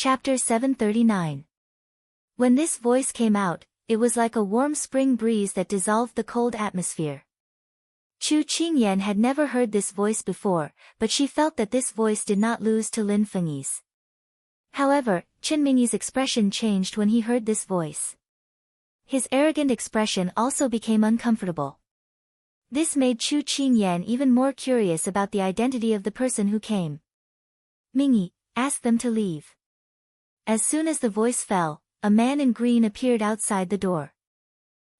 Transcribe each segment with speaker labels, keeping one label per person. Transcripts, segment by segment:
Speaker 1: Chapter 739. When this voice came out, it was like a warm spring breeze that dissolved the cold atmosphere. Chu Qingyan had never heard this voice before, but she felt that this voice did not lose to Lin Fengyi's. However, Qin Mingyi's expression changed when he heard this voice. His arrogant expression also became uncomfortable. This made Chu Qingyan even more curious about the identity of the person who came. Mingyi, ask them to leave. As soon as the voice fell, a man in green appeared outside the door.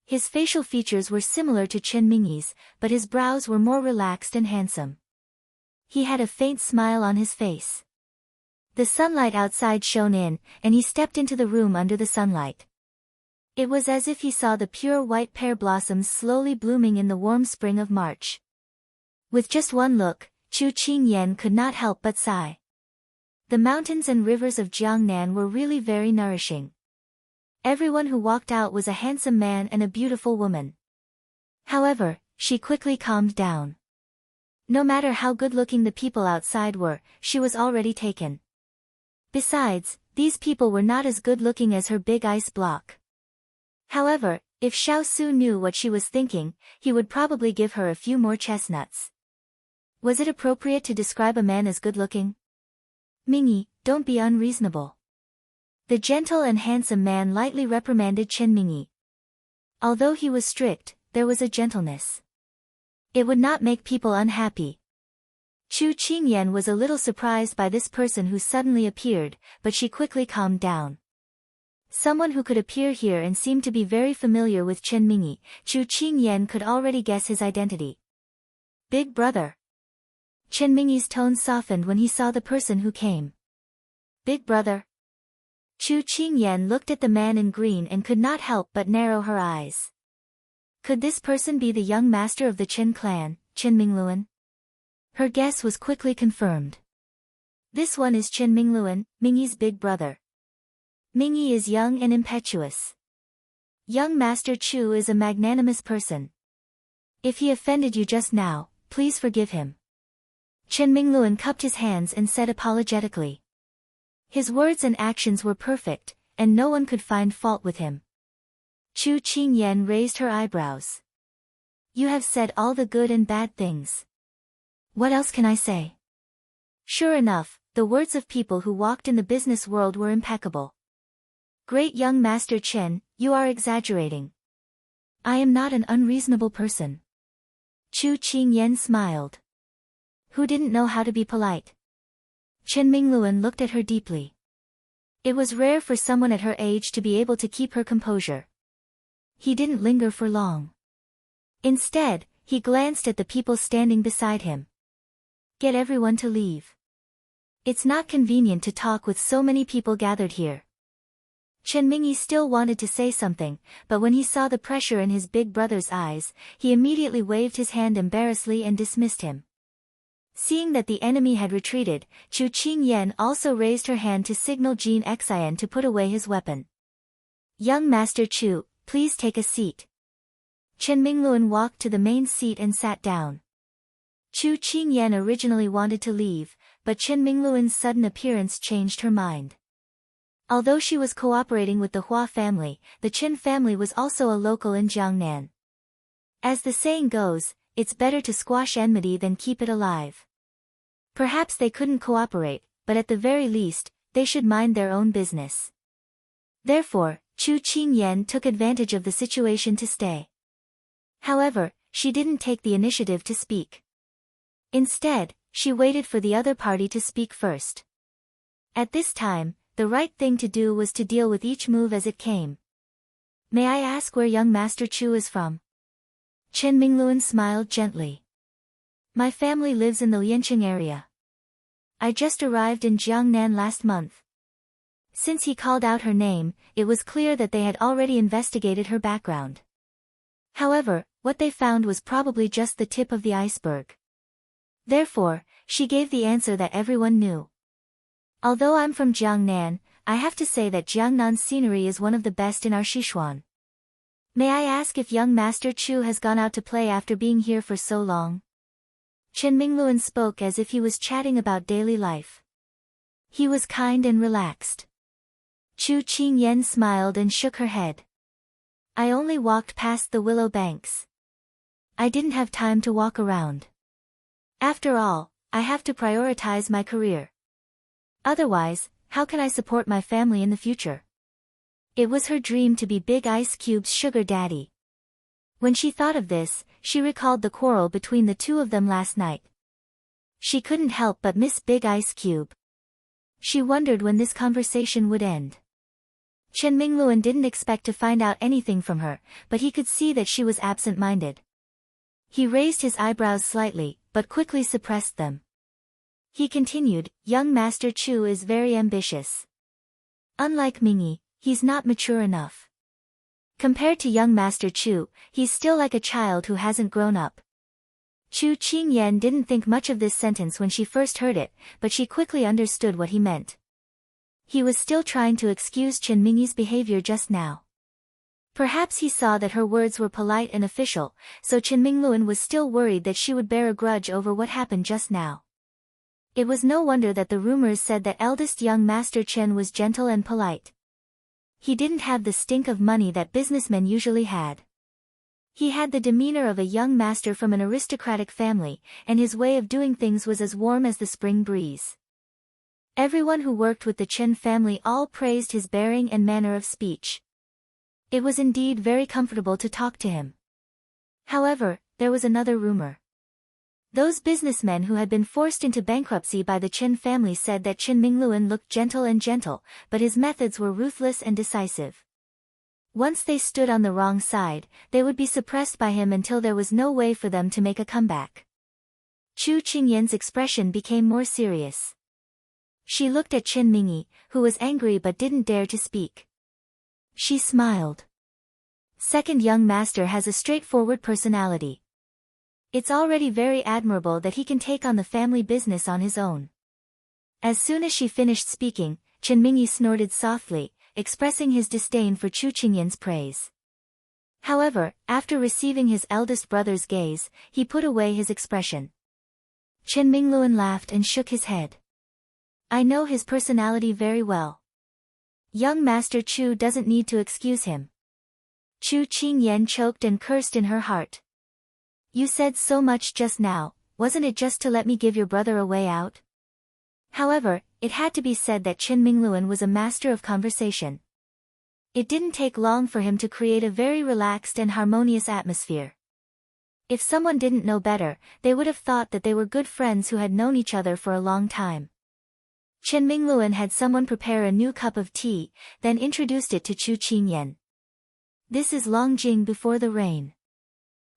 Speaker 1: His facial features were similar to Qin Mingyi's, but his brows were more relaxed and handsome. He had a faint smile on his face. The sunlight outside shone in, and he stepped into the room under the sunlight. It was as if he saw the pure white pear blossoms slowly blooming in the warm spring of March. With just one look, Chu Qingyan could not help but sigh. The mountains and rivers of Jiangnan were really very nourishing. Everyone who walked out was a handsome man and a beautiful woman. However, she quickly calmed down. No matter how good-looking the people outside were, she was already taken. Besides, these people were not as good-looking as her big ice block. However, if Xiao Su knew what she was thinking, he would probably give her a few more chestnuts. Was it appropriate to describe a man as good-looking? Mingyi, don't be unreasonable. The gentle and handsome man lightly reprimanded Qin Mingyi. Although he was strict, there was a gentleness. It would not make people unhappy. Chu Qingyan was a little surprised by this person who suddenly appeared, but she quickly calmed down. Someone who could appear here and seem to be very familiar with Qin Mingyi, Chu Qingyan could already guess his identity. Big brother. Qin Mingyi's tone softened when he saw the person who came. Big brother. Chu Qingyan looked at the man in green and could not help but narrow her eyes. Could this person be the young master of the Qin clan, Qin Mingluan? Her guess was quickly confirmed. This one is Qin Mingluan, Mingyi's big brother. Mingyi is young and impetuous. Young Master Chu is a magnanimous person. If he offended you just now, please forgive him. Qin Mingluan cupped his hands and said apologetically. His words and actions were perfect, and no one could find fault with him. Chu Qingyan raised her eyebrows. You have said all the good and bad things. What else can I say? Sure enough, the words of people who walked in the business world were impeccable. Great young Master Qin, you are exaggerating. I am not an unreasonable person. Chu Qingyan smiled. Who didn't know how to be polite? Qin Mingluan looked at her deeply. It was rare for someone at her age to be able to keep her composure. He didn't linger for long. Instead, he glanced at the people standing beside him. Get everyone to leave. It's not convenient to talk with so many people gathered here. Qin Mingyi still wanted to say something, but when he saw the pressure in his big brother's eyes, he immediately waved his hand embarrassedly and dismissed him. Seeing that the enemy had retreated, Chu Qingyan also raised her hand to signal Jin Xian to put away his weapon. Young Master Chu, please take a seat. Qin Mingluan walked to the main seat and sat down. Chu Qingyan originally wanted to leave, but Qin Mingluan's sudden appearance changed her mind. Although she was cooperating with the Hua family, the Qin family was also a local in Jiangnan. As the saying goes, it's better to squash enmity than keep it alive. Perhaps they couldn't cooperate, but at the very least, they should mind their own business. Therefore, Chu Qingyan took advantage of the situation to stay. However, she didn't take the initiative to speak. Instead, she waited for the other party to speak first. At this time, the right thing to do was to deal with each move as it came. May I ask where young Master Chu is from? Qin Mingluan smiled gently. My family lives in the Lianqing area. I just arrived in Jiangnan last month. Since he called out her name, it was clear that they had already investigated her background. However, what they found was probably just the tip of the iceberg. Therefore, she gave the answer that everyone knew. Although I'm from Jiangnan, I have to say that Jiangnan's scenery is one of the best in our Sichuan. May I ask if young Master Chu has gone out to play after being here for so long? Qin Mingluan spoke as if he was chatting about daily life. He was kind and relaxed. Chu Qingyan smiled and shook her head. I only walked past the willow banks. I didn't have time to walk around. After all, I have to prioritize my career. Otherwise, how can I support my family in the future? It was her dream to be Big Ice Cube's sugar daddy. When she thought of this, she recalled the quarrel between the two of them last night. She couldn't help but miss Big Ice Cube. She wondered when this conversation would end. Chen Mingluan didn't expect to find out anything from her, but he could see that she was absent-minded. He raised his eyebrows slightly, but quickly suppressed them. He continued, young Master Chu is very ambitious. Unlike Mingyi, he's not mature enough. Compared to young Master Chu, he's still like a child who hasn't grown up. Chu Qingyan didn't think much of this sentence when she first heard it, but she quickly understood what he meant. He was still trying to excuse Chen Mingyi's behavior just now. Perhaps he saw that her words were polite and official, so Chen Mingluan was still worried that she would bear a grudge over what happened just now. It was no wonder that the rumors said that eldest young Master Chen was gentle and polite. He didn't have the stink of money that businessmen usually had. He had the demeanor of a young master from an aristocratic family, and his way of doing things was as warm as the spring breeze. Everyone who worked with the Chen family all praised his bearing and manner of speech. It was indeed very comfortable to talk to him. However, there was another rumor. Those businessmen who had been forced into bankruptcy by the Chen family said that Chen Mingluan looked gentle, but his methods were ruthless and decisive. Once they stood on the wrong side, they would be suppressed by him until there was no way for them to make a comeback. Chu Qingyan's expression became more serious. She looked at Chen Mingyi, who was angry but didn't dare to speak. She smiled. Second young master has a straightforward personality. It's already very admirable that he can take on the family business on his own. As soon as she finished speaking, Chen Mingyi snorted softly, expressing his disdain for Chu Qingyan's praise. However, after receiving his eldest brother's gaze, he put away his expression. Chen Mingluan laughed and shook his head. I know his personality very well. Young Master Chu doesn't need to excuse him. Chu Qingyan choked and cursed in her heart. You said so much just now, wasn't it just to let me give your brother a way out? However, it had to be said that Chen Mingluan was a master of conversation. It didn't take long for him to create a very relaxed and harmonious atmosphere. If someone didn't know better, they would have thought that they were good friends who had known each other for a long time. Chen Mingluan had someone prepare a new cup of tea, then introduced it to Chu Qingyan. This is Longjing before the rain.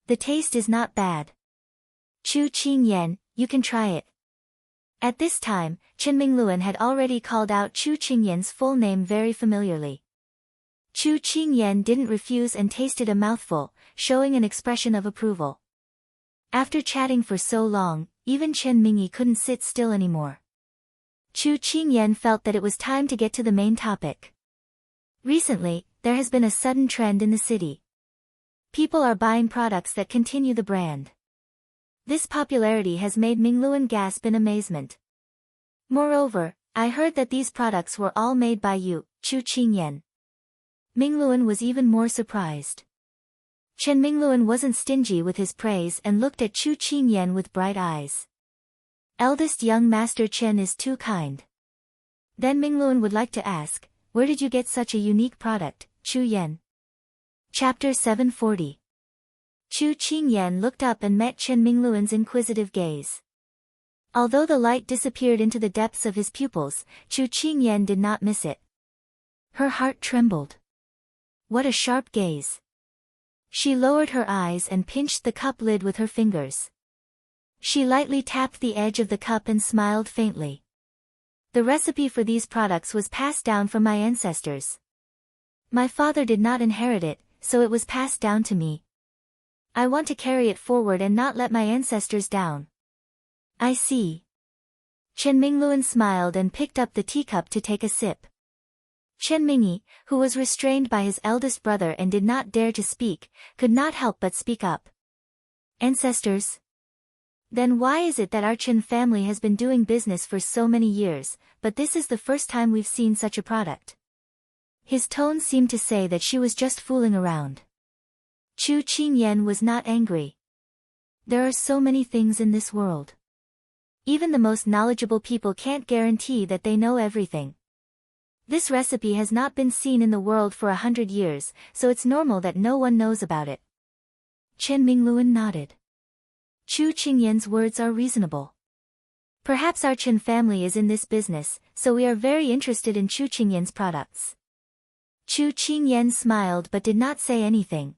Speaker 1: The taste is not bad. Chu Qingyan, you can try it. At this time, Chen Mingluan had already called out Chu Qingyan's full name very familiarly. Chu Qingyan didn't refuse and tasted a mouthful, showing an expression of approval. After chatting for so long, even Chen Mingyi couldn't sit still anymore. Chu Qingyan felt that it was time to get to the main topic. Recently, there has been a sudden trend in the city. People are buying products that continue the brand. This popularity has made Mingluan gasp in amazement. Moreover, I heard that these products were all made by you, Chu Qingyan. Mingluan was even more surprised. Chen Mingluan wasn't stingy with his praise and looked at Chu Qingyan with bright eyes. Eldest young Master Chen is too kind. Then Mingluan would like to ask, where did you get such a unique product, Chu Yan? Chapter 740. Chu Qingyan looked up and met Chen Mingluan's inquisitive gaze. Although the light disappeared into the depths of his pupils, Chu Qingyan did not miss it. Her heart trembled. What a sharp gaze. She lowered her eyes and pinched the cup lid with her fingers. She lightly tapped the edge of the cup and smiled faintly. The recipe for these products was passed down from my ancestors. My father did not inherit it, so it was passed down to me. I want to carry it forward and not let my ancestors down. I see. Chen Mingluan smiled and picked up the teacup to take a sip. Chen Mingyi, who was restrained by his eldest brother and did not dare to speak, could not help but speak up. Ancestors? Then why is it that our Chen family has been doing business for so many years, but this is the first time we've seen such a product? His tone seemed to say that she was just fooling around. Chu Qingyan was not angry. There are so many things in this world. Even the most knowledgeable people can't guarantee that they know everything. This recipe has not been seen in the world for 100 years, so it's normal that no one knows about it. Chen Mingluan nodded. Chu Qingyan's words are reasonable. Perhaps our Chen family is in this business, so we are very interested in Chu Qingyan's products. Chu Qingyan smiled but did not say anything.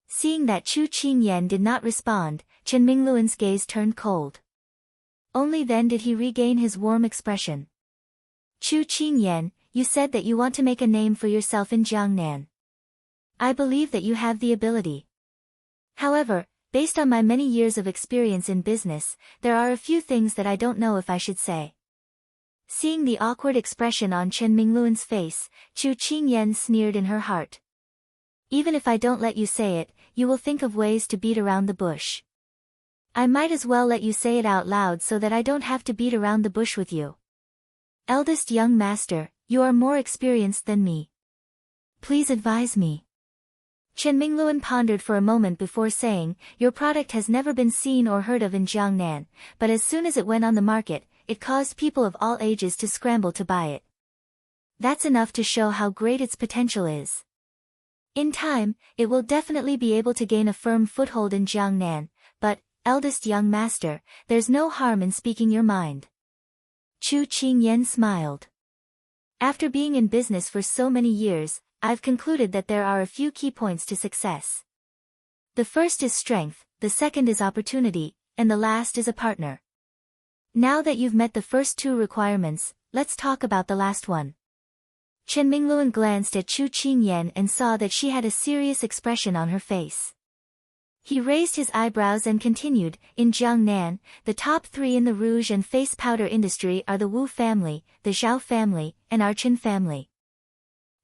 Speaker 1: Seeing that Chu Qingyan did not respond, Chen Mingluan's gaze turned cold. Only then did he regain his warm expression. Chu Qingyan, you said that you want to make a name for yourself in Jiangnan. I believe that you have the ability. However, based on my many years of experience in business, there are a few things that I don't know if I should say. Seeing the awkward expression on Chen Mingluan's face, Chu Qingyan sneered in her heart. Even if I don't let you say it, you will think of ways to beat around the bush. I might as well let you say it out loud so that I don't have to beat around the bush with you. Eldest young master, you are more experienced than me. Please advise me. Chen Mingluan pondered for a moment before saying, your product has never been seen or heard of in Jiangnan, but as soon as it went on the market, it caused people of all ages to scramble to buy it. That's enough to show how great its potential is. In time, it will definitely be able to gain a firm foothold in Jiangnan, but, eldest young master, there's no harm in speaking your mind. Chu Qingyan smiled. After being in business for so many years, I've concluded that there are a few key points to success. The first is strength, the second is opportunity, and the last is a partner. Now that you've met the first two requirements, let's talk about the last one. Chen Mingluan glanced at Chu Qingyan and saw that she had a serious expression on her face. He raised his eyebrows and continued, in Jiangnan, the top three in the rouge and face powder industry are the Wu family, the Zhao family, and our Chen family.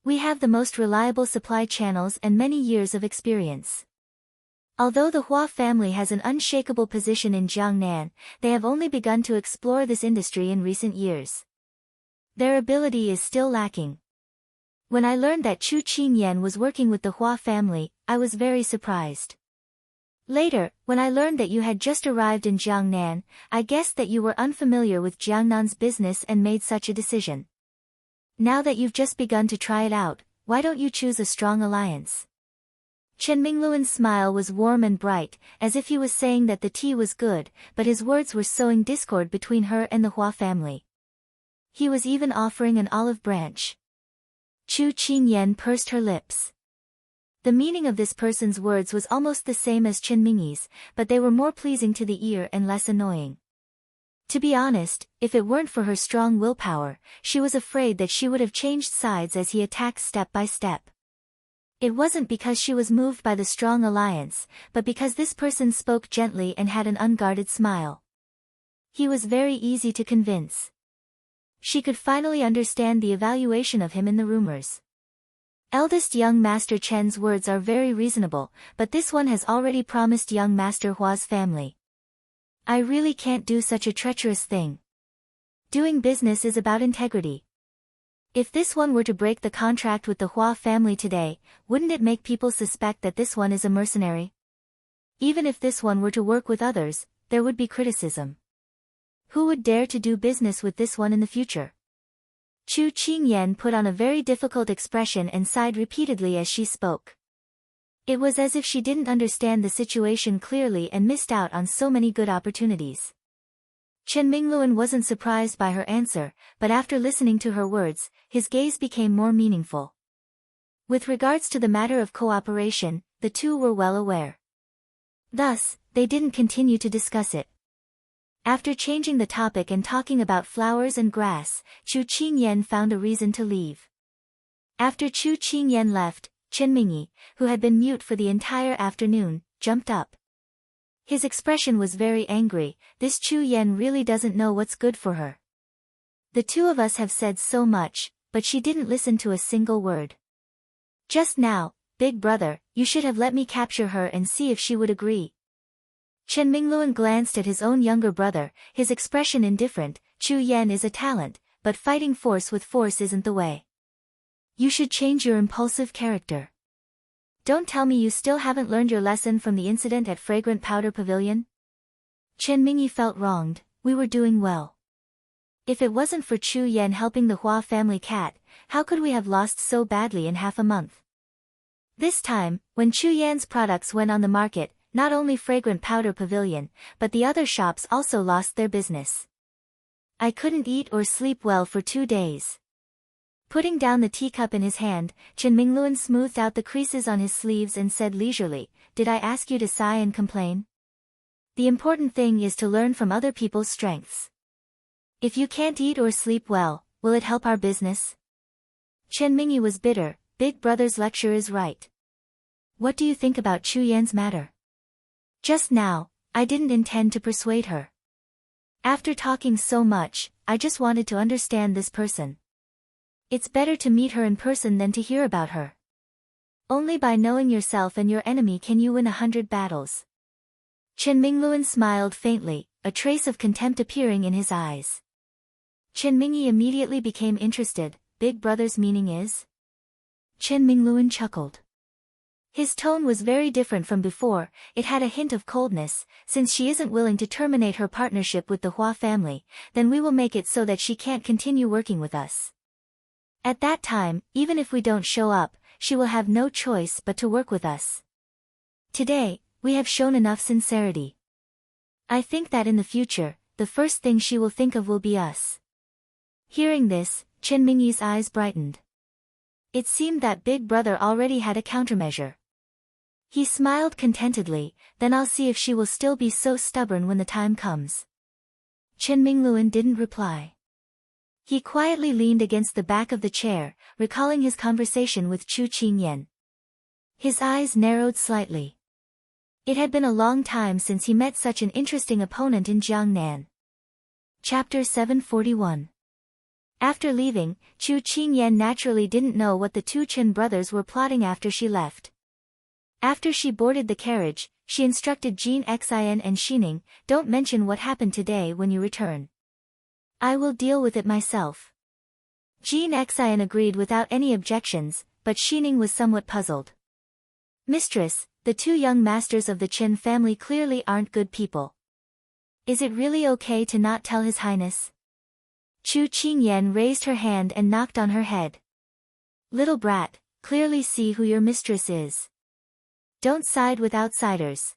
Speaker 1: We have the most reliable supply channels and many years of experience. Although the Hua family has an unshakable position in Jiangnan, they have only begun to explore this industry in recent years. Their ability is still lacking. When I learned that Chu Qingyan was working with the Hua family, I was very surprised. Later, when I learned that you had just arrived in Jiangnan, I guessed that you were unfamiliar with Jiangnan's business and made such a decision. Now that you've just begun to try it out, why don't you choose a strong alliance? Chen Mingluan's smile was warm and bright, as if he was saying that the tea was good, but his words were sowing discord between her and the Hua family. He was even offering an olive branch. Chu Qingyan pursed her lips. The meaning of this person's words was almost the same as Chen Mingyi's, but they were more pleasing to the ear and less annoying. To be honest, if it weren't for her strong willpower, she was afraid that she would have changed sides as he attacked step by step. It wasn't because she was moved by the strong alliance, but because this person spoke gently and had an unguarded smile. He was very easy to convince. She could finally understand the evaluation of him in the rumors. Eldest young Master Chen's words are very reasonable, but this one has already promised young Master Hua's family. I really can't do such a treacherous thing. Doing business is about integrity. If this one were to break the contract with the Hua family today, wouldn't it make people suspect that this one is a mercenary? Even if this one were to work with others, there would be criticism. Who would dare to do business with this one in the future? Chu Qingyan put on a very difficult expression and sighed repeatedly as she spoke. It was as if she didn't understand the situation clearly and missed out on so many good opportunities. Chen Mingluan wasn't surprised by her answer, but after listening to her words, his gaze became more meaningful. With regards to the matter of cooperation, the two were well aware. Thus, they didn't continue to discuss it. After changing the topic and talking about flowers and grass, Chu Qingyan found a reason to leave. After Chu Qingyan left, Chen Mingyi, who had been mute for the entire afternoon, jumped up. His expression was very angry. This Chu Yan really doesn't know what's good for her. The two of us have said so much, but she didn't listen to a single word. Just now, big brother, you should have let me capture her and see if she would agree. Chen Mingluan glanced at his own younger brother, his expression indifferent. Chu Yan is a talent, but fighting force with force isn't the way. You should change your impulsive character. Don't tell me you still haven't learned your lesson from the incident at Fragrant Powder Pavilion? Chen Mingyi felt wronged. We were doing well. If it wasn't for Chu Yan helping the Hua family cat, how could we have lost so badly in half a month? This time, when Chu Yan's products went on the market, not only Fragrant Powder Pavilion, but the other shops also lost their business. I couldn't eat or sleep well for 2 days. Putting down the teacup in his hand, Chen Mingluan smoothed out the creases on his sleeves and said leisurely, "Did I ask you to sigh and complain? The important thing is to learn from other people's strengths. If you can't eat or sleep well, will it help our business?" Chen Mingyi was bitter. Big brother's lecture is right. What do you think about Chu Yan's matter? Just now, I didn't intend to persuade her. After talking so much, I just wanted to understand this person. It's better to meet her in person than to hear about her. Only by knowing yourself and your enemy can you win 100 battles. Chen Mingluan smiled faintly, a trace of contempt appearing in his eyes. Chen Mingyi immediately became interested. Big brother's meaning is? Chen Mingluan chuckled. His tone was very different from before. It had a hint of coldness. Since she isn't willing to terminate her partnership with the Hua family, then we will make it so that she can't continue working with us. At that time, even if we don't show up, she will have no choice but to work with us. Today, we have shown enough sincerity. I think that in the future, the first thing she will think of will be us. Hearing this, Chen Mingyi's eyes brightened. It seemed that Big Brother already had a countermeasure. He smiled contentedly. Then I'll see if she will still be so stubborn when the time comes. Chen Mingluan didn't reply. He quietly leaned against the back of the chair, recalling his conversation with Chu Qingyan. His eyes narrowed slightly. It had been a long time since he met such an interesting opponent in Jiangnan. Chapter 741. After leaving, Chu Qingyan naturally didn't know what the two Chen brothers were plotting after she left. After she boarded the carriage, she instructed Jin Xian and Xining, "Don't mention what happened today when you return. I will deal with it myself." Jin Xian agreed without any objections, but Xining was somewhat puzzled. "Mistress, the two young masters of the Chen family clearly aren't good people. Is it really okay to not tell His Highness?" Chu Qingyan raised her hand and knocked on her head. "Little brat, clearly see who your mistress is. Don't side with outsiders."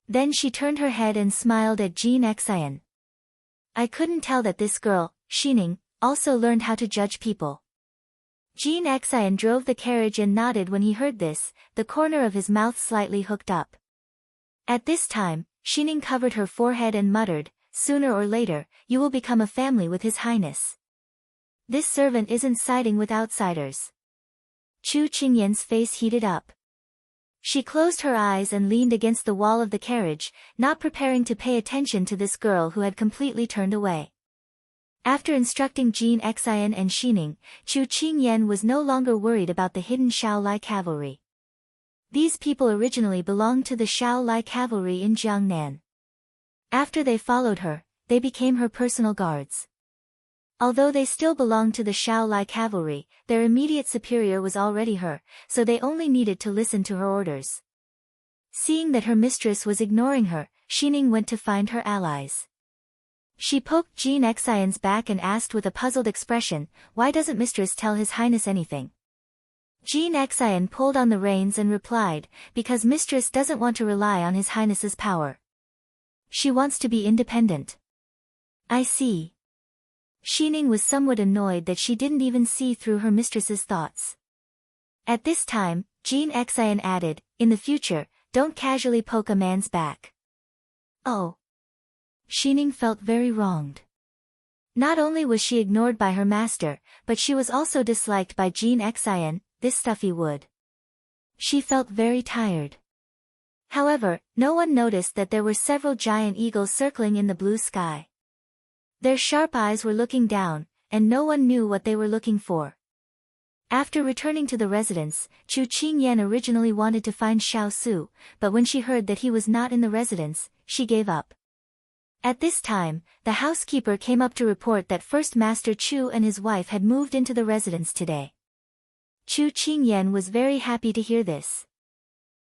Speaker 1: Then she turned her head and smiled at Jin Xian. "I couldn't tell that this girl, Xining, also learned how to judge people." Jin Xian drove the carriage and nodded when he heard this, the corner of his mouth slightly hooked up. At this time, Xining covered her forehead and muttered, "Sooner or later, you will become a family with His Highness. This servant isn't siding with outsiders." Chu Qingyan's face heated up. She closed her eyes and leaned against the wall of the carriage, not preparing to pay attention to this girl who had completely turned away. After instructing Jin Xian and Xining, Chu Qingyan was no longer worried about the hidden Shaolai cavalry. These people originally belonged to the Shaolai cavalry in Jiangnan. After they followed her, they became her personal guards. Although they still belonged to the Shaolai cavalry, their immediate superior was already her, so they only needed to listen to her orders. Seeing that her mistress was ignoring her, Xining went to find her allies. She poked Jin Xian's back and asked with a puzzled expression, "Why doesn't mistress tell His Highness anything?" Jin Xian pulled on the reins and replied, "Because mistress doesn't want to rely on His Highness's power. She wants to be independent." "I see." Xining was somewhat annoyed that she didn't even see through her mistress's thoughts. At this time, Jin Xian added, "In the future, don't casually poke a man's back." Oh. Xining felt very wronged. Not only was she ignored by her master, but she was also disliked by Jin Xian, this stuffy wood. She felt very tired. However, no one noticed that there were several giant eagles circling in the blue sky. Their sharp eyes were looking down, and no one knew what they were looking for. After returning to the residence, Chu Qingyan originally wanted to find Xiao Su, but when she heard that he was not in the residence, she gave up. At this time, the housekeeper came up to report that First Master Chu and his wife had moved into the residence today. Chu Qingyan was very happy to hear this.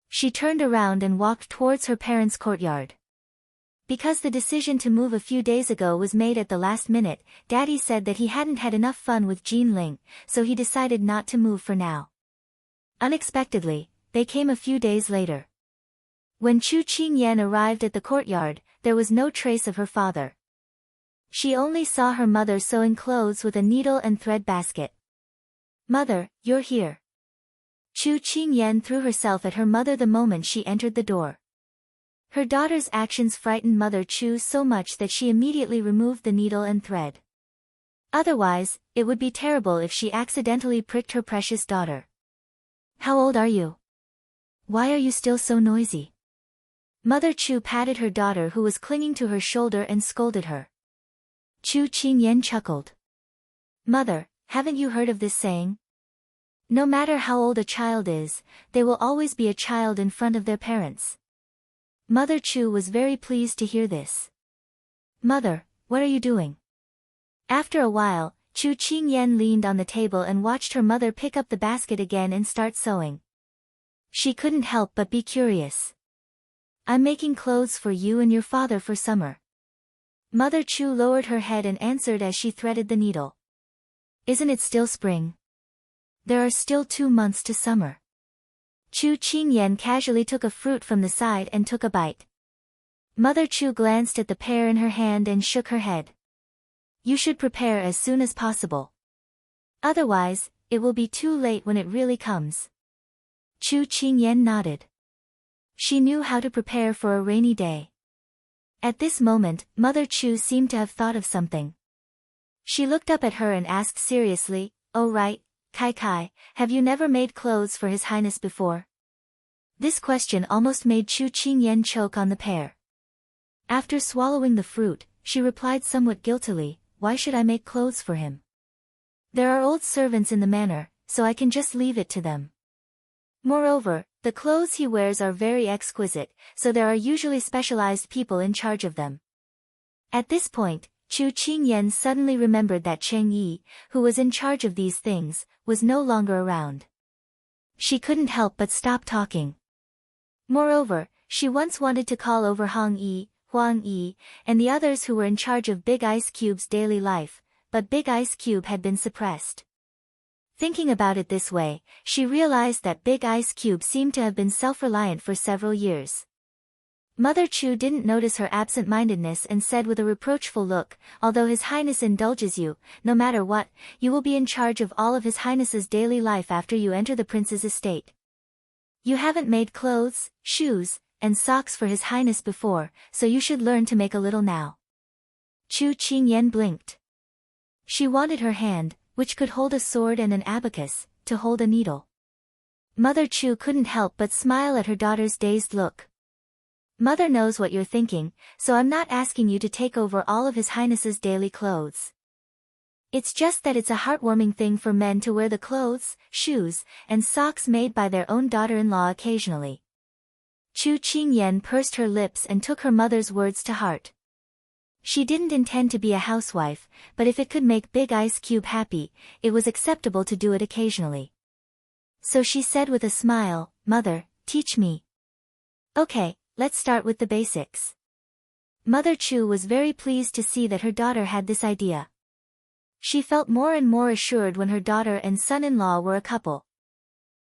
Speaker 1: She turned around and walked towards her parents' courtyard. Because the decision to move a few days ago was made at the last minute, Daddy said that he hadn't had enough fun with Jean Ling, so he decided not to move for now. Unexpectedly, they came a few days later. When Chu Qingyan arrived at the courtyard, there was no trace of her father. She only saw her mother sewing clothes with a needle and thread basket. "Mother, you're here." Chu Qingyan threw herself at her mother the moment she entered the door. Her daughter's actions frightened Mother Chu so much that she immediately removed the needle and thread. Otherwise, it would be terrible if she accidentally pricked her precious daughter. "How old are you? Why are you still so noisy?" Mother Chu patted her daughter who was clinging to her shoulder and scolded her. Chu Qingyan chuckled. "Mother, haven't you heard of this saying? No matter how old a child is, they will always be a child in front of their parents." Mother Chu was very pleased to hear this. "Mother, what are you doing?" After a while, Chu Qingyan leaned on the table and watched her mother pick up the basket again and start sewing. She couldn't help but be curious. "I'm making clothes for you and your father for summer." Mother Chu lowered her head and answered as she threaded the needle. "Isn't it still spring? There are still 2 months to summer." Chu Qingyan casually took a fruit from the side and took a bite. Mother Chu glanced at the pear in her hand and shook her head. "You should prepare as soon as possible. Otherwise, it will be too late when it really comes." Chu Qingyan nodded. She knew how to prepare for a rainy day. At this moment, Mother Chu seemed to have thought of something. She looked up at her and asked seriously, "Oh right, Kai, have you never made clothes for His Highness before?" This question almost made Chu Qingyan choke on the pear. After swallowing the fruit, she replied somewhat guiltily, "Why should I make clothes for him? There are old servants in the manor, so I can just leave it to them. Moreover, the clothes he wears are very exquisite, so there are usually specialized people in charge of them." At this point, Chu Qingyan suddenly remembered that Cheng Yi, who was in charge of these things, was no longer around. She couldn't help but stop talking. Moreover, she once wanted to call over Huang Yi, and the others who were in charge of Big Ice Cube's daily life, but Big Ice Cube had been suppressed. Thinking about it this way, she realized that Big Ice Cube seemed to have been self-reliant for several years. Mother Chu didn't notice her absent-mindedness and said with a reproachful look, "Although His Highness indulges you, no matter what, you will be in charge of all of His Highness's daily life after you enter the prince's estate. You haven't made clothes, shoes, and socks for His Highness before, so you should learn to make a little now." Chu Qingyan blinked. She wanted her hand, which could hold a sword and an abacus, to hold a needle. Mother Chu couldn't help but smile at her daughter's dazed look. "Mother knows what you're thinking, so I'm not asking you to take over all of His Highness's daily clothes. It's just that it's a heartwarming thing for men to wear the clothes, shoes, and socks made by their own daughter-in-law occasionally." Chu Qingyan pursed her lips and took her mother's words to heart. She didn't intend to be a housewife, but if it could make Big Ice Cube happy, it was acceptable to do it occasionally. So she said with a smile, "Mother, teach me." "Okay, let's start with the basics." Mother Chu was very pleased to see that her daughter had this idea. She felt more and more assured when her daughter and son-in-law were a couple.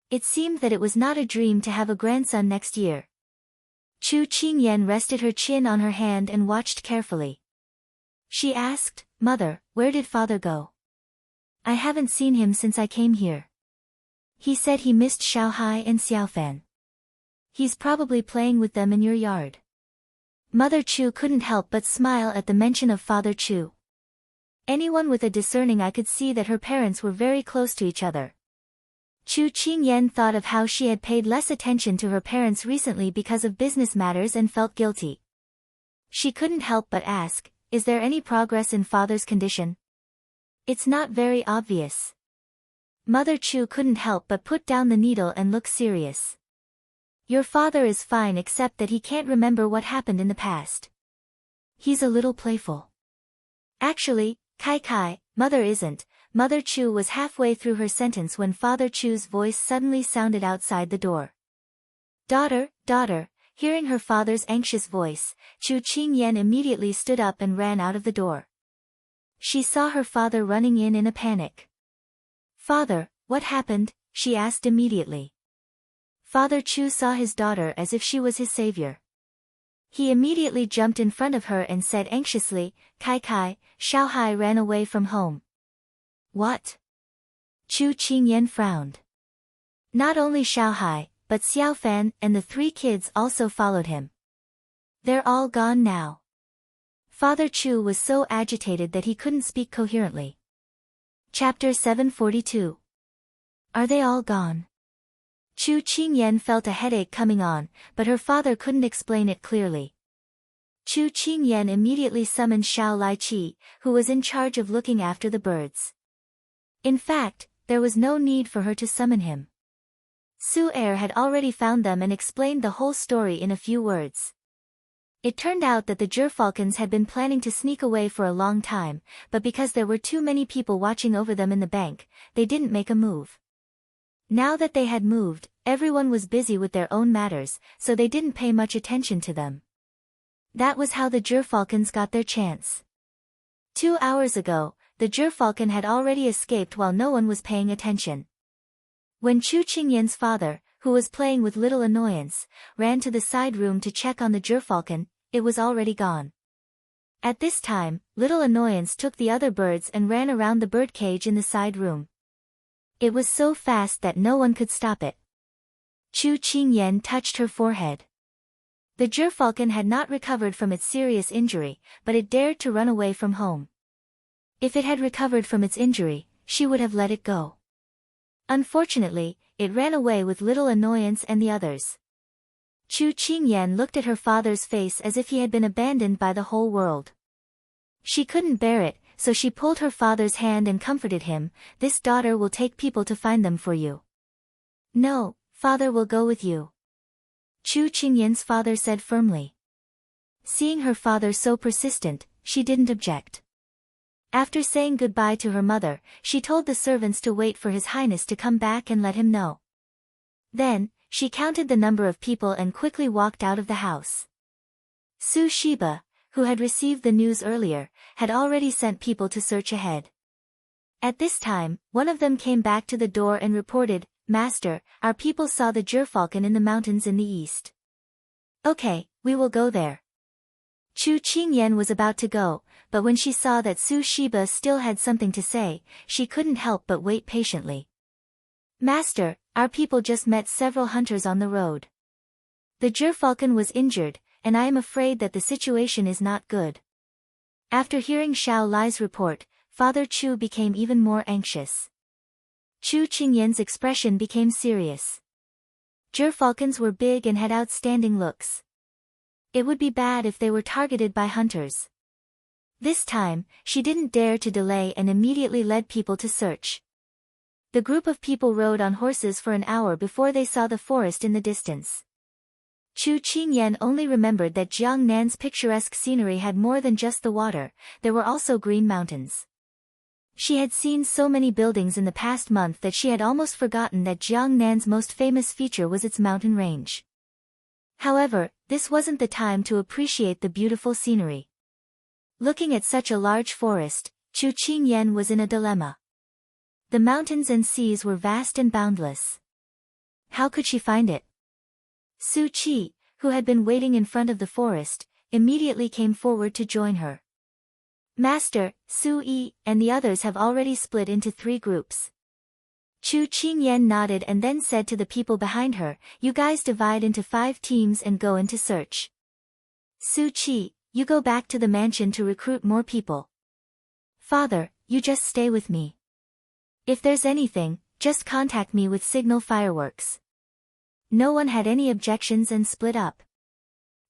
Speaker 1: It seemed that it was not a dream to have a grandson next year. Chu Qingyan rested her chin on her hand and watched carefully. She asked, "Mother, where did father go? I haven't seen him since I came here. He said he missed Xiaohai and Xiaofan. He's probably playing with them in your yard." Mother Chu couldn't help but smile at the mention of Father Chu. Anyone with a discerning eye could see that her parents were very close to each other. Chu Qingyan thought of how she had paid less attention to her parents recently because of business matters and felt guilty. She couldn't help but ask, "Is there any progress in father's condition?" "It's not very obvious." Mother Chu couldn't help but put down the needle and look serious. "Your father is fine except that he can't remember what happened in the past. He's a little playful." "Actually, Kai, Mother isn't, Mother Chu was halfway through her sentence when Father Chu's voice suddenly sounded outside the door. Daughter, daughter. Hearing her father's anxious voice, Chu Qingyan immediately stood up and ran out of the door. She saw her father running in a panic. Father, what happened? She asked immediately. Father Chu saw his daughter as if she was his savior. He immediately jumped in front of her and said anxiously, Kai Kai, Xiaohai ran away from home. What? Chu Qingyan frowned. Not only Xiaohai, but Xiaofan and the 3 kids also followed him. They're all gone now. Father Chu was so agitated that he couldn't speak coherently. Chapter 742. Are they all gone? Chu Qingyan felt a headache coming on, but her father couldn't explain it clearly. Chu Qingyan immediately summoned Xiao Lai-chi, who was in charge of looking after the birds. In fact, there was no need for her to summon him. Su Er had already found them and explained the whole story in a few words. It turned out that the gerfalcons had been planning to sneak away for a long time, but because there were too many people watching over them in the bank, they didn't make a move. Now that they had moved, everyone was busy with their own matters, so they didn't pay much attention to them. That was how the gerfalcons got their chance. 2 hours ago, the gerfalcon had already escaped while no one was paying attention. When Chu Qingyan's father, who was playing with Little Annoyance, ran to the side room to check on the gerfalcon, it was already gone. At this time, Little Annoyance took the other birds and ran around the birdcage in the side room. It was so fast that no one could stop it. Chu Qingyan touched her forehead. The gerfalcon had not recovered from its serious injury, but it dared to run away from home. If it had recovered from its injury, she would have let it go. Unfortunately, it ran away with Little Annoyance and the others. Chu Qingyan looked at her father's face as if he had been abandoned by the whole world. She couldn't bear it, so she pulled her father's hand and comforted him. This daughter will take people to find them for you. No, father will go with you. Chu Qingyan's father said firmly. Seeing her father so persistent, she didn't object. After saying goodbye to her mother, she told the servants to wait for His Highness to come back and let him know. Then, she counted the number of people and quickly walked out of the house. Su Shiba, who had received the news earlier, had already sent people to search ahead. At this time, one of them came back to the door and reported, Master, our people saw the gerfalcon in the mountains in the east. Okay, we will go there. Chu Qingyan was about to go, but when she saw that Su Shiba still had something to say, she couldn't help but wait patiently. Master, our people just met several hunters on the road. The gerfalcon was injured, and I am afraid that the situation is not good. After hearing Xiao Lai's report, Father Chu became even more anxious. Chu Qingyan's expression became serious. Gerfalcons were big and had outstanding looks. It would be bad if they were targeted by hunters. This time, she didn't dare to delay and immediately led people to search. The group of people rode on horses for an hour before they saw the forest in the distance. Chu Qingyan only remembered that Jiangnan's picturesque scenery had more than just the water, there were also green mountains. She had seen so many buildings in the past month that she had almost forgotten that Jiangnan's most famous feature was its mountain range. However, this wasn't the time to appreciate the beautiful scenery. Looking at such a large forest, Chu Qingyan was in a dilemma. The mountains and seas were vast and boundless. How could she find it? Su Qi, who had been waiting in front of the forest, immediately came forward to join her. Master, Su Yi, and the others have already split into 3 groups. Chu Qingyan nodded and then said to the people behind her, you guys divide into 5 teams and go into search. Su Qi, you go back to the mansion to recruit more people. Father, you just stay with me. If there's anything, just contact me with signal fireworks. No one had any objections and split up.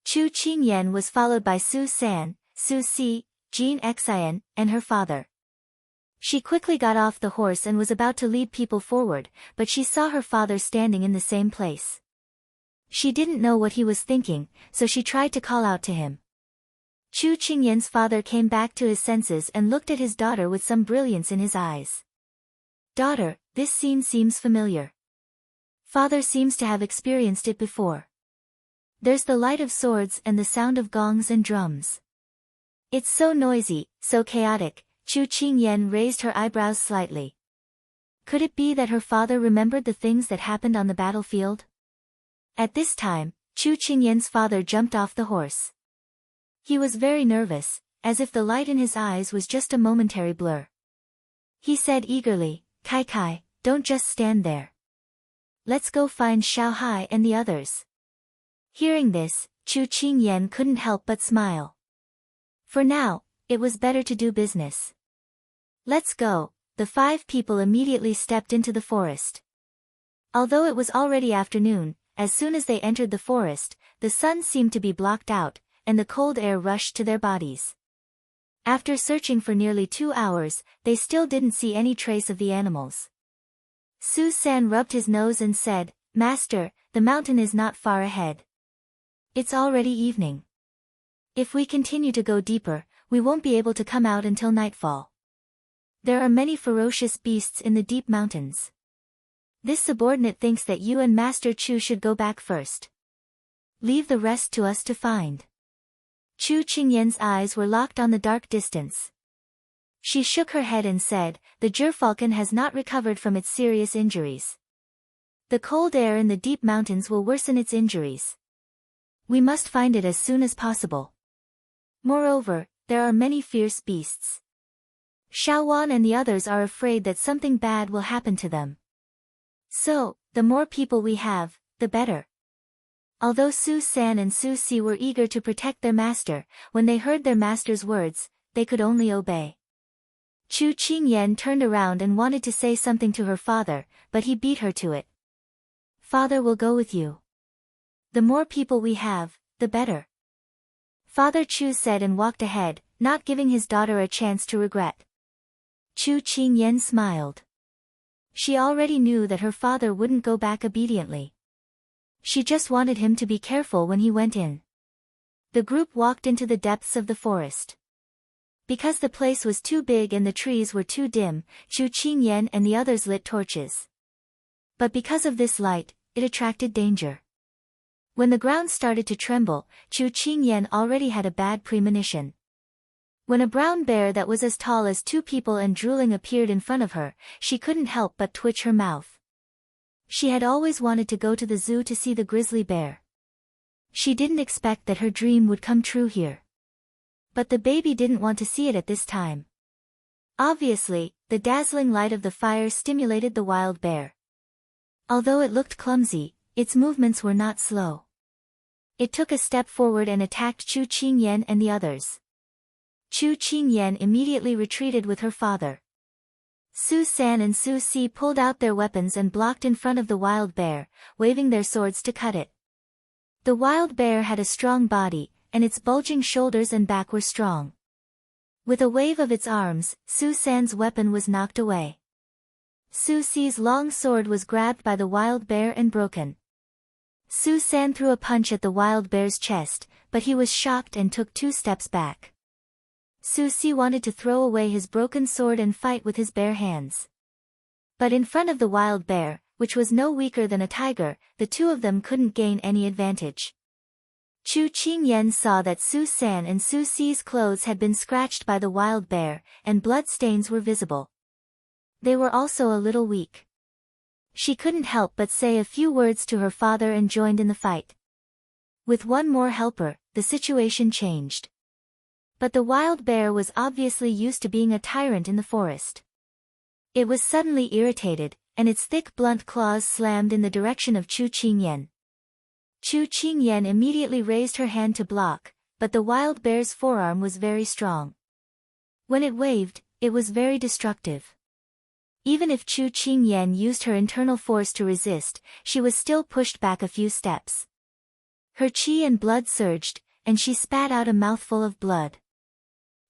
Speaker 1: Chu Qingyan was followed by Su San, Su Si, Jean Xian, and her father. She quickly got off the horse and was about to lead people forward, but she saw her father standing in the same place. She didn't know what he was thinking, so she tried to call out to him. Chu Qingyan's father came back to his senses and looked at his daughter with some brilliance in his eyes. Daughter, this scene seems familiar. Father seems to have experienced it before. There's the light of swords and the sound of gongs and drums. It's so noisy, so chaotic. Chu Qingyan raised her eyebrows slightly. Could it be that her father remembered the things that happened on the battlefield? At this time, Chu Qingyan's father jumped off the horse. He was very nervous, as if the light in his eyes was just a momentary blur. He said eagerly, Kai Kai, don't just stand there. Let's go find Xiao Hai and the others. Hearing this, Chu Qingyan couldn't help but smile. For now, it was better to do business. Let's go. The 5 people immediately stepped into the forest. Although it was already afternoon, as soon as they entered the forest, the sun seemed to be blocked out, and the cold air rushed to their bodies. After searching for nearly 2 hours, they still didn't see any trace of the animals. Su San rubbed his nose and said, Master, the mountain is not far ahead. It's already evening. If we continue to go deeper, we won't be able to come out until nightfall. There are many ferocious beasts in the deep mountains. This subordinate thinks that you and Master Chu should go back first. Leave the rest to us to find. Chu Qingyan's eyes were locked on the dark distance. She shook her head and said, the gerfalcon has not recovered from its serious injuries. The cold air in the deep mountains will worsen its injuries. We must find it as soon as possible. Moreover, there are many fierce beasts. Xiaowan and the others are afraid that something bad will happen to them. So, the more people we have, the better. Although Su San and Su Si were eager to protect their master, when they heard their master's words, they could only obey. Chu Qingyan turned around and wanted to say something to her father, but he beat her to it. Father will go with you. The more people we have, the better. Father Chu said and walked ahead, not giving his daughter a chance to regret. Chu Qingyan smiled. She already knew that her father wouldn't go back obediently. She just wanted him to be careful when he went in. The group walked into the depths of the forest. Because the place was too big and the trees were too dim, Chu Qingyan and the others lit torches. But because of this light, it attracted danger. When the ground started to tremble, Chu Qingyan already had a bad premonition. When a brown bear that was as tall as 2 people and drooling appeared in front of her, she couldn't help but twitch her mouth. She had always wanted to go to the zoo to see the grizzly bear. She didn't expect that her dream would come true here. But the baby didn't want to see it at this time. Obviously, the dazzling light of the fire stimulated the wild bear. Although it looked clumsy, its movements were not slow. It took a step forward and attacked Chu Qingyan and the others. Chu Qingyan immediately retreated with her father. Su San and Su Si pulled out their weapons and blocked in front of the wild bear, waving their swords to cut it. The wild bear had a strong body, and its bulging shoulders and back were strong. With a wave of its arms, Su San's weapon was knocked away. Su Si's long sword was grabbed by the wild bear and broken. Su San threw a punch at the wild bear's chest, but he was shocked and took 2 steps back. Su Si wanted to throw away his broken sword and fight with his bare hands. But in front of the wild bear, which was no weaker than a tiger, the 2 of them couldn't gain any advantage. Chu Qingyan saw that Su San and Su Si's clothes had been scratched by the wild bear, and blood stains were visible. They were also a little weak. She couldn't help but say a few words to her father and joined in the fight. With one more helper, the situation changed. But the wild bear was obviously used to being a tyrant in the forest. It was suddenly irritated, and its thick blunt claws slammed in the direction of Chu Qingyan. Chu Qingyan immediately raised her hand to block, but the wild bear's forearm was very strong. When it waved, it was very destructive. Even if Chu Qingyan used her internal force to resist, she was still pushed back a few steps. Her qi and blood surged, and she spat out a mouthful of blood.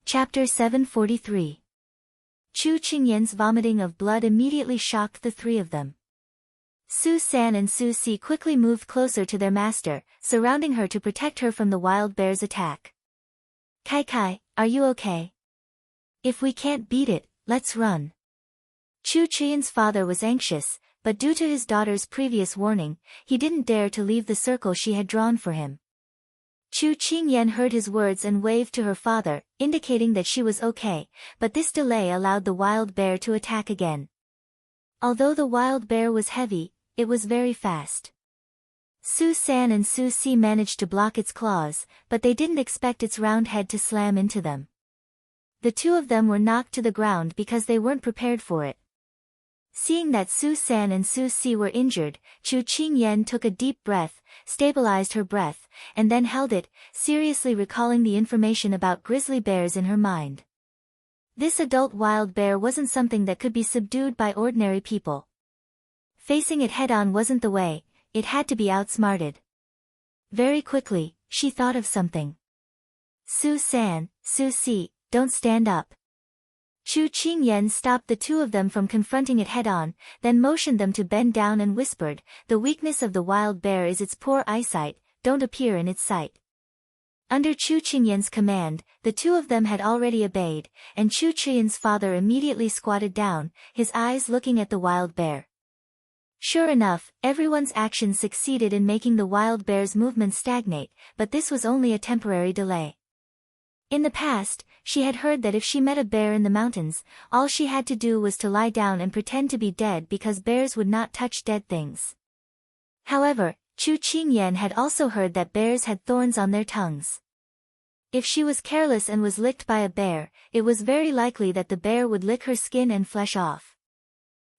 Speaker 1: Chapter 743. Chu Qingyan's vomiting of blood immediately shocked the 3 of them. Su San and Su Si quickly moved closer to their master, surrounding her to protect her from the wild bear's attack. Kai Kai, are you okay? If we can't beat it, let's run. Chu Qian's father was anxious, but due to his daughter's previous warning, he didn't dare to leave the circle she had drawn for him. Chu Qingyan heard his words and waved to her father, indicating that she was okay, but this delay allowed the wild bear to attack again. Although the wild bear was heavy, it was very fast. Su San and Su Si managed to block its claws, but they didn't expect its round head to slam into them. The two of them were knocked to the ground because they weren't prepared for it. Seeing that Su San and Su Si were injured, Chu Qingyan took a deep breath, stabilized her breath, and then held it, seriously recalling the information about grizzly bears in her mind. This adult wild bear wasn't something that could be subdued by ordinary people. Facing it head-on wasn't the way, it had to be outsmarted. Very quickly, she thought of something. Su San, Su Si, don't stand up. Chu Qingyan stopped the two of them from confronting it head-on, then motioned them to bend down and whispered, "The weakness of the wild bear is its poor eyesight, don't appear in its sight." Under Chu Qingyan's command, the two of them had already obeyed, and Chu Qian's father immediately squatted down, his eyes looking at the wild bear. Sure enough, everyone's actions succeeded in making the wild bear's movements stagnate, but this was only a temporary delay. In the past, she had heard that if she met a bear in the mountains, all she had to do was to lie down and pretend to be dead because bears would not touch dead things. However, Chu Qingyan had also heard that bears had thorns on their tongues. If she was careless and was licked by a bear, it was very likely that the bear would lick her skin and flesh off.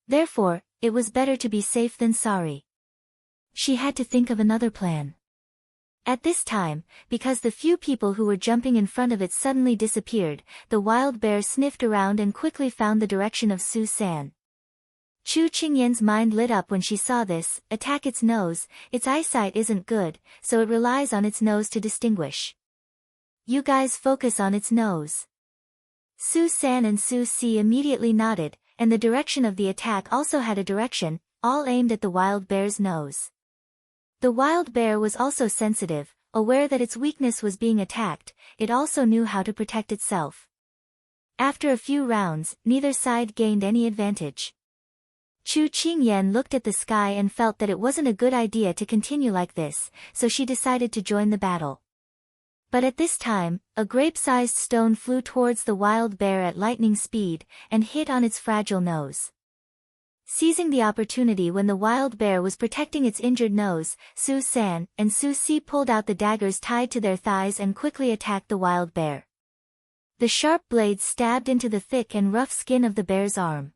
Speaker 1: Therefore, it was better to be safe than sorry. She had to think of another plan. At this time, because the few people who were jumping in front of it suddenly disappeared, the wild bear sniffed around and quickly found the direction of Su San. Chu Qingyan's mind lit up when she saw this. Attack its nose, its eyesight isn't good, so it relies on its nose to distinguish. You guys focus on its nose. Su San and Su Si immediately nodded, and the direction of the attack also had a direction, all aimed at the wild bear's nose. The wild bear was also sensitive, aware that its weakness was being attacked, it also knew how to protect itself. After a few rounds, neither side gained any advantage. Chu Qingyan looked at the sky and felt that it wasn't a good idea to continue like this, so she decided to join the battle. But at this time, a grape-sized stone flew towards the wild bear at lightning speed, and hit on its fragile nose. Seizing the opportunity when the wild bear was protecting its injured nose, Su San and Su Si pulled out the daggers tied to their thighs and quickly attacked the wild bear. The sharp blades stabbed into the thick and rough skin of the bear's arm.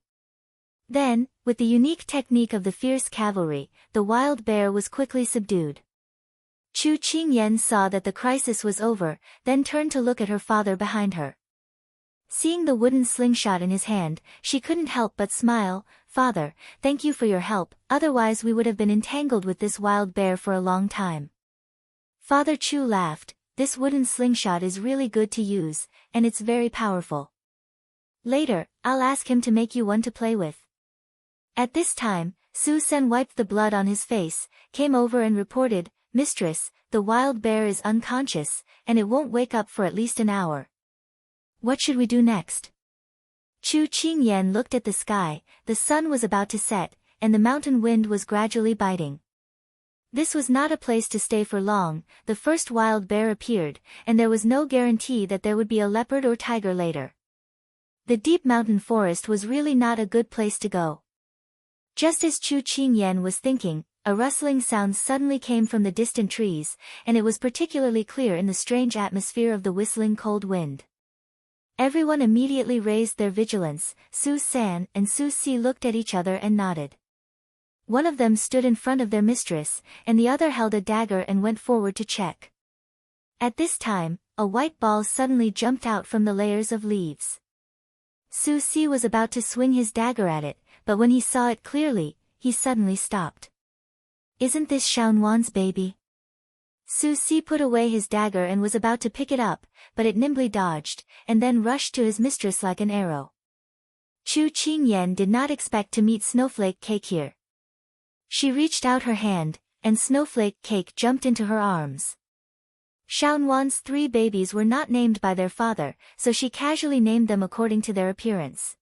Speaker 1: Then, with the unique technique of the fierce cavalry, the wild bear was quickly subdued. Chu Qingyan saw that the crisis was over, then turned to look at her father behind her. Seeing the wooden slingshot in his hand, she couldn't help but smile. "Father, thank you for your help, otherwise we would have been entangled with this wild bear for a long time." Father Chu laughed. "This wooden slingshot is really good to use, and it's very powerful. Later, I'll ask him to make you one to play with." At this time, Su Sen wiped the blood on his face, came over and reported, "Mistress, the wild bear is unconscious, and it won't wake up for at least an hour. What should we do next?" Chu Qingyan looked at the sky. The sun was about to set, and the mountain wind was gradually biting. This was not a place to stay for long. The first wild bear appeared, and there was no guarantee that there would be a leopard or tiger later. The deep mountain forest was really not a good place to go. Just as Chu Qingyan was thinking, a rustling sound suddenly came from the distant trees, and it was particularly clear in the strange atmosphere of the whistling cold wind. Everyone immediately raised their vigilance. Su San and Su Si looked at each other and nodded. One of them stood in front of their mistress, and the other held a dagger and went forward to check. At this time, a white ball suddenly jumped out from the layers of leaves. Su Si was about to swing his dagger at it, but when he saw it clearly, he suddenly stopped. "Isn't this Xiaonuan's baby?" Su Si put away his dagger and was about to pick it up, but it nimbly dodged, and then rushed to his mistress like an arrow. Chu Qingyan did not expect to meet Snowflake Cake here. She reached out her hand, and Snowflake Cake jumped into her arms. Xiaonuan's 3 babies were not named by their father, so she casually named them according to their appearance.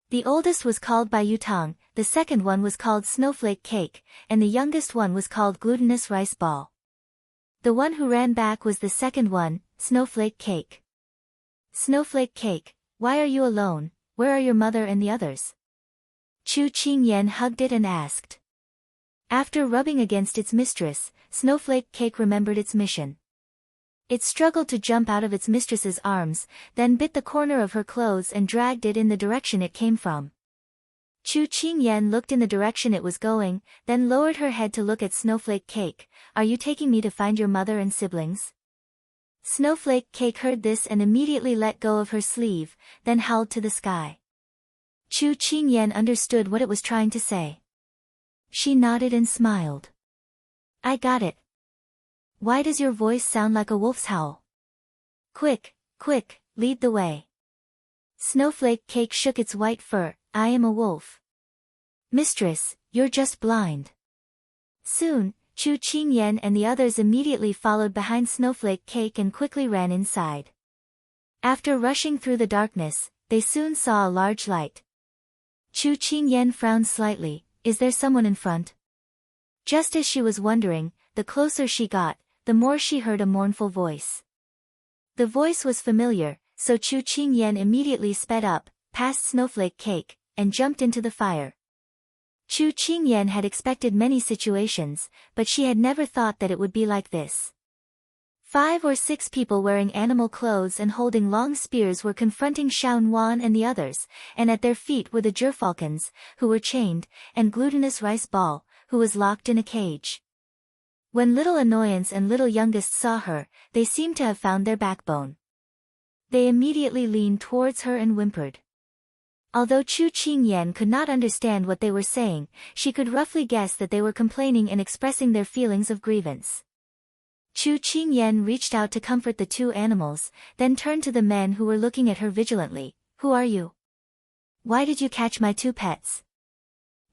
Speaker 1: The oldest was called by Yutang, the second one was called Snowflake Cake, and the youngest one was called Glutinous Rice Ball. The one who ran back was the second one, Snowflake Cake. Snowflake Cake, why are you alone? Where are your mother and the others? Chu Qingyan hugged it and asked. After rubbing against its mistress, Snowflake Cake remembered its mission. It struggled to jump out of its mistress's arms, then bit the corner of her clothes and dragged it in the direction it came from. Chu Qingyan looked in the direction it was going, then lowered her head to look at Snowflake Cake. Are you taking me to find your mother and siblings? Snowflake Cake heard this and immediately let go of her sleeve, then howled to the sky. Chu Qingyan understood what it was trying to say. She nodded and smiled. I got it. Why does your voice sound like a wolf's howl? Quick, quick, lead the way. Snowflake Cake shook its white fur. I am a wolf. Mistress, you're just blind. Soon, Chu Qingyan and the others immediately followed behind Snowflake Cake and quickly ran inside. After rushing through the darkness, they soon saw a large light. Chu Qingyan frowned slightly. Is there someone in front? Just as she was wondering, the closer she got, the more she heard a mournful voice. The voice was familiar, so Chu Qingyan immediately sped up, past Snowflake Cake, and jumped into the fire. Chu Qingyan had expected many situations, but she had never thought that it would be like this. 5 or 6 people wearing animal clothes and holding long spears were confronting Xiaonuan and the others, and at their feet were the gerfalcons, who were chained, and Glutinous Rice Ball, who was locked in a cage. When Little Annoyance and Little Youngest saw her, they seemed to have found their backbone. They immediately leaned towards her and whimpered. Although Chu Qingyan could not understand what they were saying, she could roughly guess that they were complaining and expressing their feelings of grievance. Chu Qingyan reached out to comfort the 2 animals, then turned to the men who were looking at her vigilantly. Who are you? Why did you catch my 2 pets?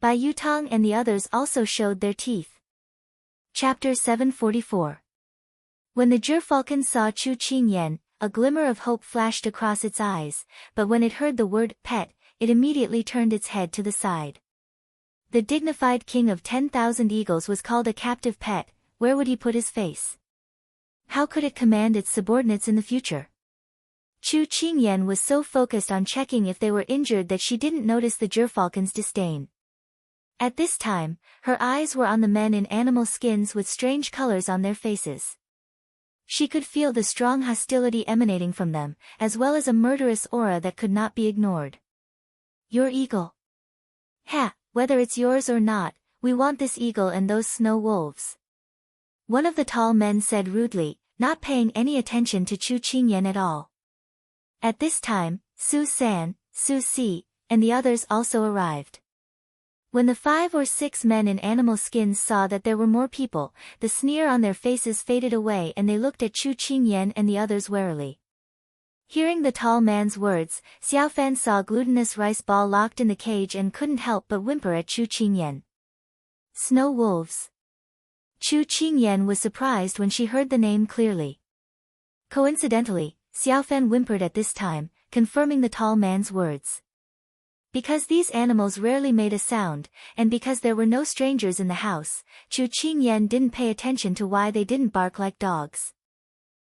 Speaker 1: Bai Yutang and the others also showed their teeth. Chapter 744. When the gerfalcon saw Chu Qingyan, a glimmer of hope flashed across its eyes, but when it heard the word pet, it immediately turned its head to the side. The dignified king of 10,000 eagles was called a captive pet. Where would he put his face? How could it command its subordinates in the future? Chu Qingyan was so focused on checking if they were injured that she didn't notice the gerfalcon's disdain. At this time, her eyes were on the men in animal skins with strange colors on their faces. She could feel the strong hostility emanating from them, as well as a murderous aura that could not be ignored. Your eagle. Ha, whether it's yours or not, we want this eagle and those snow wolves. One of the tall men said rudely, not paying any attention to Chu Qingyan at all. At this time, Su San, Su Si, and the others also arrived. When the 5 or 6 men in animal skins saw that there were more people, the sneer on their faces faded away and they looked at Chu Qingyan and the others warily. Hearing the tall man's words, Xiaofan saw Glutinous Rice Ball locked in the cage and couldn't help but whimper at Chu Qingyan. Snow wolves. Chu Qingyan was surprised when she heard the name clearly. Coincidentally, Xiaofan whimpered at this time, confirming the tall man's words. Because these animals rarely made a sound, and because there were no strangers in the house, Chu Qingyan didn't pay attention to why they didn't bark like dogs.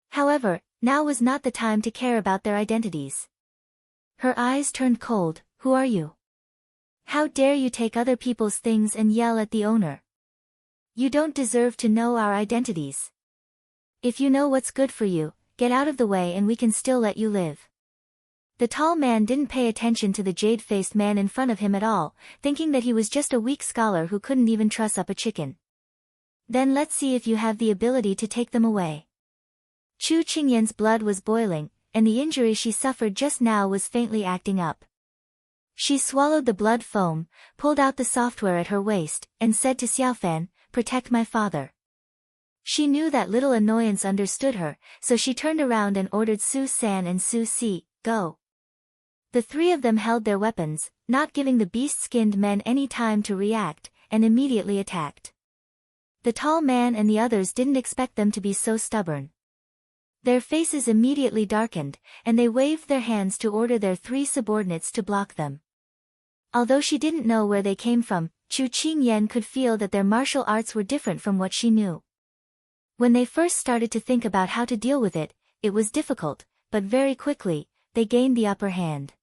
Speaker 1: However, now was not the time to care about their identities. Her eyes turned cold. Who are you? How dare you take other people's things and yell at the owner? You don't deserve to know our identities. If you know what's good for you, get out of the way and we can still let you live. The tall man didn't pay attention to the jade-faced man in front of him at all, thinking that he was just a weak scholar who couldn't even truss up a chicken. Then let's see if you have the ability to take them away. Chu Qingyan's blood was boiling, and the injury she suffered just now was faintly acting up. She swallowed the blood foam, pulled out the software at her waist, and said to Xiaofan, "Protect my father." She knew that Little Annoyance understood her, so she turned around and ordered Su San and Su Si, "Go." The 3 of them held their weapons, not giving the beast-skinned men any time to react, and immediately attacked. The tall man and the others didn't expect them to be so stubborn. Their faces immediately darkened, and they waved their hands to order their 3 subordinates to block them. Although she didn't know where they came from, Chu Qingyan could feel that their martial arts were different from what she knew. When they first started to think about how to deal with it, it was difficult, but very quickly, they gained the upper hand.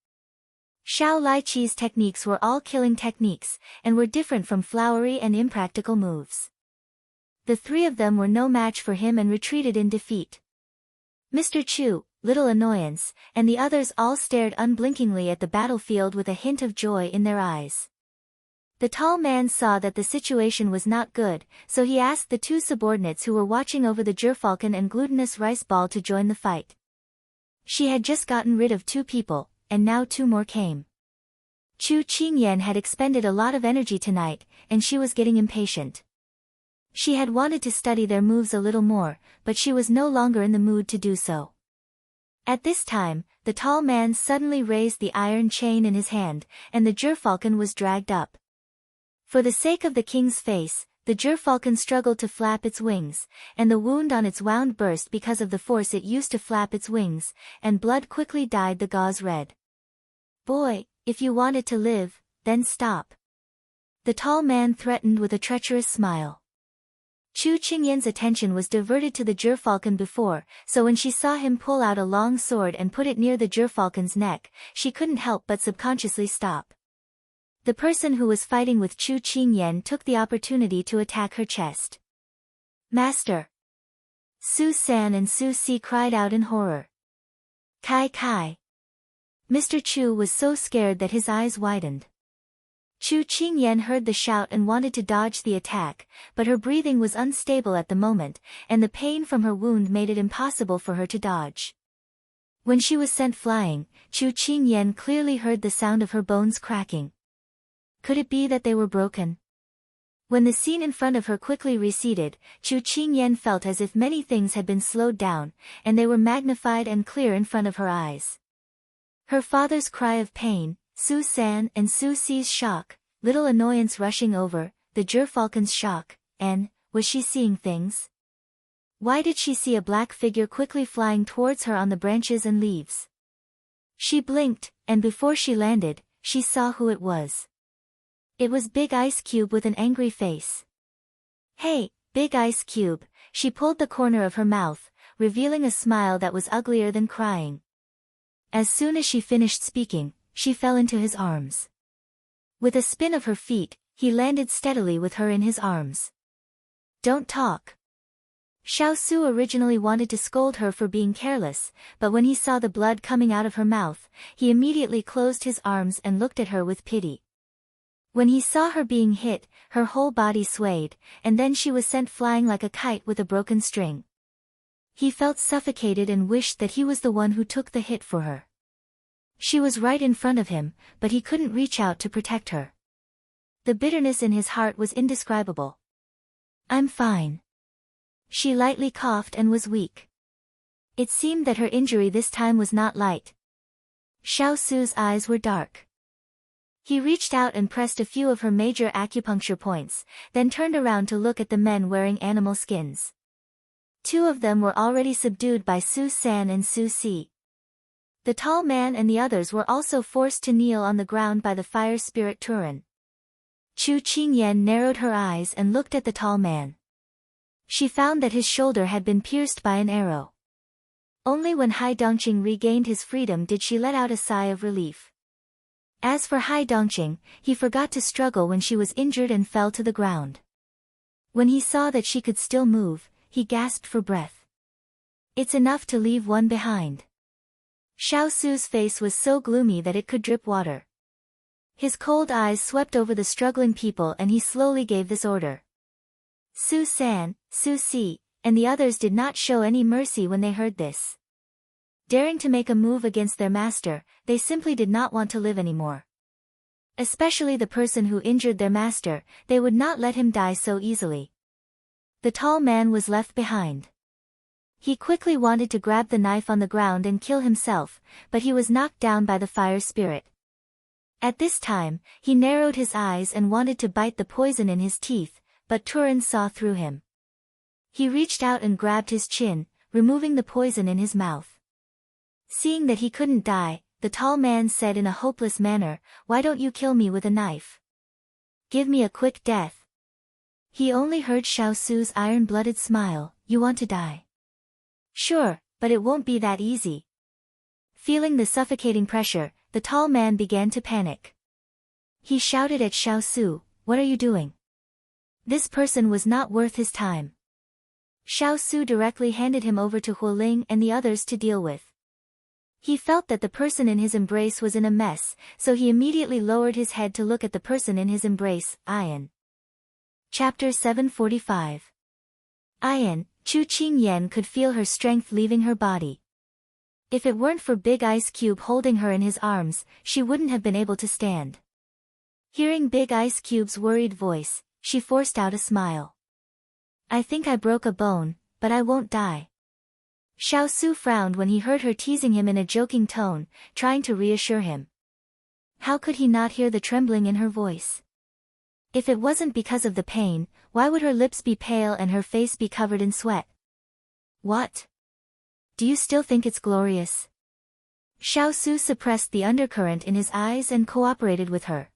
Speaker 1: Xiao Laiqi's techniques were all killing techniques, and were different from flowery and impractical moves. The three of them were no match for him and retreated in defeat. Mr. Chu, Little Annoyance, and the others all stared unblinkingly at the battlefield with a hint of joy in their eyes. The tall man saw that the situation was not good, so he asked the two subordinates who were watching over the gerfalcon and glutinous rice ball to join the fight. She had just gotten rid of 2 people, and now 2 more came. Chu Qingyan had expended a lot of energy tonight, and she was getting impatient. She had wanted to study their moves a little more, but she was no longer in the mood to do so. At this time, the tall man suddenly raised the iron chain in his hand, and the gerfalcon was dragged up. For the sake of the king's face, the gerfalcon struggled to flap its wings, and the wound on its wound burst because of the force it used to flap its wings, and blood quickly dyed the gauze red. "Boy, if you want it to live, then stop," the tall man threatened with a treacherous smile. Chu Qingyan's attention was diverted to the gerfalcon before, so when she saw him pull out a long sword and put it near the gerfalcon's neck, she couldn't help but subconsciously stop. The person who was fighting with Chu Qingyan took the opportunity to attack her chest. "Master!" Su San and Su Si cried out in horror. "Kai Kai!" Mr. Chu was so scared that his eyes widened. Chu Qingyan heard the shout and wanted to dodge the attack, but her breathing was unstable at the moment, and the pain from her wound made it impossible for her to dodge. When she was sent flying, Chu Qingyan clearly heard the sound of her bones cracking. Could it be that they were broken? When the scene in front of her quickly receded, Chu Qingyan felt as if many things had been slowed down, and they were magnified and clear in front of her eyes. Her father's cry of pain, Su San and Su Si's shock, Little Annoyance rushing over, the gerfalcon's shock, and, was she seeing things? Why did she see a black figure quickly flying towards her on the branches and leaves? She blinked, and before she landed, she saw who it was. It was Big Ice Cube with an angry face. "Hey, Big Ice Cube," she pulled the corner of her mouth, revealing a smile that was uglier than crying. As soon as she finished speaking, she fell into his arms. With a spin of her feet, he landed steadily with her in his arms. "Don't talk." Xiao Su originally wanted to scold her for being careless, but when he saw the blood coming out of her mouth, he immediately closed his arms and looked at her with pity. When he saw her being hit, her whole body swayed, and then she was sent flying like a kite with a broken string. He felt suffocated and wished that he was the one who took the hit for her. She was right in front of him, but he couldn't reach out to protect her. The bitterness in his heart was indescribable. "I'm fine." She lightly coughed and was weak. It seemed that her injury this time was not light. Xiao Su's eyes were dark. He reached out and pressed a few of her major acupuncture points, then turned around to look at the men wearing animal skins. 2 of them were already subdued by Su San and Su Si. The tall man and the others were also forced to kneel on the ground by the fire spirit Turin. Chu Qingyan narrowed her eyes and looked at the tall man. She found that his shoulder had been pierced by an arrow. Only when Hai Dongqing regained his freedom did she let out a sigh of relief. As for Hai Dongqing, he forgot to struggle when she was injured and fell to the ground. When he saw that she could still move, he gasped for breath. "It's enough to leave one behind." Xiao Su's face was so gloomy that it could drip water. His cold eyes swept over the struggling people and he slowly gave this order. Su San, Su Si, and the others did not show any mercy when they heard this. Daring to make a move against their master, they simply did not want to live anymore. Especially the person who injured their master, they would not let him die so easily. The tall man was left behind. He quickly wanted to grab the knife on the ground and kill himself, but he was knocked down by the fire spirit. At this time, he narrowed his eyes and wanted to bite the poison in his teeth, but Turin saw through him. He reached out and grabbed his chin, removing the poison in his mouth. Seeing that he couldn't die, the tall man said in a hopeless manner, "Why don't you kill me with a knife? Give me a quick death." He only heard Xiao Su's iron-blooded smile, "You want to die? Sure, but it won't be that easy." Feeling the suffocating pressure, the tall man began to panic. He shouted at Xiao Su, "What are you doing? This person was not worth his time." Xiao Su directly handed him over to Huoling and the others to deal with. He felt that the person in his embrace was in a mess, so he immediately lowered his head to look at the person in his embrace, Ian. Chapter 745. Ian, Chu Qingyan could feel her strength leaving her body. If it weren't for Big Ice Cube holding her in his arms, she wouldn't have been able to stand. Hearing Big Ice Cube's worried voice, she forced out a smile. "I think I broke a bone, but I won't die." Xiao Su frowned when he heard her teasing him in a joking tone, trying to reassure him. How could he not hear the trembling in her voice? If it wasn't because of the pain, why would her lips be pale and her face be covered in sweat? "What? Do you still think it's glorious?" Xiao Su suppressed the undercurrent in his eyes and cooperated with her.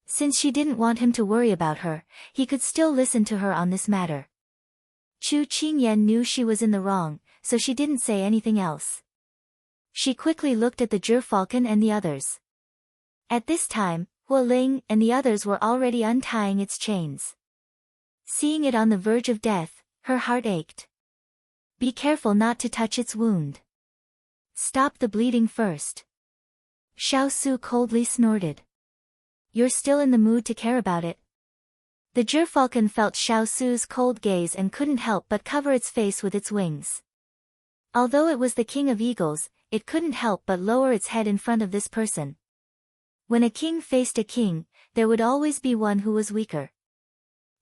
Speaker 1: Since she didn't want him to worry about her, he could still listen to her on this matter. Chu Qingyan knew she was in the wrong, so she didn't say anything else. She quickly looked at the gerfalcon and the others. At this time, Huoling and the others were already untying its chains. Seeing it on the verge of death, her heart ached. "Be careful not to touch its wound. Stop the bleeding first." Xiao Su coldly snorted. "You're still in the mood to care about it?" The gerfalcon felt Xiao Su's cold gaze and couldn't help but cover its face with its wings. Although it was the king of eagles, it couldn't help but lower its head in front of this person. When a king faced a king, there would always be one who was weaker.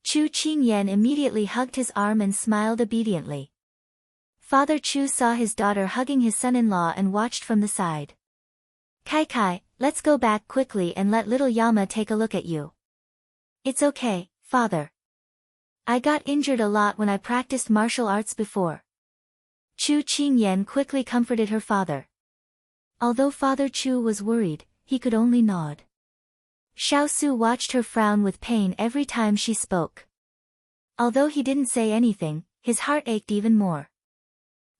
Speaker 1: Chu Qingyan immediately hugged his arm and smiled obediently. Father Chu saw his daughter hugging his son-in-law and watched from the side. "Kai, let's go back quickly and let little Yama take a look at you." "It's okay, father. I got injured a lot when I practiced martial arts before." Chu Qingyan quickly comforted her father. Although Father Chu was worried, he could only nod. Xiao Su watched her frown with pain every time she spoke. Although he didn't say anything, his heart ached even more.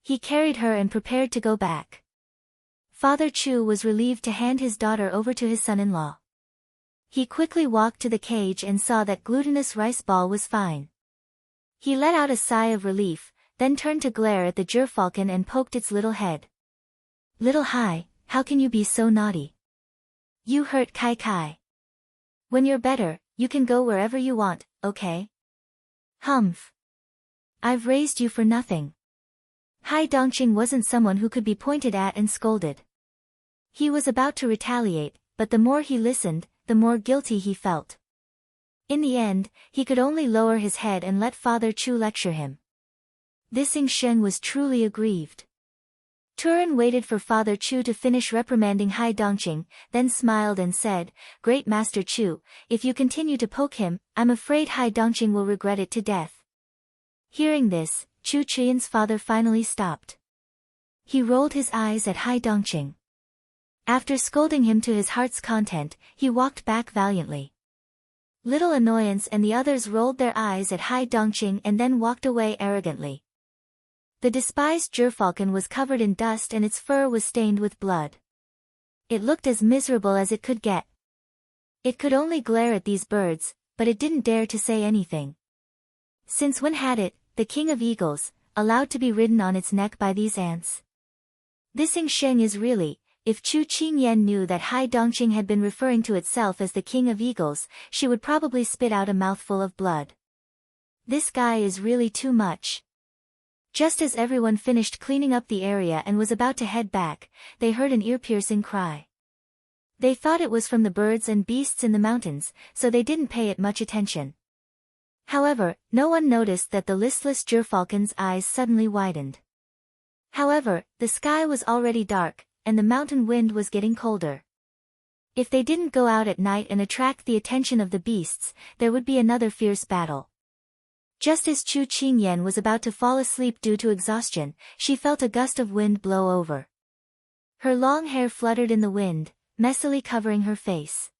Speaker 1: He carried her and prepared to go back. Father Chu was relieved to hand his daughter over to his son-in-law. He quickly walked to the cage and saw that glutinous rice ball was fine. He let out a sigh of relief, then turned to glare at the gerfalcon and poked its little head. "Little Hai, how can you be so naughty? You hurt Kai. When you're better, you can go wherever you want, okay?" "Humph. I've raised you for nothing." Hai Dongqing wasn't someone who could be pointed at and scolded. He was about to retaliate, but the more he listened, the more guilty he felt. In the end, he could only lower his head and let Father Chu lecture him. This Sheng was truly aggrieved. Turin waited for Father Chu to finish reprimanding Hai Dongqing, then smiled and said, "Great Master Chu, if you continue to poke him, I'm afraid Hai Dongqing will regret it to death." Hearing this, Chu Qian's father finally stopped. He rolled his eyes at Hai Dongqing. After scolding him to his heart's content, he walked back valiantly. Little Annoyance and the others rolled their eyes at Hai Dongqing and then walked away arrogantly. The despised gerfalcon was covered in dust and its fur was stained with blood. It looked as miserable as it could get. It could only glare at these birds, but it didn't dare to say anything. Since when had it, the king of eagles, allowed to be ridden on its neck by these ants? This Sheng is really, if Chu Qingyan knew that Hai Dongqing had been referring to itself as the king of eagles, she would probably spit out a mouthful of blood. This guy is really too much. Just as everyone finished cleaning up the area and was about to head back, they heard an ear-piercing cry. They thought it was from the birds and beasts in the mountains, so they didn't pay it much attention. However, no one noticed that the listless gerfalcon's eyes suddenly widened. However, the sky was already dark, and the mountain wind was getting colder. If they didn't go out at night and attract the attention of the beasts, there would be another fierce battle. Just as Chu Qingyan was about to fall asleep due to exhaustion, she felt a gust of wind blow over. Her long hair fluttered in the wind, messily covering her face.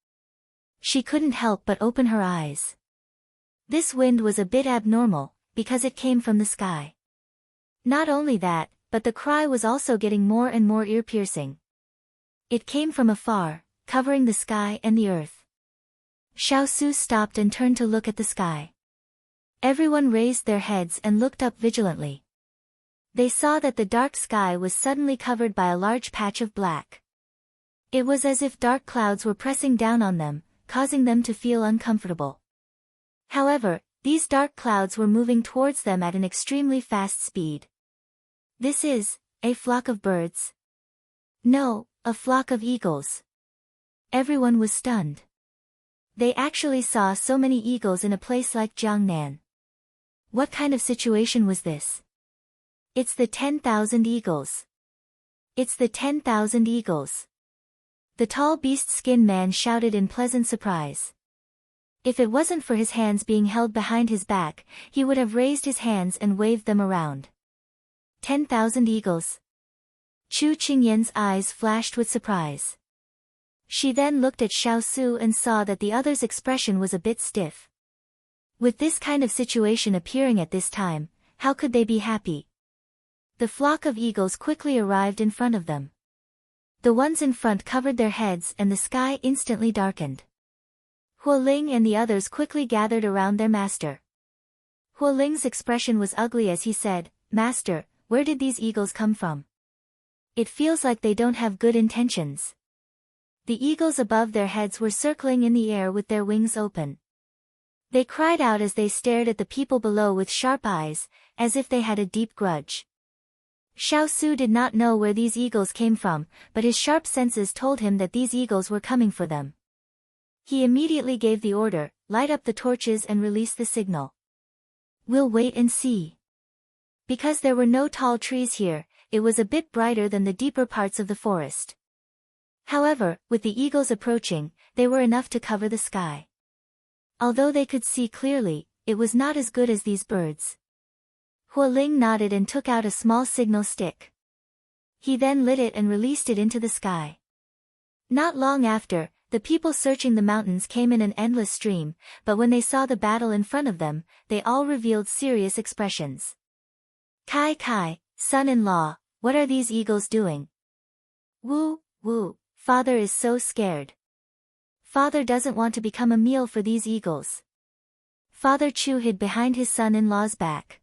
Speaker 1: She couldn't help but open her eyes. This wind was a bit abnormal, because it came from the sky. Not only that, but the cry was also getting more and more ear-piercing. It came from afar, covering the sky and the earth. Xiao Su stopped and turned to look at the sky. Everyone raised their heads and looked up vigilantly. They saw that the dark sky was suddenly covered by a large patch of black. It was as if dark clouds were pressing down on them, causing them to feel uncomfortable. However, these dark clouds were moving towards them at an extremely fast speed. This is a flock of birds? No, a flock of eagles. Everyone was stunned. They actually saw so many eagles in a place like Jiangnan. What kind of situation was this? It's the 10,000 eagles. It's the 10,000 eagles. The tall beast-skin man shouted in pleasant surprise. If it wasn't for his hands being held behind his back, he would have raised his hands and waved them around. 10,000 eagles. Chu Qingyan's eyes flashed with surprise. She then looked at Xiao Su and saw that the other's expression was a bit stiff. With this kind of situation appearing at this time, how could they be happy? The flock of eagles quickly arrived in front of them. The ones in front covered their heads and the sky instantly darkened. Huo Ling and the others quickly gathered around their master. Huo Ling's expression was ugly as he said, "Master, where did these eagles come from? It feels like they don't have good intentions." The eagles above their heads were circling in the air with their wings open. They cried out as they stared at the people below with sharp eyes, as if they had a deep grudge. Xiao Su did not know where these eagles came from, but his sharp senses told him that these eagles were coming for them. He immediately gave the order, "Light up the torches and release the signal. We'll wait and see." Because there were no tall trees here, it was a bit brighter than the deeper parts of the forest. However, with the eagles approaching, they were enough to cover the sky. Although they could see clearly, it was not as good as these birds. Huo Ling nodded and took out a small signal stick. He then lit it and released it into the sky. Not long after, the people searching the mountains came in an endless stream, but when they saw the battle in front of them, they all revealed serious expressions. "Kai Kai, son-in-law, what are these eagles doing?" "Woo, woo, father is so scared. Father doesn't want to become a meal for these eagles." Father Chu hid behind his son-in-law's back.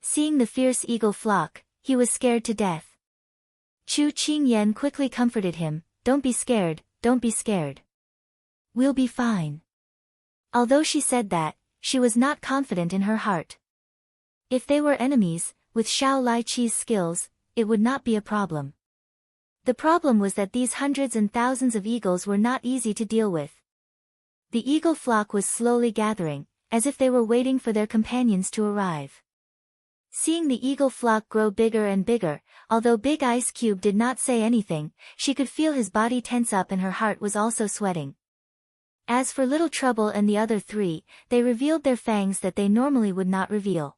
Speaker 1: Seeing the fierce eagle flock, he was scared to death. Chu Qingyan quickly comforted him, "Don't be scared, don't be scared. We'll be fine." Although she said that, she was not confident in her heart. If they were enemies, with Xiao Laiqi's skills, it would not be a problem. The problem was that these hundreds and thousands of eagles were not easy to deal with. The eagle flock was slowly gathering, as if they were waiting for their companions to arrive. Seeing the eagle flock grow bigger and bigger, although Big Ice Cube did not say anything, she could feel his body tense up and her heart was also sweating. As for Little Trouble and the other three, they revealed their fangs that they normally would not reveal.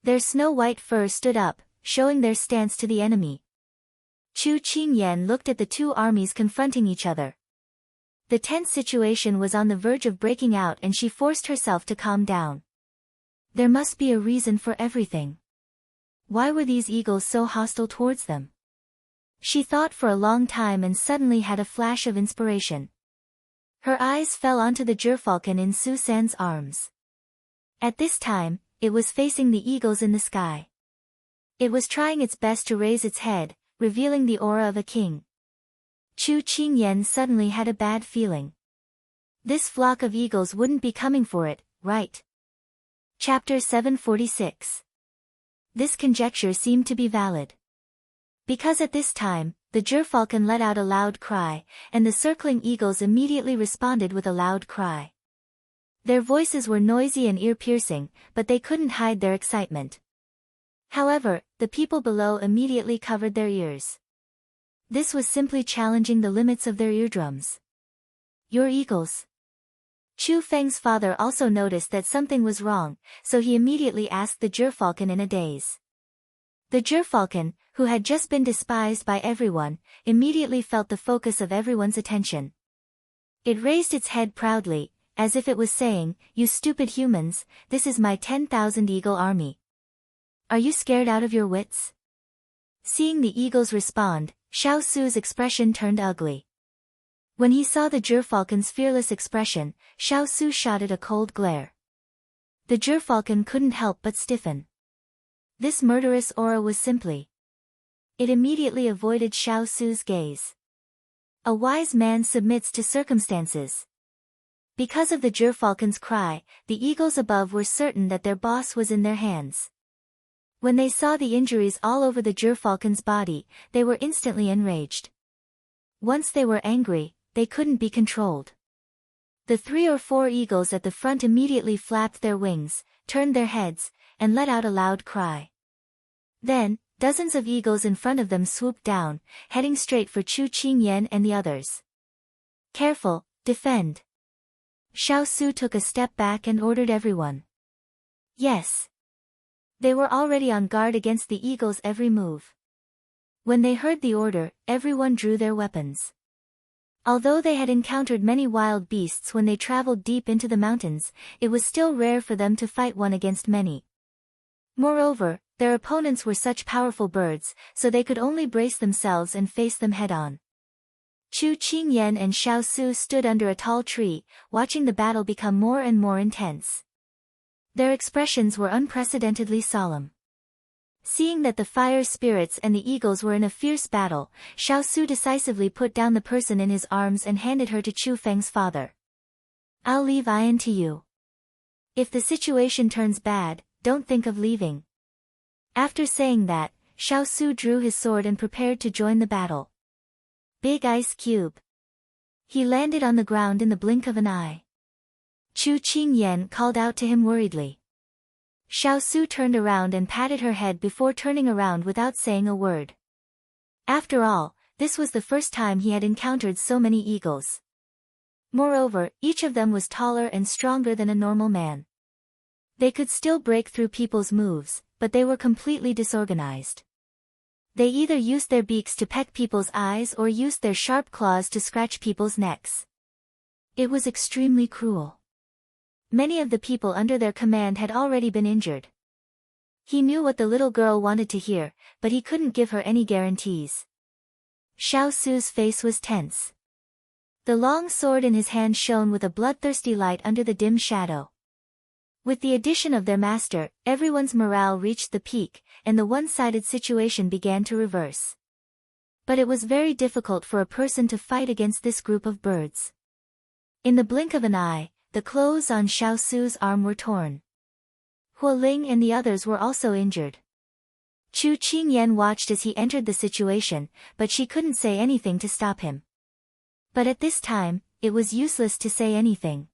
Speaker 1: Their snow-white fur stood up, showing their stance to the enemy. Chu Qingyan looked at the two armies confronting each other. The tense situation was on the verge of breaking out and she forced herself to calm down. There must be a reason for everything. Why were these eagles so hostile towards them? She thought for a long time and suddenly had a flash of inspiration. Her eyes fell onto the gerfalcon in Su San's arms. At this time, it was facing the eagles in the sky. It was trying its best to raise its head, revealing the aura of a king. Chu Qingyan suddenly had a bad feeling. This flock of eagles wouldn't be coming for it, right? Chapter 746. This conjecture seemed to be valid. Because at this time, the gerfalcon let out a loud cry, and the circling eagles immediately responded with a loud cry. Their voices were noisy and ear-piercing, but they couldn't hide their excitement. However, the people below immediately covered their ears. This was simply challenging the limits of their eardrums. "Your eagles." Chu Feng's father also noticed that something was wrong, so he immediately asked the gerfalcon in a daze. The gerfalcon, who had just been despised by everyone, immediately felt the focus of everyone's attention. It raised its head proudly, as if it was saying, "You stupid humans, this is my 10,000 eagle army. Are you scared out of your wits?" Seeing the eagles respond, Xiao Su's expression turned ugly. When he saw the gerfalcon's fearless expression, Xiao Su shot it a cold glare. The gerfalcon couldn't help but stiffen. This murderous aura was simply. It immediately avoided Xiao Su's gaze. A wise man submits to circumstances. Because of the gerfalcon's cry, the eagles above were certain that their boss was in their hands. When they saw the injuries all over the gerfalcon's body, they were instantly enraged. Once they were angry, they couldn't be controlled. The 3 or 4 eagles at the front immediately flapped their wings, turned their heads, and let out a loud cry. Then, dozens of eagles in front of them swooped down, heading straight for Chu Qingyan and the others. "Careful, defend." Xiao Su took a step back and ordered everyone. Yes. They were already on guard against the eagles' every move. When they heard the order, everyone drew their weapons. Although they had encountered many wild beasts when they traveled deep into the mountains, it was still rare for them to fight one against many. Moreover, their opponents were such powerful birds, so they could only brace themselves and face them head-on. Chu Qingyan and Xiao Su stood under a tall tree, watching the battle become more and more intense. Their expressions were unprecedentedly solemn. Seeing that the fire spirits and the eagles were in a fierce battle, Xiao Su decisively put down the person in his arms and handed her to Chu Feng's father. "I'll leave Ian to you. If the situation turns bad, don't think of leaving." After saying that, Xiao Su drew his sword and prepared to join the battle. Big ice cube. He landed on the ground in the blink of an eye. Chu Qingyan called out to him worriedly. Xiao Su turned around and patted her head before turning around without saying a word. After all, this was the first time he had encountered so many eagles. Moreover, each of them was taller and stronger than a normal man. They could still break through people's moves, but they were completely disorganized. They either used their beaks to peck people's eyes or used their sharp claws to scratch people's necks. It was extremely cruel. Many of the people under their command had already been injured. He knew what the little girl wanted to hear, but he couldn't give her any guarantees. Xiao Su's face was tense. The long sword in his hand shone with a bloodthirsty light under the dim shadow. With the addition of their master, everyone's morale reached the peak, and the one-sided situation began to reverse. But it was very difficult for a person to fight against this group of birds. In the blink of an eye, the clothes on Xiao Su's arm were torn. Huo Ling and the others were also injured. Chu Qingyan watched as he entered the situation, but she couldn't say anything to stop him. But at this time, it was useless to say anything.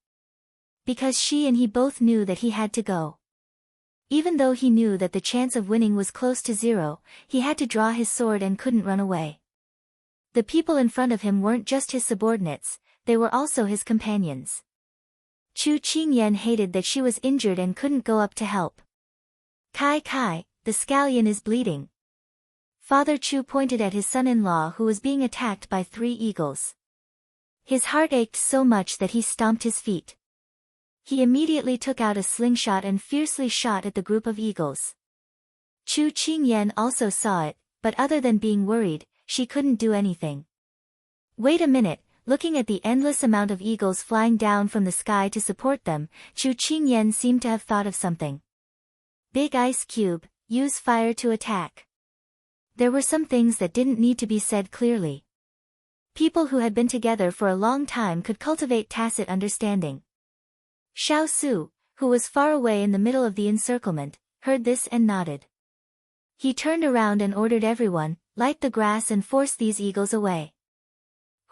Speaker 1: Because she and he both knew that he had to go. Even though he knew that the chance of winning was close to 0, he had to draw his sword and couldn't run away. The people in front of him weren't just his subordinates, they were also his companions. Chu Qingyan hated that she was injured and couldn't go up to help. "Kai Kai, the scallion is bleeding." Father Chu pointed at his son-in-law who was being attacked by 3 eagles. His heart ached so much that he stomped his feet. He immediately took out a slingshot and fiercely shot at the group of eagles. Chu Qingyan also saw it, but other than being worried, she couldn't do anything. Wait a minute, looking at the endless amount of eagles flying down from the sky to support them, Chu Qingyan seemed to have thought of something. Big ice cube, use fire to attack. There were some things that didn't need to be said clearly. People who had been together for a long time could cultivate tacit understanding. Xiao Su, who was far away in the middle of the encirclement, heard this and nodded. He turned around and ordered everyone, light the grass and force these eagles away.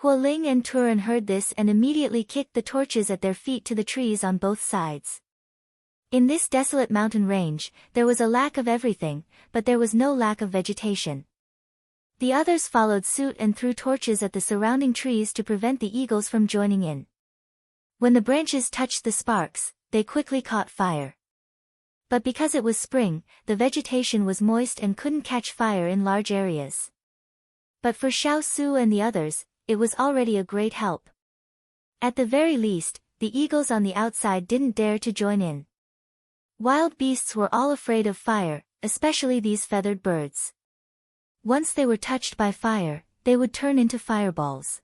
Speaker 1: Huo Ling and Turan heard this and immediately kicked the torches at their feet to the trees on both sides. In this desolate mountain range, there was a lack of everything, but there was no lack of vegetation. The others followed suit and threw torches at the surrounding trees to prevent the eagles from joining in. When the branches touched the sparks, they quickly caught fire. But because it was spring, the vegetation was moist and couldn't catch fire in large areas. But for Xiao Su and the others, it was already a great help. At the very least, the eagles on the outside didn't dare to join in. Wild beasts were all afraid of fire, especially these feathered birds. Once they were touched by fire, they would turn into fireballs.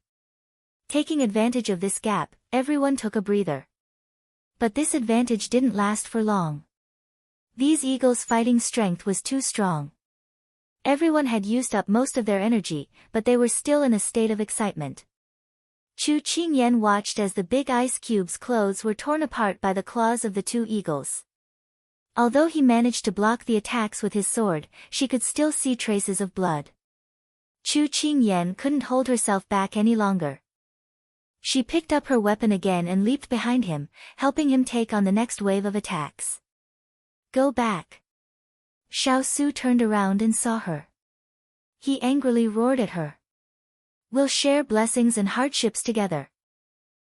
Speaker 1: Taking advantage of this gap, everyone took a breather. But this advantage didn't last for long. These eagles' fighting strength was too strong. Everyone had used up most of their energy, but they were still in a state of excitement. Chu Qingyan watched as the big ice cube's clothes were torn apart by the claws of the two eagles. Although he managed to block the attacks with his sword, she could still see traces of blood. Chu Qingyan couldn't hold herself back any longer. She picked up her weapon again and leaped behind him, helping him take on the next wave of attacks. Go back. Xiao Su turned around and saw her. He angrily roared at her. We'll share blessings and hardships together.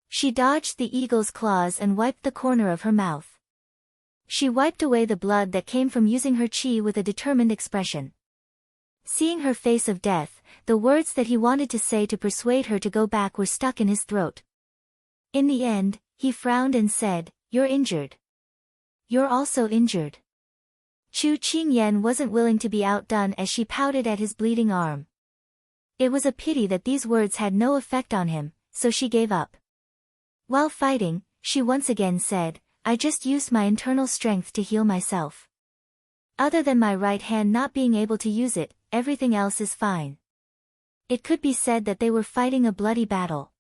Speaker 1: She dodged the eagle's claws and wiped the corner of her mouth. She wiped away the blood that came from using her qi with a determined expression. Seeing her face of death, the words that he wanted to say to persuade her to go back were stuck in his throat. In the end, he frowned and said, "You're injured. You're also injured." Chu Qingyan wasn't willing to be outdone as she pouted at his bleeding arm. It was a pity that these words had no effect on him, so she gave up. While fighting, she once again said, "I just used my internal strength to heal myself. Other than my right hand not being able to use it, everything else is fine." It could be said that they were fighting a bloody battle.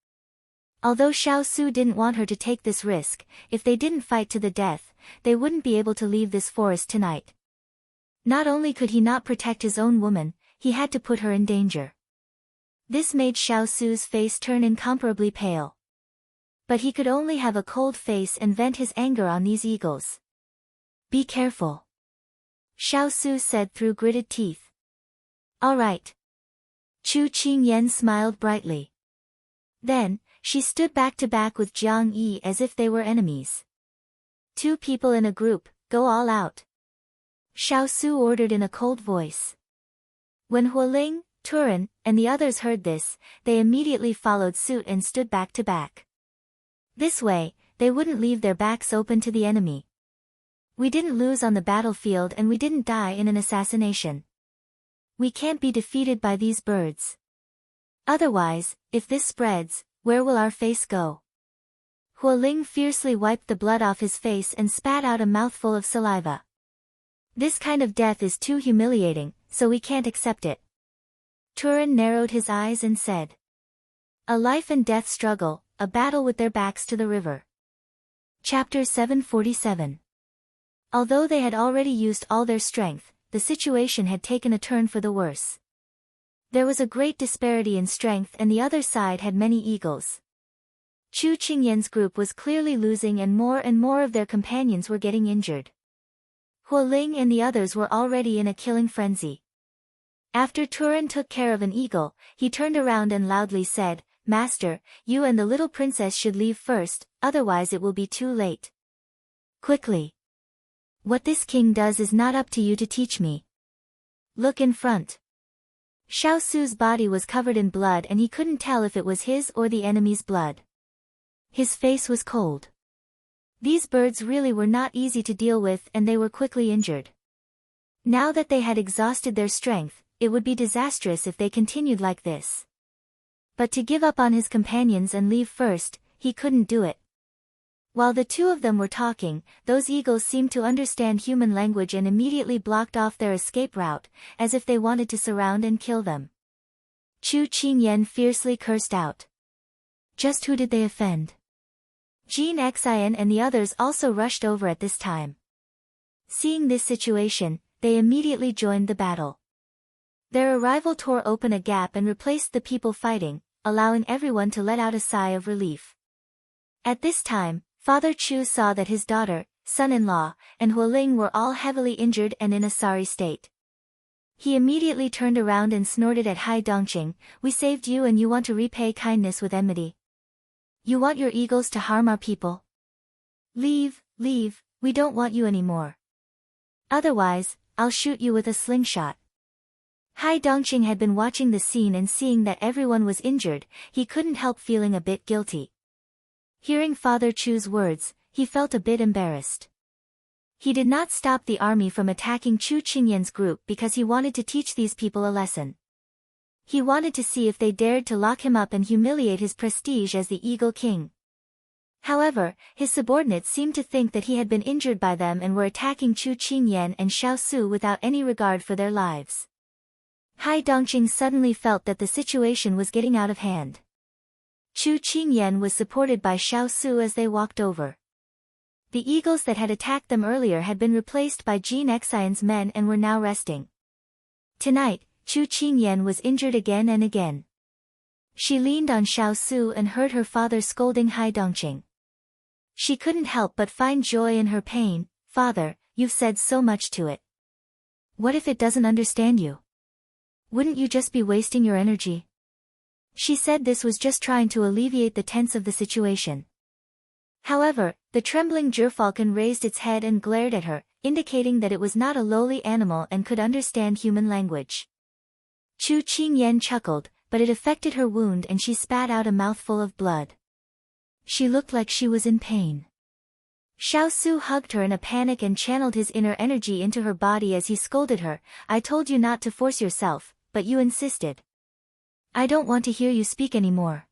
Speaker 1: Although Xiao Su didn't want her to take this risk, if they didn't fight to the death, they wouldn't be able to leave this forest tonight. Not only could he not protect his own woman, he had to put her in danger. This made Xiao Su's face turn incomparably pale. But he could only have a cold face and vent his anger on these eagles. "Be careful," Xiao Su said through gritted teeth. "All right." Chu Qingyan smiled brightly. Then, she stood back to back with Jiang Yi as if they were enemies. "Two people in a group, go all out," Xiao Su ordered in a cold voice. When Hualing, Turan, and the others heard this, they immediately followed suit and stood back to back. This way, they wouldn't leave their backs open to the enemy. "We didn't lose on the battlefield and we didn't die in an assassination. We can't be defeated by these birds. Otherwise, if this spreads, where will our face go?" Hualing fiercely wiped the blood off his face and spat out a mouthful of saliva. "This kind of death is too humiliating, so we can't accept it." Turan narrowed his eyes and said, "A life and death struggle, a battle with their backs to the river." Chapter 747. Although they had already used all their strength, the situation had taken a turn for the worse. There was a great disparity in strength and the other side had many eagles. Chu Qingyan's group was clearly losing and more of their companions were getting injured. Hualing and the others were already in a killing frenzy. After Turan took care of an eagle, he turned around and loudly said, "Master, you and the little princess should leave first, otherwise it will be too late. Quickly. What this king does is not up to you to teach me. Look in front." Xiao Su's body was covered in blood and he couldn't tell if it was his or the enemy's blood. His face was cold. These birds really were not easy to deal with and they were quickly injured. Now that they had exhausted their strength, it would be disastrous if they continued like this. But to give up on his companions and leave first, he couldn't do it. While the two of them were talking, those eagles seemed to understand human language and immediately blocked off their escape route, as if they wanted to surround and kill them. Chu Qingyan fiercely cursed out. Just who did they offend? Jin Xian and the others also rushed over at this time. Seeing this situation, they immediately joined the battle. Their arrival tore open a gap and replaced the people fighting, allowing everyone to let out a sigh of relief. At this time, Father Chu saw that his daughter, son-in-law, and Hualing were all heavily injured and in a sorry state. He immediately turned around and snorted at Hai Dongqing, "We saved you and you want to repay kindness with enmity. You want your eagles to harm our people? Leave, we don't want you anymore." Otherwise, I'll shoot you with a slingshot. Hai Dongqing had been watching the scene and seeing that everyone was injured, he couldn't help feeling a bit guilty. Hearing Father Chu's words, he felt a bit embarrassed. He did not stop the army from attacking Chu Qingyan's group because he wanted to teach these people a lesson. He wanted to see if they dared to lock him up and humiliate his prestige as the Eagle King. However, his subordinates seemed to think that he had been injured by them and were attacking Chu Qingyan and Xiao Su without any regard for their lives. Hai Dongqing suddenly felt that the situation was getting out of hand. Chu Qingyan was supported by Xiao Su as they walked over. The eagles that had attacked them earlier had been replaced by Jin Xian's men and were now resting. Tonight, Chu Qingyan was injured again and again. She leaned on Xiao Su and heard her father scolding Hai Dongqing. She couldn't help but find joy in her pain. Father, you've said so much to it. What if it doesn't understand you? Wouldn't you just be wasting your energy? She said this was just trying to alleviate the tense of the situation. However, the trembling gerfalcon raised its head and glared at her, indicating that it was not a lowly animal and could understand human language. Chu Qingyan chuckled, but it affected her wound and she spat out a mouthful of blood. She looked like she was in pain. Xiao Su hugged her in a panic and channeled his inner energy into her body as he scolded her. I told you not to force yourself, but you insisted. I don't want to hear you speak anymore.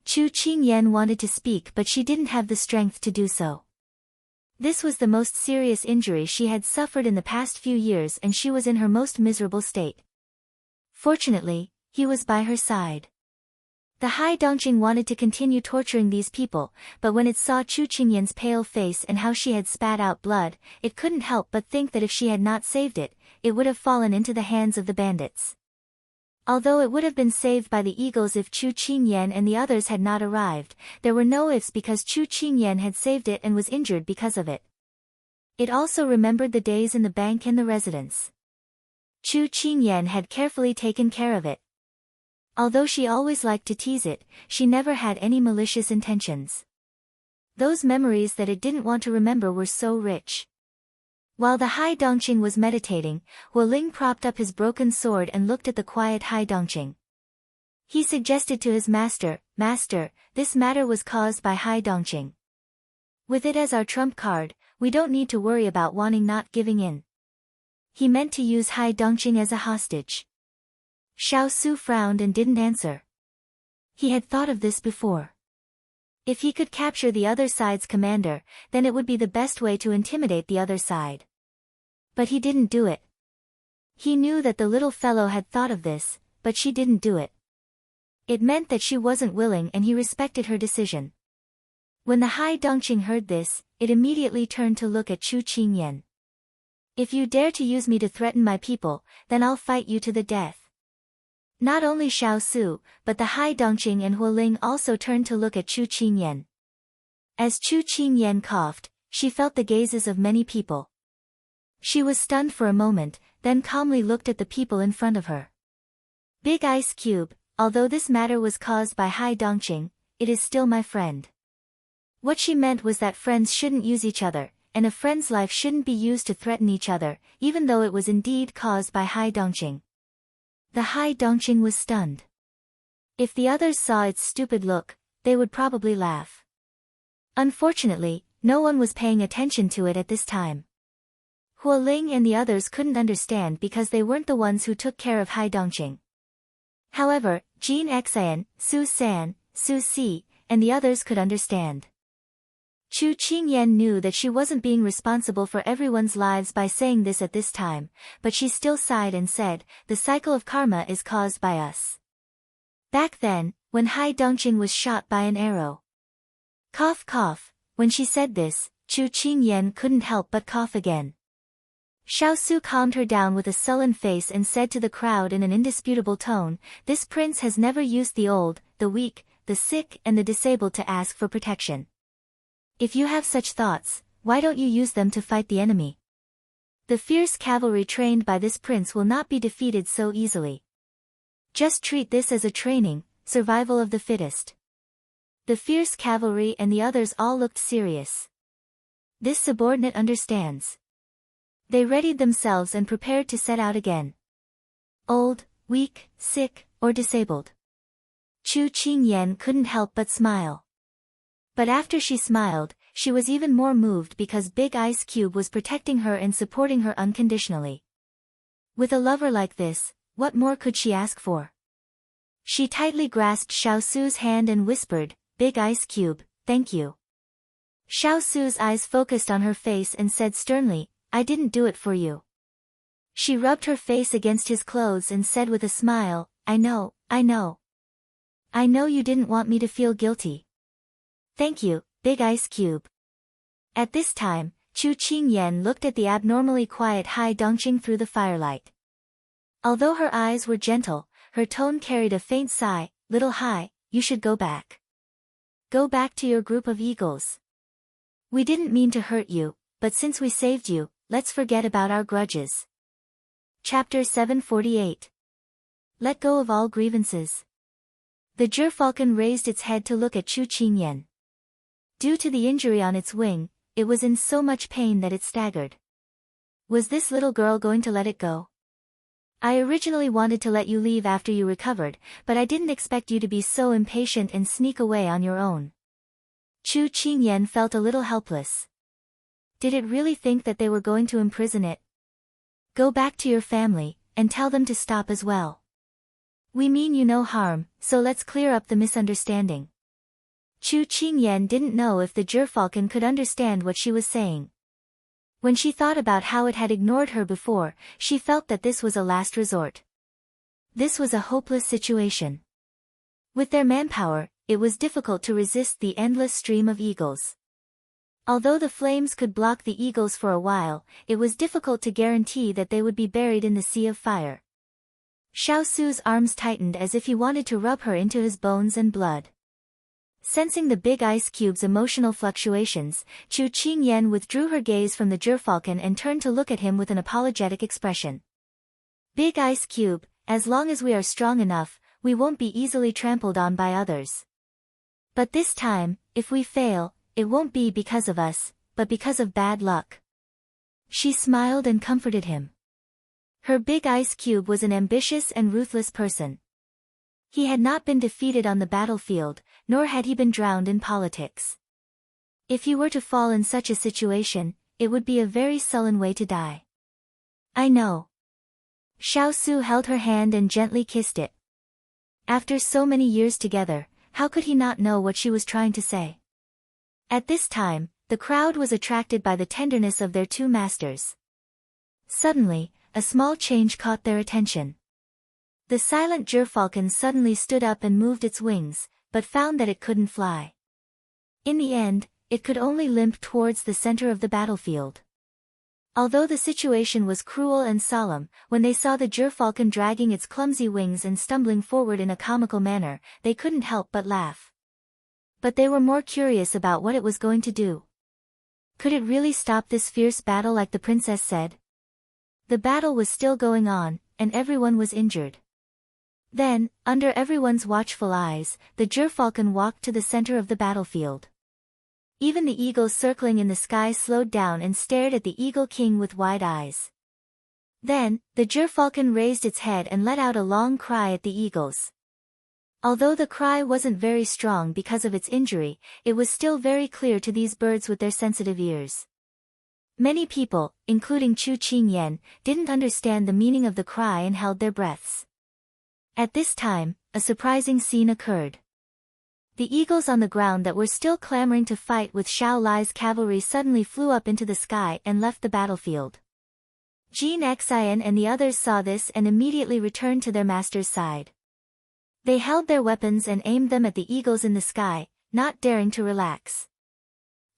Speaker 1: Chu Qingyan wanted to speak but she didn't have the strength to do so. This was the most serious injury she had suffered in the past few years and she was in her most miserable state. Fortunately, he was by her side. The Hai Dongqing wanted to continue torturing these people, but when it saw Chu Qingyan's pale face and how she had spat out blood, it couldn't help but think that if she had not saved it, it would have fallen into the hands of the bandits. Although it would have been saved by the eagles if Chu Qingyan and the others had not arrived, there were no ifs because Chu Qingyan had saved it and was injured because of it. It also remembered the days in the bank and the residence. Chu Qingyan had carefully taken care of it. Although she always liked to tease it, she never had any malicious intentions. Those memories that it didn't want to remember were so rich. While the Hai Dongqing was meditating, Hu Ling propped up his broken sword and looked at the quiet Hai Dongqing. He suggested to his master, Master, this matter was caused by Hai Dongqing. With it as our trump card, we don't need to worry about wanting not giving in. He meant to use Hai Dongqing as a hostage. Xiao Su frowned and didn't answer. He had thought of this before. If he could capture the other side's commander, then it would be the best way to intimidate the other side. But he didn't do it. He knew that the little fellow had thought of this, but she didn't do it. It meant that she wasn't willing and he respected her decision. When the Hai Dongqing heard this, it immediately turned to look at Chu Qingyan. If you dare to use me to threaten my people, then I'll fight you to the death. Not only Xiao Su, but the Hai Dongqing and Hu Ling also turned to look at Chu Qingyan. As Chu Qingyan coughed, she felt the gazes of many people. She was stunned for a moment, then calmly looked at the people in front of her. Big Ice Cube, although this matter was caused by Hai Dongqing, it is still my friend. What she meant was that friends shouldn't use each other, and a friend's life shouldn't be used to threaten each other, even though it was indeed caused by Hai Dongqing. The Hai Dongqing was stunned. If the others saw its stupid look, they would probably laugh. Unfortunately, no one was paying attention to it at this time. Hu Ling and the others couldn't understand because they weren't the ones who took care of Hai Dongqing. However, Jin Xian, Su San, Su Si, and the others could understand. Chu Qingyan knew that she wasn't being responsible for everyone's lives by saying this at this time, but she still sighed and said, the cycle of karma is caused by us. Back then, when Hai Dongqing was shot by an arrow. Cough cough, when she said this, Chu Qingyan couldn't help but cough again. Xiao Su calmed her down with a sullen face and said to the crowd in an indisputable tone, this prince has never used the old, the weak, the sick and the disabled to ask for protection. If you have such thoughts, why don't you use them to fight the enemy? The fierce cavalry trained by this prince will not be defeated so easily. Just treat this as a training, survival of the fittest. The fierce cavalry and the others all looked serious. This subordinate understands. They readied themselves and prepared to set out again. Old, weak, sick, or disabled. Chu Qingyan couldn't help but smile. But after she smiled, she was even more moved because Big Ice Cube was protecting her and supporting her unconditionally. With a lover like this, what more could she ask for? She tightly grasped Xiao Su's hand and whispered, "Big Ice Cube, thank you." Xiao Su's eyes focused on her face and said sternly, "I didn't do it for you." She rubbed her face against his clothes and said with a smile, I know. I know you didn't want me to feel guilty. Thank you, Big Ice Cube." At this time, Chu Qingyan looked at the abnormally quiet Hai Dongqing through the firelight. Although her eyes were gentle, her tone carried a faint sigh. "Little Hai, you should go back. Go back to your group of eagles. We didn't mean to hurt you, but since we saved you, let's forget about our grudges." Chapter 748. Let go of all grievances. The gerfalcon raised its head to look at Chu Qingyan. Due to the injury on its wing, it was in so much pain that it staggered. Was this little girl going to let it go? "I originally wanted to let you leave after you recovered, but I didn't expect you to be so impatient and sneak away on your own." Chu Qingyan felt a little helpless. Did it really think that they were going to imprison it? "Go back to your family, and tell them to stop as well. We mean you no harm, so let's clear up the misunderstanding." Chu Qingyan didn't know if the gerfalcon could understand what she was saying. When she thought about how it had ignored her before, she felt that this was a last resort. This was a hopeless situation. With their manpower, it was difficult to resist the endless stream of eagles. Although the flames could block the eagles for a while, it was difficult to guarantee that they would be buried in the sea of fire. Xiao Su's arms tightened as if he wanted to rub her into his bones and blood. Sensing the Big Ice Cube's emotional fluctuations, Chu Qingyan withdrew her gaze from the gerfalcon and turned to look at him with an apologetic expression. "Big Ice Cube, as long as we are strong enough, we won't be easily trampled on by others. But this time, if we fail, it won't be because of us, but because of bad luck." She smiled and comforted him. Her Big Ice Cube was an ambitious and ruthless person. He had not been defeated on the battlefield, nor had he been drowned in politics. If he were to fall in such a situation, it would be a very sullen way to die. "I know." Xiao Su held her hand and gently kissed it. After so many years together, how could he not know what she was trying to say? At this time, the crowd was attracted by the tenderness of their two masters. Suddenly, a small change caught their attention. The silent gerfalcon suddenly stood up and moved its wings, but found that it couldn't fly. In the end, it could only limp towards the center of the battlefield. Although the situation was cruel and solemn, when they saw the gerfalcon dragging its clumsy wings and stumbling forward in a comical manner, they couldn't help but laugh. But they were more curious about what it was going to do. Could it really stop this fierce battle like the princess said? The battle was still going on, and everyone was injured. Then, under everyone's watchful eyes, the gerfalcon walked to the center of the battlefield. Even the eagles circling in the sky slowed down and stared at the Eagle King with wide eyes. Then, the gerfalcon raised its head and let out a long cry at the eagles. Although the cry wasn't very strong because of its injury, it was still very clear to these birds with their sensitive ears. Many people, including Chu Qingyan, didn't understand the meaning of the cry and held their breaths. At this time, a surprising scene occurred. The eagles on the ground that were still clamoring to fight with Xiao Lai's cavalry suddenly flew up into the sky and left the battlefield. Jin Xian and the others saw this and immediately returned to their master's side. They held their weapons and aimed them at the eagles in the sky, not daring to relax.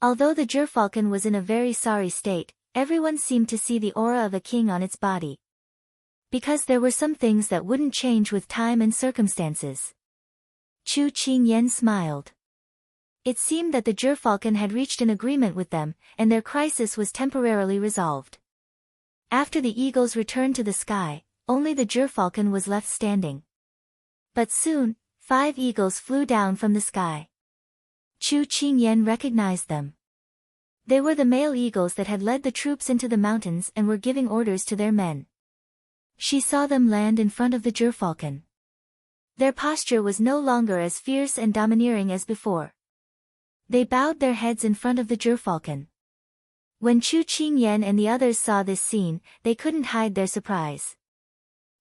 Speaker 1: Although the gerfalcon was in a very sorry state, everyone seemed to see the aura of a king on its body. Because there were some things that wouldn't change with time and circumstances. Chu Qingyan smiled. It seemed that the gerfalcon had reached an agreement with them, and their crisis was temporarily resolved. After the eagles returned to the sky, only the gerfalcon was left standing. But soon, 5 eagles flew down from the sky. Chu Qingyan recognized them. They were the male eagles that had led the troops into the mountains and were giving orders to their men. She saw them land in front of the gerfalcon. Their posture was no longer as fierce and domineering as before. They bowed their heads in front of the gerfalcon. When Chu Qingyan and the others saw this scene, they couldn't hide their surprise.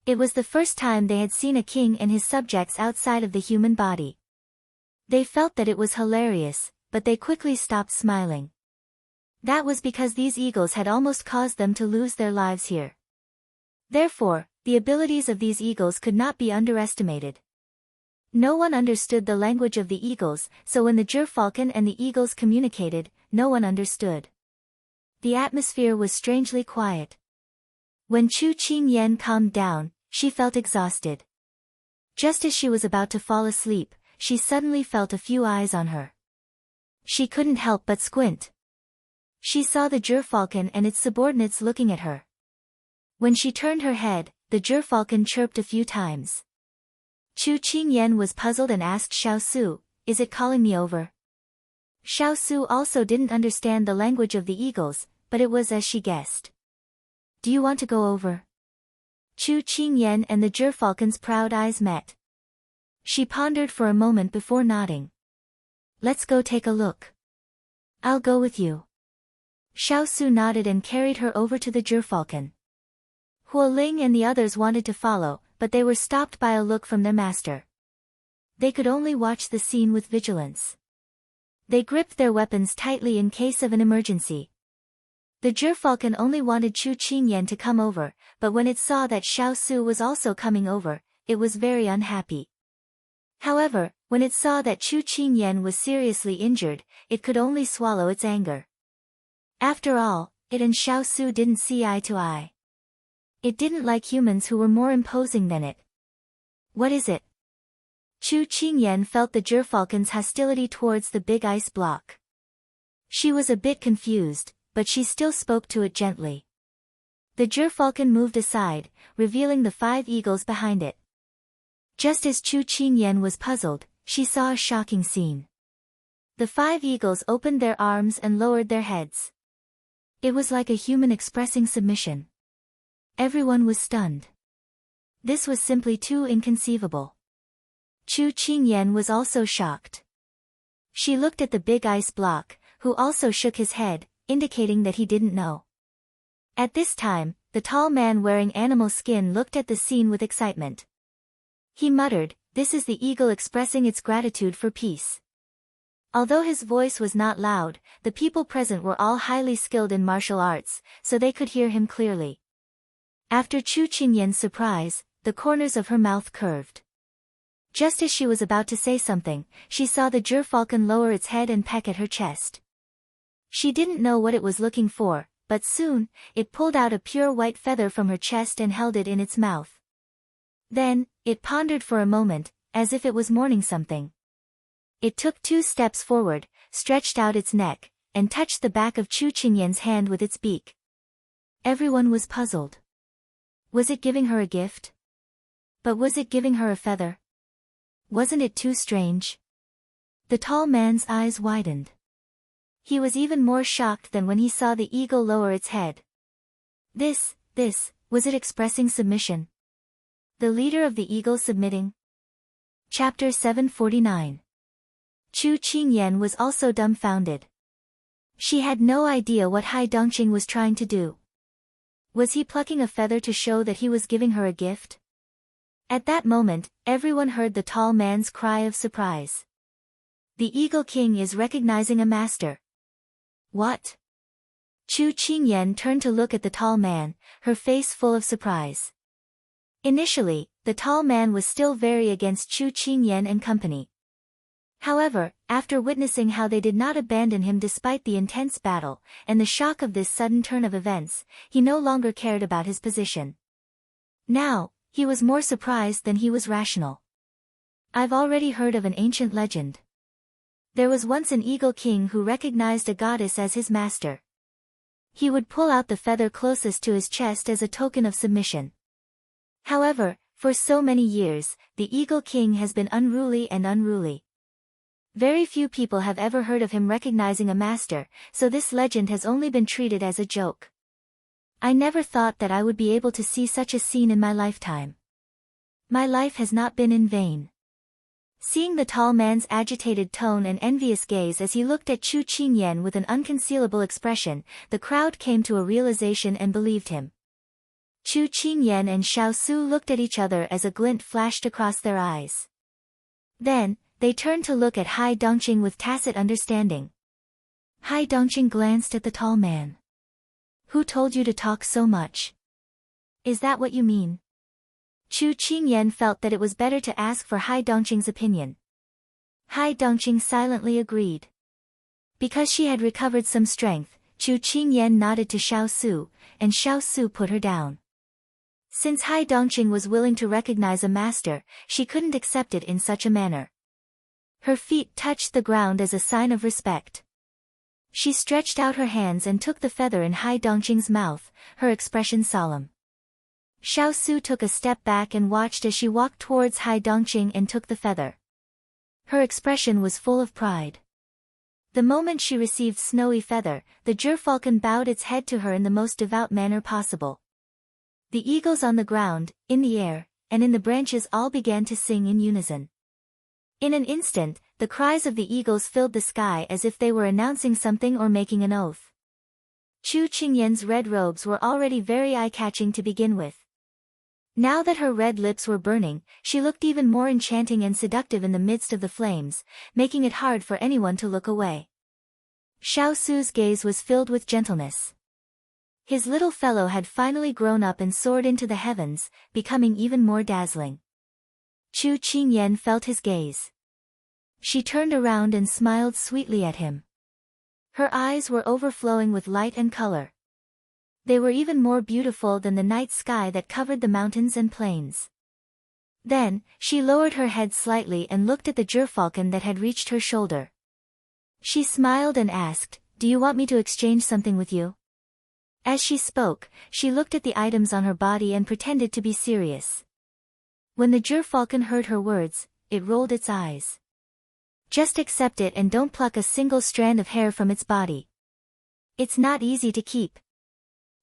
Speaker 1: It was the first time they had seen a king and his subjects outside of the human body. They felt that it was hilarious, but they quickly stopped smiling. That was because these eagles had almost caused them to lose their lives here. Therefore, the abilities of these eagles could not be underestimated. No one understood the language of the eagles, so when the gerfalcon and the eagles communicated, no one understood. The atmosphere was strangely quiet. When Chu Qingyan calmed down, she felt exhausted. Just as she was about to fall asleep, she suddenly felt a few eyes on her. She couldn't help but squint. She saw the gerfalcon and its subordinates looking at her. When she turned her head, the gerfalcon chirped a few times. Chu Qingyan was puzzled and asked Xiao Su, "Is it calling me over?" Xiao Su also didn't understand the language of the eagles, but it was as she guessed. "Do you want to go over?" Chu Qingyan and the gerfalcon's proud eyes met. She pondered for a moment before nodding. "Let's go take a look." "I'll go with you." Xiao Su nodded and carried her over to the gerfalcon. Huo Ling and the others wanted to follow, but they were stopped by a look from their master. They could only watch the scene with vigilance. They gripped their weapons tightly in case of an emergency. The gerfalcon only wanted Chu Qingyan to come over, but when it saw that Xiao Su was also coming over, it was very unhappy. However, when it saw that Chu Qingyan was seriously injured, it could only swallow its anger. After all, it and Xiao Su didn't see eye to eye. It didn't like humans who were more imposing than it. "What is it?" Chu Qingyan felt the gerfalcon's hostility towards the big ice block. She was a bit confused, but she still spoke to it gently. The gerfalcon moved aside, revealing the 5 eagles behind it. Just as Chu Qingyan was puzzled, she saw a shocking scene. The 5 eagles opened their arms and lowered their heads. It was like a human expressing submission. Everyone was stunned. This was simply too inconceivable. Chu Qingyan was also shocked. She looked at the big ice block, who also shook his head, indicating that he didn't know. At this time, the tall man wearing animal skin looked at the scene with excitement. He muttered, "This is the eagle expressing its gratitude for peace." Although his voice was not loud, the people present were all highly skilled in martial arts, so they could hear him clearly. After Chu Qingyan's surprise, the corners of her mouth curved. Just as she was about to say something, she saw the gerfalcon lower its head and peck at her chest. She didn't know what it was looking for, but soon, it pulled out a pure white feather from her chest and held it in its mouth. Then, it pondered for a moment, as if it was mourning something. It took 2 steps forward, stretched out its neck, and touched the back of Chu Qingyan's hand with its beak. Everyone was puzzled. Was it giving her a gift? But was it giving her a feather? Wasn't it too strange? The tall man's eyes widened. He was even more shocked than when he saw the eagle lower its head. Was it expressing submission? The leader of the eagle submitting? Chapter 749. Chu Qingyan was also dumbfounded. She had no idea what Hai Dongqing was trying to do. Was he plucking a feather to show that he was giving her a gift? At that moment, everyone heard the tall man's cry of surprise. The Eagle King is recognizing a master. What? Chu Qingyan turned to look at the tall man, her face full of surprise. Initially, the tall man was still very against Chu Qingyan and company. However, after witnessing how they did not abandon him despite the intense battle, and the shock of this sudden turn of events, he no longer cared about his position. Now, he was more surprised than he was rational. I've already heard of an ancient legend. There was once an eagle king who recognized a goddess as his master. He would pull out the feather closest to his chest as a token of submission. However, for so many years, the eagle king has been unruly. Very few people have ever heard of him recognizing a master, so this legend has only been treated as a joke. I never thought that I would be able to see such a scene in my lifetime. My life has not been in vain. Seeing the tall man's agitated tone and envious gaze as he looked at Chu Qingyan with an unconcealable expression, the crowd came to a realization and believed him. Chu Qingyan and Xiao Su looked at each other as a glint flashed across their eyes. Then, they turned to look at Hai Dongqing with tacit understanding. Hai Dongqing glanced at the tall man. Who told you to talk so much? Is that what you mean? Chu Qingyan felt that it was better to ask for Hai Dongqing's opinion. Hai Dongqing silently agreed. Because she had recovered some strength, Chu Qingyan nodded to Xiao Su, and Xiao Su put her down. Since Hai Dongqing was willing to recognize a master, she couldn't accept it in such a manner. Her feet touched the ground as a sign of respect. She stretched out her hands and took the feather in Hai Dongqing's mouth, her expression solemn. Xiao Su took a step back and watched as she walked towards Hai Dongqing and took the feather. Her expression was full of pride. The moment she received snowy feather, the gerfalcon bowed its head to her in the most devout manner possible. The eagles on the ground, in the air, and in the branches all began to sing in unison. In an instant, the cries of the eagles filled the sky as if they were announcing something or making an oath. Chu Qingyan's red robes were already very eye-catching to begin with. Now that her red lips were burning, she looked even more enchanting and seductive in the midst of the flames, making it hard for anyone to look away. Xiao Su's gaze was filled with gentleness. His little fellow had finally grown up and soared into the heavens, becoming even more dazzling. Chu Qingyan felt his gaze. She turned around and smiled sweetly at him. Her eyes were overflowing with light and color. They were even more beautiful than the night sky that covered the mountains and plains. Then, she lowered her head slightly and looked at the gerfalcon that had reached her shoulder. She smiled and asked, "Do you want me to exchange something with you?" As she spoke, she looked at the items on her body and pretended to be serious. When the gerfalcon heard her words, it rolled its eyes. "Just accept it and don't pluck a single strand of hair from its body. It's not easy to keep."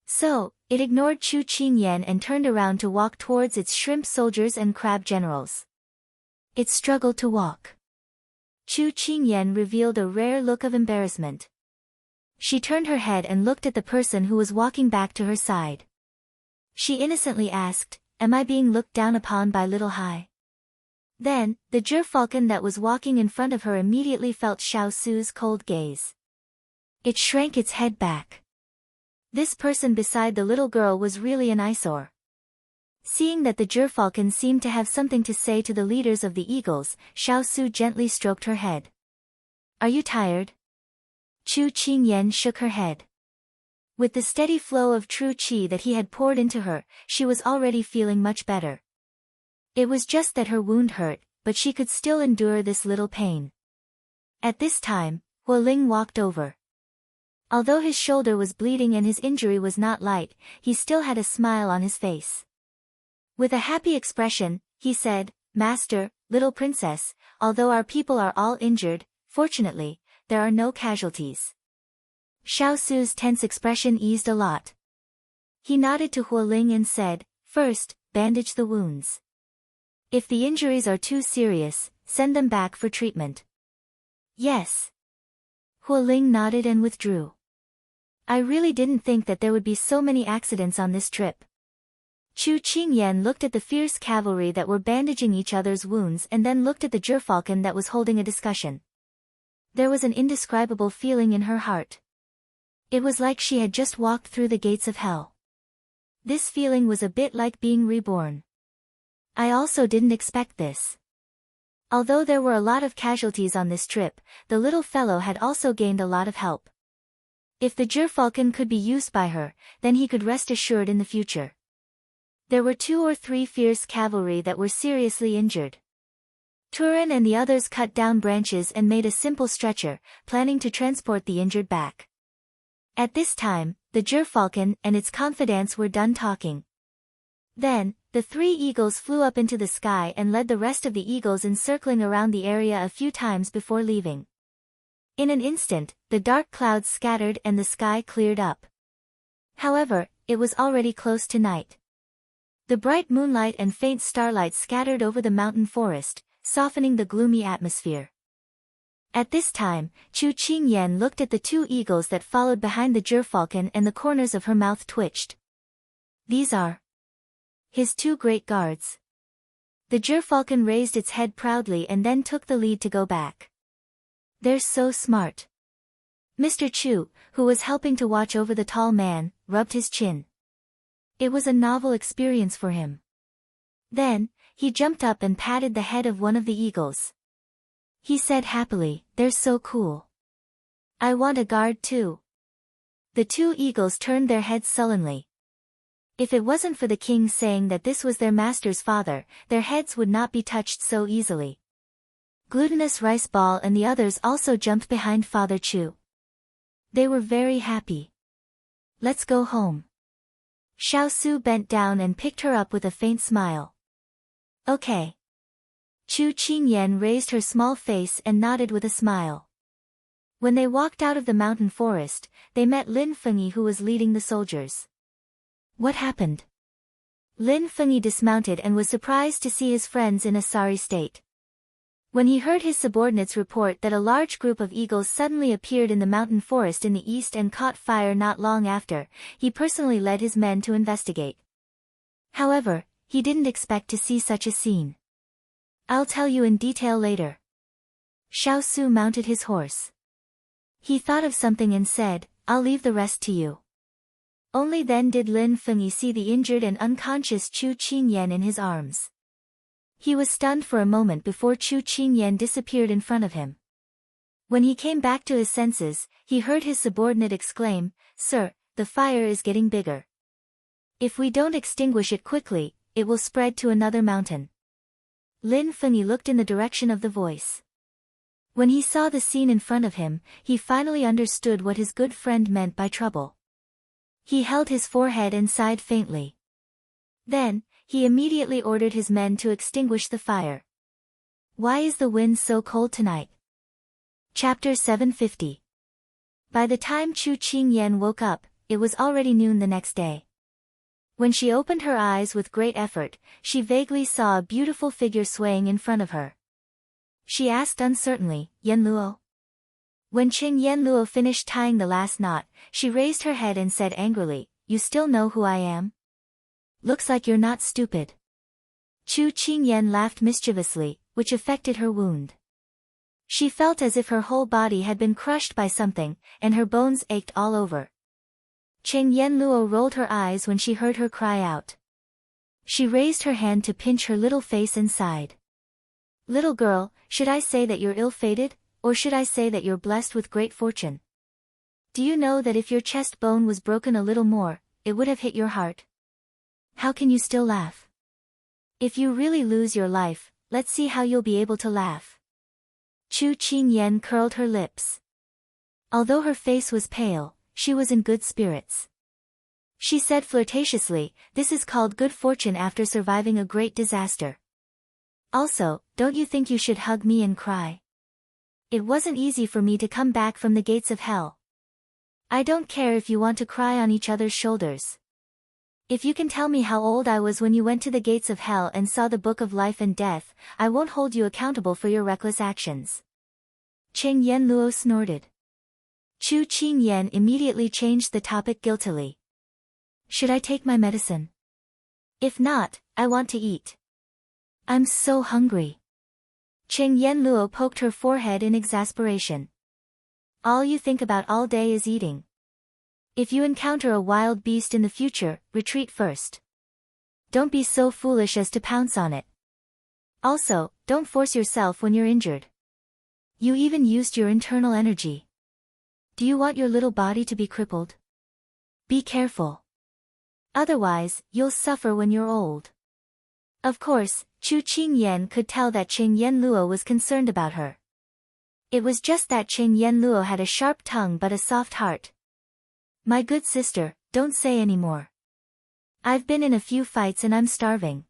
Speaker 1: So, it ignored Chu Qingyan and turned around to walk towards its shrimp soldiers and crab generals. It struggled to walk. Chu Qingyan revealed a rare look of embarrassment. She turned her head and looked at the person who was walking back to her side. She innocently asked, "Am I being looked down upon by little Hai?" Then, the gerfalcon that was walking in front of her immediately felt Xiao Su's cold gaze. It shrank its head back. This person beside the little girl was really an eyesore. Seeing that the gerfalcon seemed to have something to say to the leaders of the eagles, Xiao Su gently stroked her head. "Are you tired?" Chu Qingyan shook her head. With the steady flow of true qi that he had poured into her, she was already feeling much better. It was just that her wound hurt, but she could still endure this little pain. At this time, Hualing walked over. Although his shoulder was bleeding and his injury was not light, he still had a smile on his face. With a happy expression, he said, "Master, little princess, although our people are all injured, fortunately, there are no casualties." Xiao Su's tense expression eased a lot. He nodded to Hualing and said, "First, bandage the wounds. If the injuries are too serious, send them back for treatment." "Yes." Hualing nodded and withdrew. "I really didn't think that there would be so many accidents on this trip." Chu Qingyan looked at the fierce cavalry that were bandaging each other's wounds and then looked at the gerfalcon that was holding a discussion. There was an indescribable feeling in her heart. It was like she had just walked through the gates of hell. This feeling was a bit like being reborn. I also didn't expect this. Although there were a lot of casualties on this trip, the little fellow had also gained a lot of help. If the gerfalcon could be used by her, then he could rest assured in the future. There were 2 or 3 fierce cavalry that were seriously injured. Turan and the others cut down branches and made a simple stretcher, planning to transport the injured back. At this time, the gerfalcon and its confidants were done talking. Then, the The 3 eagles flew up into the sky and led the rest of the eagles in circling around the area a few times before leaving. In an instant, the dark clouds scattered and the sky cleared up. However, it was already close to night. The bright moonlight and faint starlight scattered over the mountain forest, softening the gloomy atmosphere. At this time, Chu Qingyan looked at the 2 eagles that followed behind the gerfalcon and the corners of her mouth twitched. These are his 2 great guards. The gerfalcon raised its head proudly and then took the lead to go back. They're so smart. Mr. Chu, who was helping to watch over the tall man, rubbed his chin. It was a novel experience for him. Then, he jumped up and patted the head of one of the eagles. He said happily, "They're so cool. I want a guard too." The 2 eagles turned their heads sullenly. If it wasn't for the king saying that this was their master's father, their heads would not be touched so easily. Glutinous Rice Ball and the others also jumped behind Father Chu. They were very happy. "Let's go home." Xiao Su bent down and picked her up with a faint smile. "Okay." Chu Qingyan raised her small face and nodded with a smile. When they walked out of the mountain forest, they met Lin Fengyi, who was leading the soldiers. What happened? Lin Fengyi dismounted and was surprised to see his friends in a sorry state. When he heard his subordinates report that a large group of eagles suddenly appeared in the mountain forest in the east and caught fire not long after, he personally led his men to investigate. However, he didn't expect to see such a scene. "I'll tell you in detail later." Xiao Su mounted his horse. He thought of something and said, "I'll leave the rest to you." Only then did Lin Fengyi see the injured and unconscious Chu Qingyan in his arms. He was stunned for a moment before Chu Qingyan disappeared in front of him. When he came back to his senses, he heard his subordinate exclaim, "Sir, the fire is getting bigger. If we don't extinguish it quickly, it will spread to another mountain." Lin Fengyi looked in the direction of the voice. When he saw the scene in front of him, he finally understood what his good friend meant by trouble. He held his forehead and sighed faintly. Then, he immediately ordered his men to extinguish the fire. Why is the wind so cold tonight? Chapter 750. By the time Chu Qingyan woke up, it was already noon the next day. When she opened her eyes with great effort, she vaguely saw a beautiful figure swaying in front of her. She asked uncertainly, "Yan Luo?" When Qing Yan Luo finished tying the last knot, she raised her head and said angrily, "You still know who I am? Looks like you're not stupid." Chu Qingyan laughed mischievously, which affected her wound. She felt as if her whole body had been crushed by something, and her bones ached all over. Qing Yan Luo rolled her eyes when she heard her cry out. She raised her hand to pinch her little face and sighed. "Little girl, should I say that you're ill-fated? Or should I say that you're blessed with great fortune? Do you know that if your chest bone was broken a little more, it would have hit your heart? How can you still laugh? If you really lose your life, let's see how you'll be able to laugh." Chu Qingyan curled her lips. Although her face was pale, she was in good spirits. She said flirtatiously, "This is called good fortune after surviving a great disaster. Also, don't you think you should hug me and cry? It wasn't easy for me to come back from the gates of hell. I don't care if you want to cry on each other's shoulders. If you can tell me how old I was when you went to the gates of hell and saw the book of life and death, I won't hold you accountable for your reckless actions." Qing Yan Luo snorted. Chu Qingyan immediately changed the topic guiltily. "Should I take my medicine? If not, I want to eat. I'm so hungry." Qing Yan Luo poked her forehead in exasperation. "All you think about all day is eating. If you encounter a wild beast in the future, retreat first. Don't be so foolish as to pounce on it. Also, don't force yourself when you're injured. You even used your internal energy. Do you want your little body to be crippled? Be careful. Otherwise, you'll suffer when you're old." Of course, Chu Qingyan could tell that Qing Yan Luo was concerned about her. It was just that Qing Yan Luo had a sharp tongue but a soft heart. "My good sister, don't say any more. I've been in a few fights and I'm starving.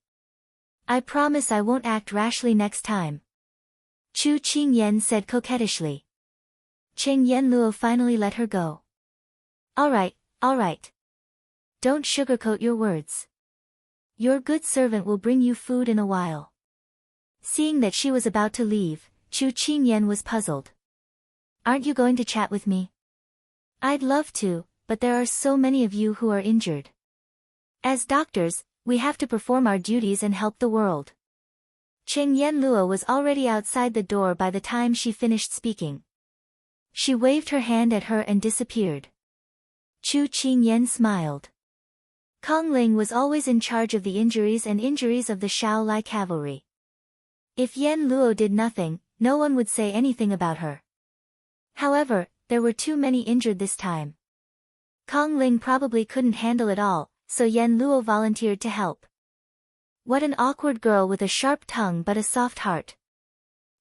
Speaker 1: I promise I won't act rashly next time. Chu Qingyan said coquettishly. Cheng Yenluo finally let her go. All right. Don't sugarcoat your words. Your good servant will bring you food in a while. Seeing that she was about to leave, Chu Qingyan was puzzled. Aren't you going to chat with me? I'd love to, but there are so many of you who are injured. As doctors, we have to perform our duties and help the world. Cheng Yenluo was already outside the door by the time she finished speaking. She waved her hand at her and disappeared. Chu Qingyan smiled. Kong Ling was always in charge of the injuries of the Shaolai cavalry. If Yen Luo did nothing, no one would say anything about her. However, there were too many injured this time. Kong Ling probably couldn't handle it all, so Yen Luo volunteered to help. What an awkward girl with a sharp tongue but a soft heart.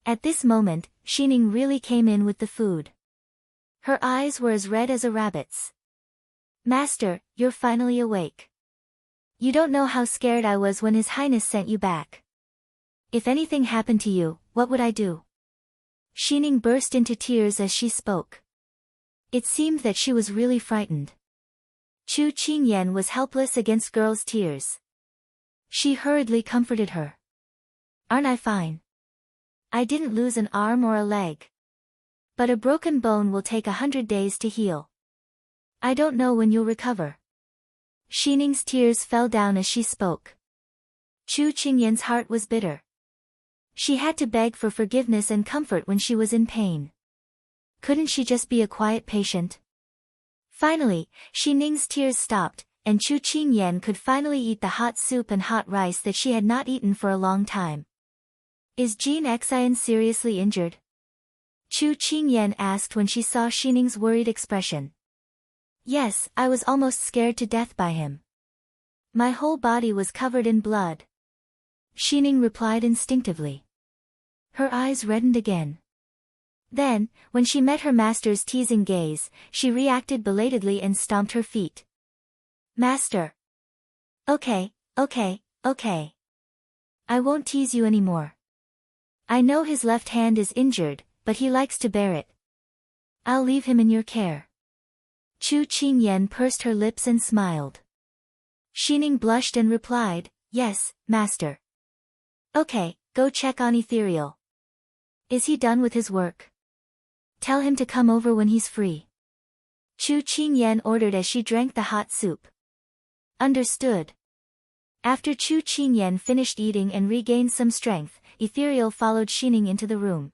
Speaker 1: At this moment, Xining really came in with the food. Her eyes were as red as a rabbit's. Master, you're finally awake. You don't know how scared I was when His Highness sent you back. If anything happened to you, what would I do? Xining burst into tears as she spoke. It seemed that she was really frightened. Chu Qingyan was helpless against girls' tears. She hurriedly comforted her. Aren't I fine? I didn't lose an arm or a leg. But a broken bone will take 100 days to heal. I don't know when you'll recover. Xining's tears fell down as she spoke. Chu Qingyan's heart was bitter. She had to beg for forgiveness and comfort when she was in pain. Couldn't she just be a quiet patient? Finally, Xining's tears stopped, and Chu Qingyan could finally eat the hot soup and hot rice that she had not eaten for a long time. Is Jean Xian seriously injured? Chu Qingyan asked when she saw Xining's worried expression. Yes, I was almost scared to death by him. My whole body was covered in blood. Xining replied instinctively. Her eyes reddened again. Then, when she met her master's teasing gaze, she reacted belatedly and stomped her feet. Master. Okay. I won't tease you anymore. I know his left hand is injured, but he likes to bear it. I'll leave him in your care. Chu Qingyan pursed her lips and smiled. Xining blushed and replied, Yes, master. Okay, go check on Ethereal. Is he done with his work? Tell him to come over when he's free. Chu Qingyan ordered as she drank the hot soup. Understood. After Chu Qingyan finished eating and regained some strength, Ethereal followed Xining into the room.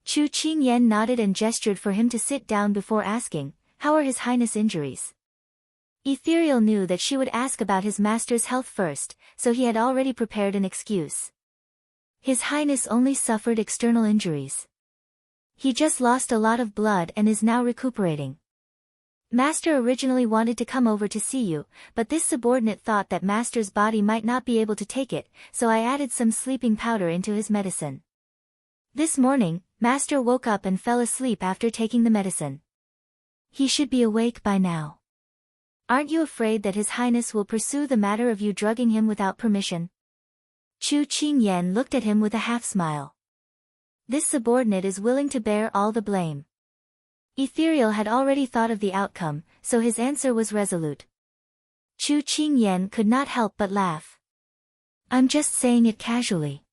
Speaker 1: Chu Qingyan nodded and gestured for him to sit down before asking, How are His Highness' injuries? Ethereal knew that she would ask about his master's health first, so he had already prepared an excuse. His Highness only suffered external injuries. He just lost a lot of blood and is now recuperating. Master originally wanted to come over to see you, but this subordinate thought that Master's body might not be able to take it, so I added some sleeping powder into his medicine. This morning, Master woke up and fell asleep after taking the medicine. He should be awake by now. Aren't you afraid that His Highness will pursue the matter of you drugging him without permission? Chu Qingyan looked at him with a half-smile. This subordinate is willing to bear all the blame. Ethereal had already thought of the outcome, so his answer was resolute. Chu Qingyan could not help but laugh. I'm just saying it casually.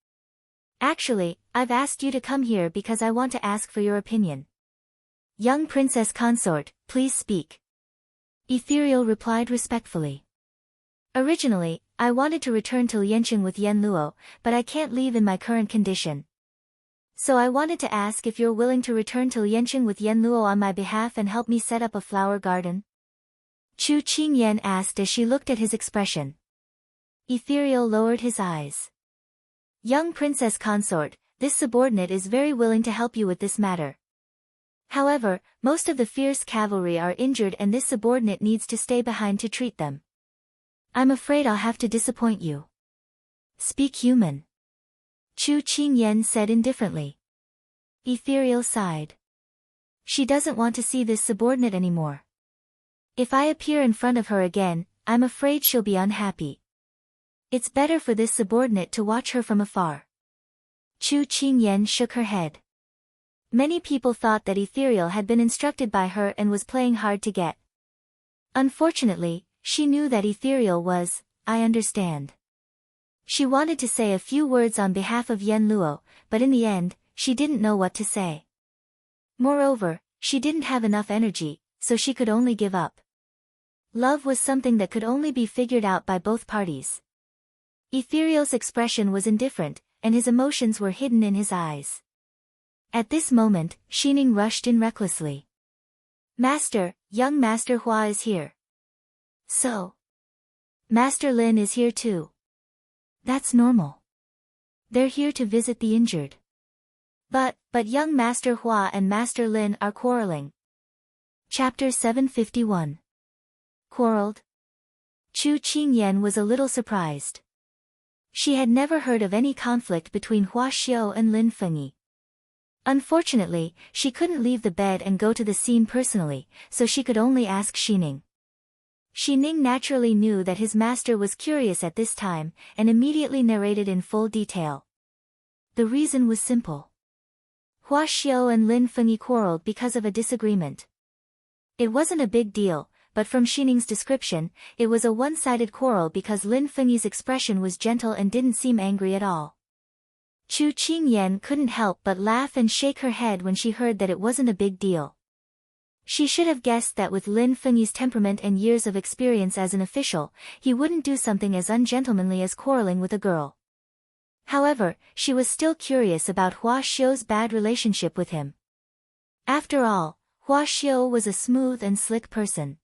Speaker 1: Actually, I've asked you to come here because I want to ask for your opinion. Young Princess Consort, please speak. Ethereal replied respectfully. Originally, I wanted to return to Lianqing with Yen Luo, but I can't leave in my current condition. So I wanted to ask if you're willing to return to Lianqing with Yen Luo on my behalf and help me set up a flower garden? Chu Qingyan asked as she looked at his expression. Ethereal lowered his eyes. Young Princess Consort, this subordinate is very willing to help you with this matter. However, most of the fierce cavalry are injured and this subordinate needs to stay behind to treat them. I'm afraid I'll have to disappoint you. Speak human. Chu Qingyan said indifferently. Ethereal sighed. She doesn't want to see this subordinate anymore. If I appear in front of her again, I'm afraid she'll be unhappy. It's better for this subordinate to watch her from afar. Chu Qingyan shook her head. Many people thought that Ethereal had been instructed by her and was playing hard to get. Unfortunately, she knew that Ethereal was, I understand. She wanted to say a few words on behalf of Yen Luo, but in the end, she didn't know what to say. Moreover, she didn't have enough energy, so she could only give up. Love was something that could only be figured out by both parties. Ethereal's expression was indifferent, and his emotions were hidden in his eyes. At this moment, Xining rushed in recklessly. Master, young Master Hua is here. So. Master Lin is here too. That's normal. They're here to visit the injured. But young Master Hua and Master Lin are quarreling. Chapter 751. Quarreled? Chu Qingyan was a little surprised. She had never heard of any conflict between Hua Xiao and Lin Fengyi. Unfortunately, she couldn't leave the bed and go to the scene personally, so she could only ask Xining. Xining naturally knew that his master was curious at this time, and immediately narrated in full detail. The reason was simple. Hua Xiao and Lin Fengyi quarreled because of a disagreement. It wasn't a big deal, but from Xining's description, it was a one-sided quarrel because Lin Fengyi's expression was gentle and didn't seem angry at all. Chu Qingyan couldn't help but laugh and shake her head when she heard that it wasn't a big deal. She should have guessed that with Lin Fengyi's temperament and years of experience as an official, he wouldn't do something as ungentlemanly as quarreling with a girl. However, she was still curious about Hua Xiao's bad relationship with him. After all, Hua Xiao was a smooth and slick person.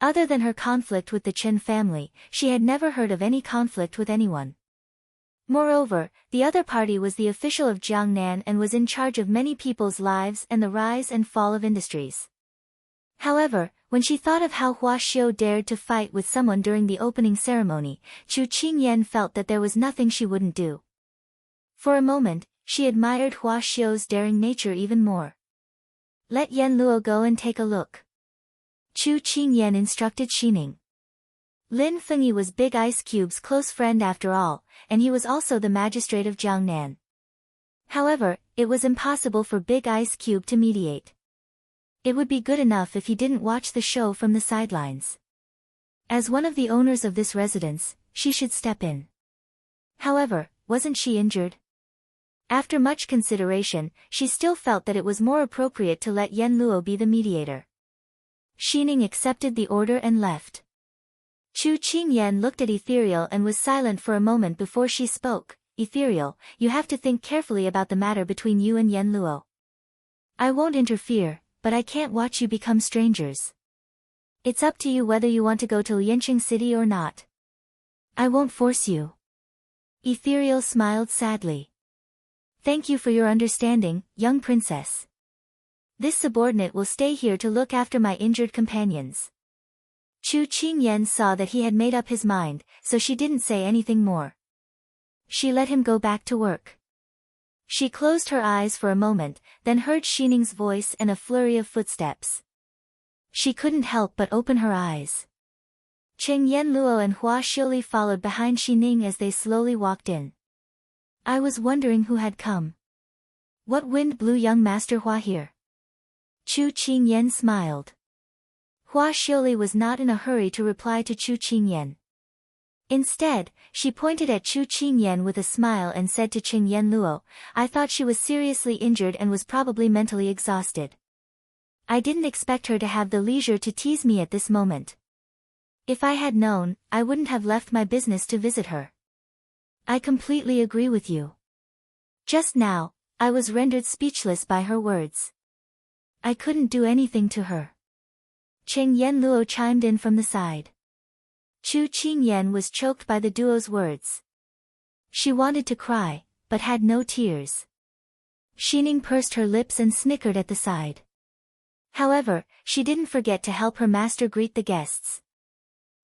Speaker 1: Other than her conflict with the Chen family, she had never heard of any conflict with anyone. Moreover, the other party was the official of Jiangnan and was in charge of many people's lives and the rise and fall of industries. However, when she thought of how Hua Xiao dared to fight with someone during the opening ceremony, Chu Qingyan felt that there was nothing she wouldn't do. For a moment, she admired Hua Xiao's daring nature even more. Let Yen Luo go and take a look. Chu Qingyan instructed Xining. Lin Fengyi was Big Ice Cube's close friend after all, and he was also the magistrate of Jiangnan. However, it was impossible for Big Ice Cube to mediate. It would be good enough if he didn't watch the show from the sidelines. As one of the owners of this residence, she should step in. However, wasn't she injured? After much consideration, she still felt that it was more appropriate to let Yen Luo be the mediator. Xining accepted the order and left. Chu Qingyan looked at Ethereal and was silent for a moment before she spoke. Ethereal, you have to think carefully about the matter between you and Yen Luo. I won't interfere, but I can't watch you become strangers. It's up to you whether you want to go to Lianqing City or not. I won't force you. Ethereal smiled sadly. Thank you for your understanding, young princess. This subordinate will stay here to look after my injured companions. Chu Qingyan saw that he had made up his mind, so she didn't say anything more. She let him go back to work. She closed her eyes for a moment, then heard Xining's voice and a flurry of footsteps. She couldn't help but open her eyes. Cheng Yen Luo and Hua Xiuli followed behind Xining as they slowly walked in. I was wondering who had come. What wind blew young Master Hua here? Chu Qingyan smiled. Hua Xiuli was not in a hurry to reply to Chu Qingyan. Instead, she pointed at Chu Qingyan with a smile and said to Cheng Yen Luo, I thought she was seriously injured and was probably mentally exhausted. I didn't expect her to have the leisure to tease me at this moment. If I had known, I wouldn't have left my business to visit her. I completely agree with you. Just now, I was rendered speechless by her words. I couldn't do anything to her. Cheng Yen Luo chimed in from the side. Chu Qingyan was choked by the duo's words. She wanted to cry, but had no tears. Xining pursed her lips and snickered at the side. However, she didn't forget to help her master greet the guests.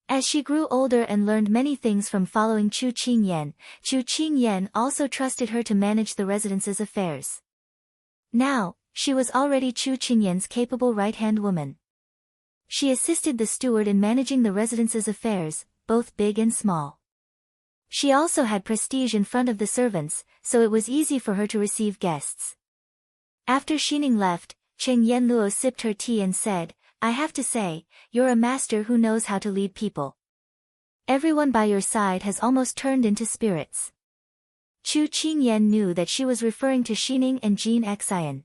Speaker 1: As she grew older and learned many things from following Chu Qingyan also trusted her to manage the residence's affairs. Now, she was already Chu Qingyan's capable right-hand woman. She assisted the steward in managing the residence's affairs, both big and small. She also had prestige in front of the servants, so it was easy for her to receive guests. After Xining left, Cheng Yanluo sipped her tea and said, I have to say, you're a master who knows how to lead people. Everyone by your side has almost turned into spirits. Chu Qingyan knew that she was referring to Xining and Jin Xian.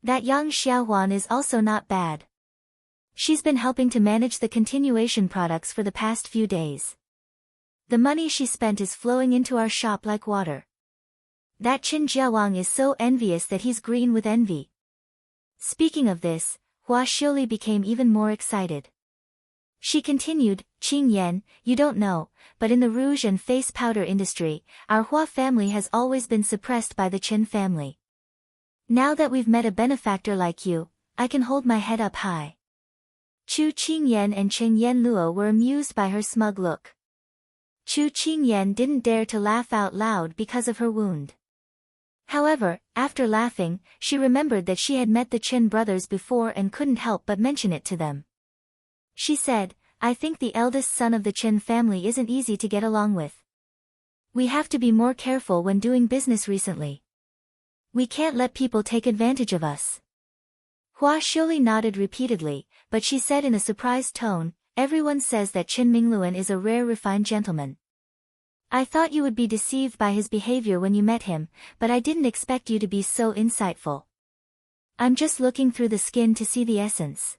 Speaker 1: That Yang Xiaohuan is also not bad. She's been helping to manage the continuation products for the past few days. The money she spent is flowing into our shop like water. That Qin Jiawang is so envious that he's green with envy. Speaking of this, Hua Xiuli became even more excited. She continued, Qing Yan, you don't know, but in the rouge and face powder industry, our Hua family has always been suppressed by the Qin family. Now that we've met a benefactor like you, I can hold my head up high. Chu Qingyan and Cheng Yanluo were amused by her smug look. Chu Qingyan didn't dare to laugh out loud because of her wound. However, after laughing, she remembered that she had met the Qin brothers before and couldn't help but mention it to them. She said, I think the eldest son of the Qin family isn't easy to get along with. We have to be more careful when doing business recently. We can't let people take advantage of us. Hua Xiuli nodded repeatedly, but she said in a surprised tone, everyone says that Qin Mingluan is a rare refined gentleman. I thought you would be deceived by his behavior when you met him, but I didn't expect you to be so insightful. I'm just looking through the skin to see the essence.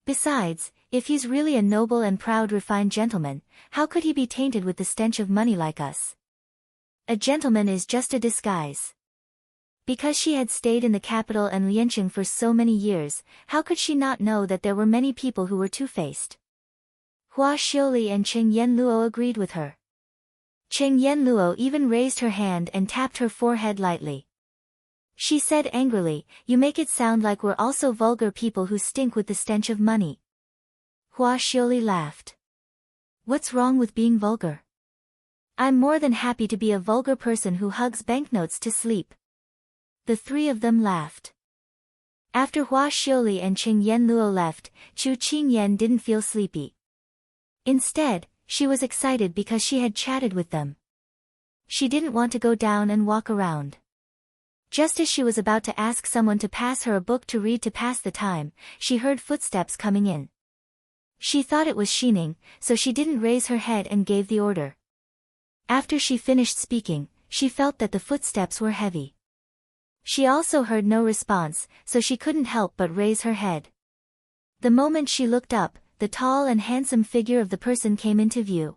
Speaker 1: Besides, if he's really a noble and proud refined gentleman, how could he be tainted with the stench of money like us? A gentleman is just a disguise. Because she had stayed in the capital and Lianqing for so many years, how could she not know that there were many people who were two-faced? Hua Xiuli and Cheng Yanluo agreed with her. Cheng Yanluo even raised her hand and tapped her forehead lightly. She said angrily, you make it sound like we're also vulgar people who stink with the stench of money. Hua Xiuli laughed. What's wrong with being vulgar? I'm more than happy to be a vulgar person who hugs banknotes to sleep. The three of them laughed. After Hua Xiuli and Cheng Yanluo left, Chu Qingyan didn't feel sleepy. Instead, she was excited because she had chatted with them. She didn't want to go down and walk around. Just as she was about to ask someone to pass her a book to read to pass the time, she heard footsteps coming in. She thought it was Xining, so she didn't raise her head and gave the order. After she finished speaking, she felt that the footsteps were heavy. She also heard no response, so she couldn't help but raise her head. The moment she looked up, the tall and handsome figure of the person came into view.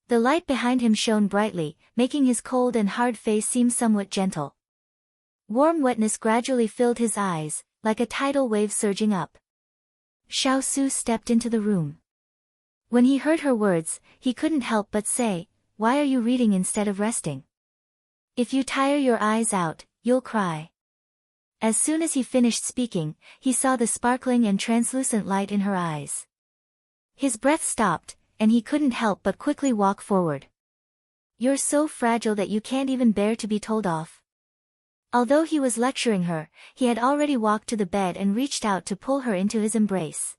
Speaker 1: The light behind him shone brightly, making his cold and hard face seem somewhat gentle. Warm wetness gradually filled his eyes, like a tidal wave surging up. Xiao Su stepped into the room. When he heard her words, he couldn't help but say, why are you reading instead of resting? If you tire your eyes out, you'll cry. As soon as he finished speaking, he saw the sparkling and translucent light in her eyes. His breath stopped, and he couldn't help but quickly walk forward. You're so fragile that you can't even bear to be told off. Although he was lecturing her, he had already walked to the bed and reached out to pull her into his embrace.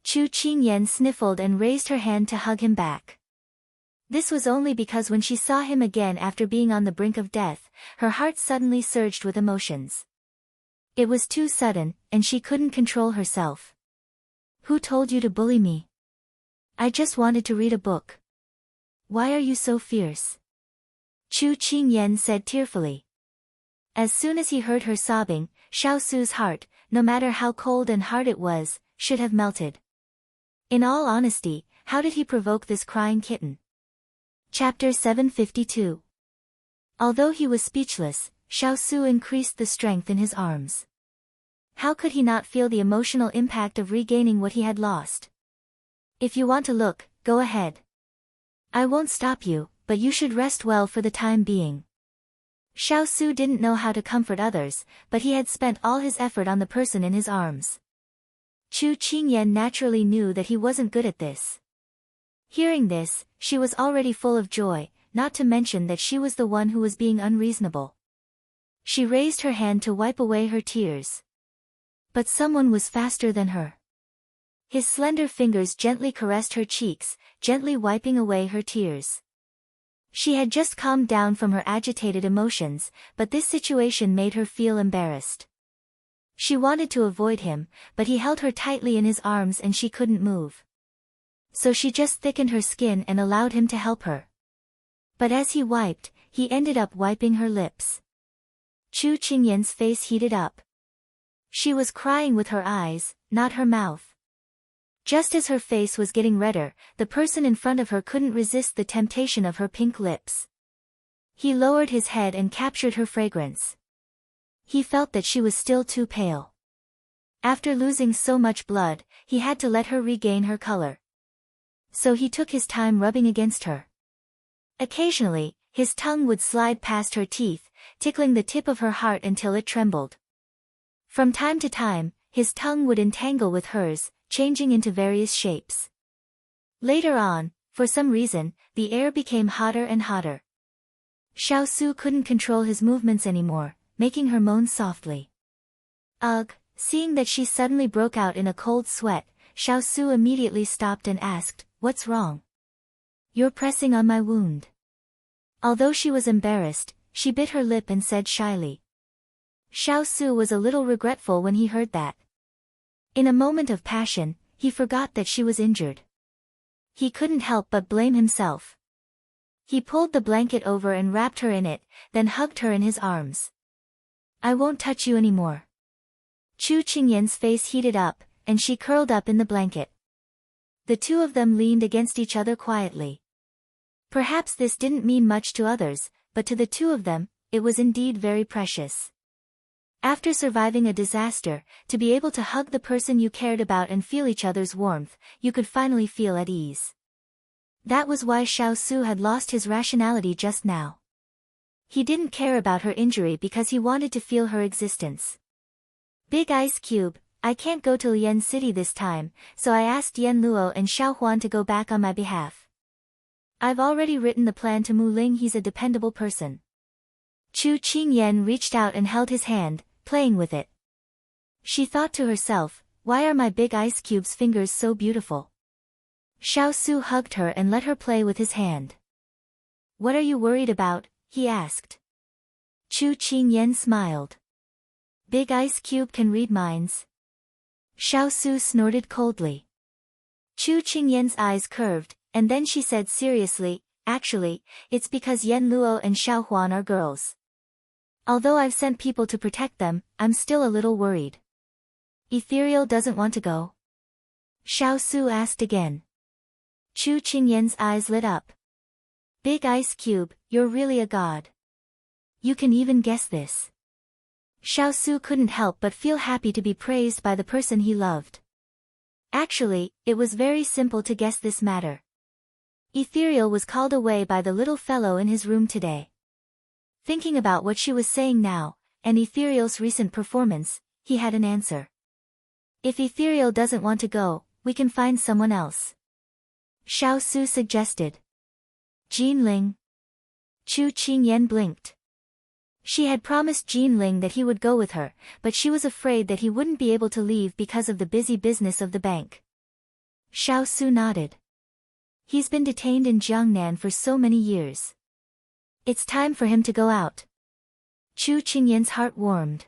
Speaker 1: Chu Qingyan sniffled and raised her hand to hug him back. This was only because when she saw him again after being on the brink of death, her heart suddenly surged with emotions. It was too sudden, and she couldn't control herself. Who told you to bully me? I just wanted to read a book. Why are you so fierce? Chu Qingyan said tearfully. As soon as he heard her sobbing, Xiao Su's heart, no matter how cold and hard it was, should have melted. In all honesty, how did he provoke this crying kitten? Chapter 752. Although he was speechless, Xiao Su increased the strength in his arms. How could he not feel the emotional impact of regaining what he had lost? If you want to look, go ahead. I won't stop you, but you should rest well for the time being. Xiao Su didn't know how to comfort others, but he had spent all his effort on the person in his arms. Chu Qingyan naturally knew that he wasn't good at this. Hearing this, she was already full of joy, not to mention that she was the one who was being unreasonable. She raised her hand to wipe away her tears. But someone was faster than her. His slender fingers gently caressed her cheeks, gently wiping away her tears. She had just calmed down from her agitated emotions, but this situation made her feel embarrassed. She wanted to avoid him, but he held her tightly in his arms and she couldn't move. So she just thickened her skin and allowed him to help her. But as he wiped, he ended up wiping her lips. Chu Qingyan's face heated up. She was crying with her eyes, not her mouth. Just as her face was getting redder, the person in front of her couldn't resist the temptation of her pink lips. He lowered his head and captured her fragrance. He felt that she was still too pale. After losing so much blood, he had to let her regain her color. So he took his time rubbing against her. Occasionally, his tongue would slide past her teeth, tickling the tip of her heart until it trembled. From time to time, his tongue would entangle with hers, changing into various shapes. Later on, for some reason, the air became hotter and hotter. Xiao Su couldn't control his movements anymore, making her moan softly. Ugh, seeing that she suddenly broke out in a cold sweat, Xiao Su immediately stopped and asked, "What's wrong?" "You're pressing on my wound." Although she was embarrassed, she bit her lip and said shyly. Xiao Su was a little regretful when he heard that. In a moment of passion, he forgot that she was injured. He couldn't help but blame himself. He pulled the blanket over and wrapped her in it, then hugged her in his arms. "I won't touch you anymore." Chu Qingyan's face heated up, and she curled up in the blanket. The two of them leaned against each other quietly. Perhaps this didn't mean much to others, but to the two of them, it was indeed very precious. After surviving a disaster, to be able to hug the person you cared about and feel each other's warmth, you could finally feel at ease. That was why Xiao Su had lost his rationality just now. He didn't care about her injury because he wanted to feel her existence. "Big Ice Cube, I can't go to Lian City this time, so I asked Yan Luo and Xiao Huan to go back on my behalf. I've already written the plan to Mu Ling. He's a dependable person." Chu Qingyan reached out and held his hand, playing with it. She thought to herself, "Why are my big ice cube's fingers so beautiful?" Xiao Su hugged her and let her play with his hand. "What are you worried about?" he asked. Chu Qingyan smiled. "Big Ice Cube can read minds." Xiao Su snorted coldly. Chu Qingyan's eyes curved, and then she said seriously, "Actually, it's because Yan Luo and Xiao Huan are girls. Although I've sent people to protect them, I'm still a little worried." "Ethereal doesn't want to go?" Xiao Su asked again. Chu Qingyan's eyes lit up. "Big Ice Cube, you're really a god. You can even guess this." Xiao Su couldn't help but feel happy to be praised by the person he loved. Actually, it was very simple to guess this matter. Ethereal was called away by the little fellow in his room today. Thinking about what she was saying now, and Ethereal's recent performance, he had an answer. "If Ethereal doesn't want to go, we can find someone else," Xiao Su suggested. "Jean Ling?" Chu Qingyan blinked. She had promised Jean Ling that he would go with her, but she was afraid that he wouldn't be able to leave because of the busy business of the bank. Xiao Su nodded. "He's been detained in Jiangnan for so many years. It's time for him to go out." Chu Qingyan's heart warmed.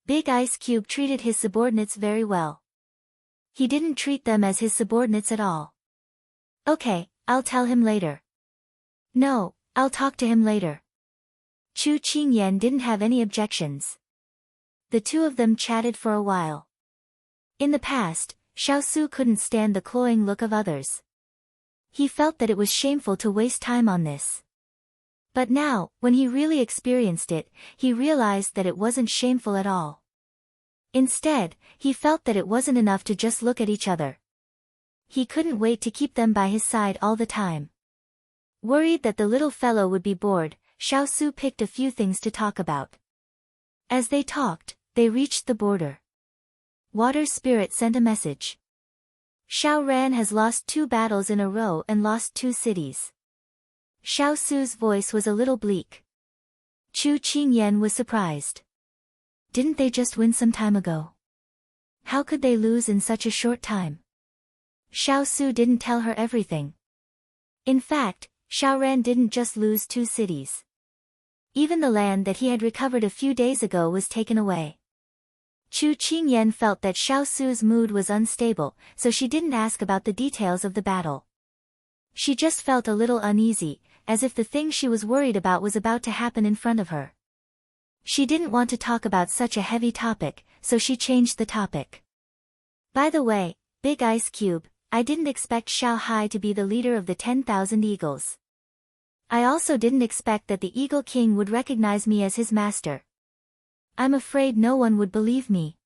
Speaker 1: Big Ice Cube treated his subordinates very well. He didn't treat them as his subordinates at all. "Okay, I'll tell him later." "No, I'll talk to him later." Chu Qingyan didn't have any objections. The two of them chatted for a while. In the past, Xiao Su couldn't stand the cloying look of others. He felt that it was shameful to waste time on this. But now, when he really experienced it, he realized that it wasn't shameful at all. Instead, he felt that it wasn't enough to just look at each other. He couldn't wait to keep them by his side all the time. Worried that the little fellow would be bored, Xiao Su picked a few things to talk about. As they talked, they reached the border. Water Spirit sent a message. "Xiao Ran has lost 2 battles in a row and lost 2 cities." Xiao Su's voice was a little bleak. Chu Qingyan was surprised. Didn't they just win some time ago? How could they lose in such a short time? Xiao Su didn't tell her everything. In fact, Xiaoran didn't just lose 2 cities. Even the land that he had recovered a few days ago was taken away. Chu Qingyan felt that Xiao Su's mood was unstable, so she didn't ask about the details of the battle. She just felt a little uneasy, as if the thing she was worried about was about to happen in front of her. She didn't want to talk about such a heavy topic, so she changed the topic. By the way, Big Ice Cube, I didn't expect Xiao Hai to be the leader of the 10,000 eagles. I also didn't expect that the Eagle King would recognize me as his master. I'm afraid no one would believe me.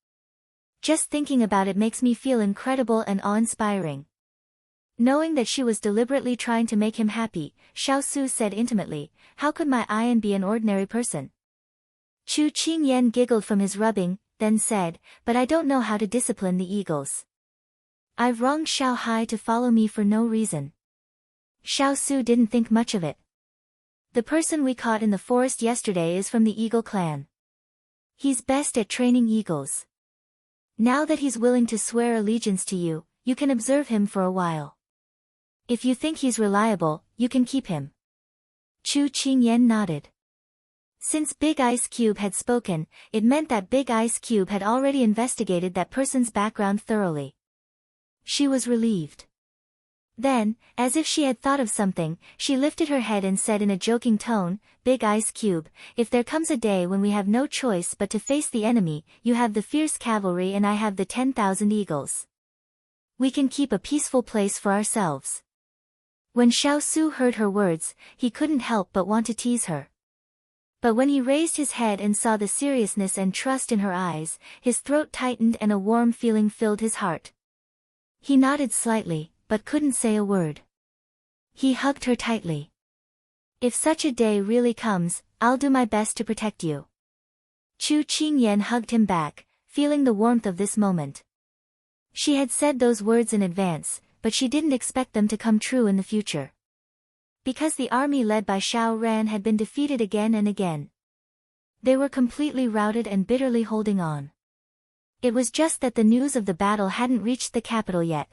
Speaker 1: Just thinking about it makes me feel incredible and awe-inspiring. Knowing that she was deliberately trying to make him happy, Xiao Su said intimately, how could my Ian be an ordinary person? Chu Qingyan giggled from his rubbing, then said, but I don't know how to discipline the eagles. I've wronged Xiao Hai to follow me for no reason. Xiao Su didn't think much of it. The person we caught in the forest yesterday is from the Eagle clan. He's best at training eagles. Now that he's willing to swear allegiance to you, you can observe him for a while. If you think he's reliable, you can keep him. Chu Qingyan nodded. Since Big Ice Cube had spoken, it meant that Big Ice Cube had already investigated that person's background thoroughly. She was relieved. Then, as if she had thought of something, she lifted her head and said in a joking tone, Big Ice Cube, if there comes a day when we have no choice but to face the enemy, you have the fierce cavalry and I have the 10,000 eagles. We can keep a peaceful place for ourselves. When Xiao Su heard her words, he couldn't help but want to tease her. But when he raised his head and saw the seriousness and trust in her eyes, his throat tightened and a warm feeling filled his heart. He nodded slightly, but couldn't say a word. He hugged her tightly. If such a day really comes, I'll do my best to protect you. Chu Qingyan hugged him back, feeling the warmth of this moment. She had said those words in advance, but she didn't expect them to come true in the future. Because the army led by Xiao Ran had been defeated again and again. They were completely routed and bitterly holding on. It was just that the news of the battle hadn't reached the capital yet.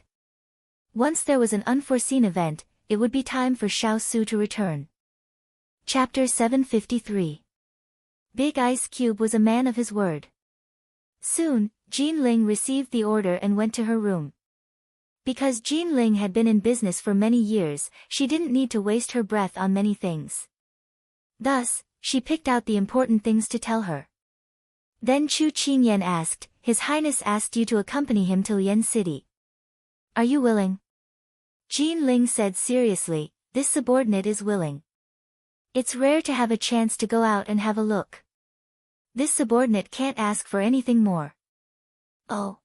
Speaker 1: Once there was an unforeseen event, it would be time for Xiao Su to return. Chapter 753. Big Ice Cube was a man of his word. Soon, Jean Ling received the order and went to her room. Because Jean Ling had been in business for many years, she didn't need to waste her breath on many things. Thus, she picked out the important things to tell her. Then Chu Qingyan asked, His Highness asked you to accompany him to Lian City. Are you willing? Jean Ling said seriously, this subordinate is willing. It's rare to have a chance to go out and have a look. This subordinate can't ask for anything more. Oh.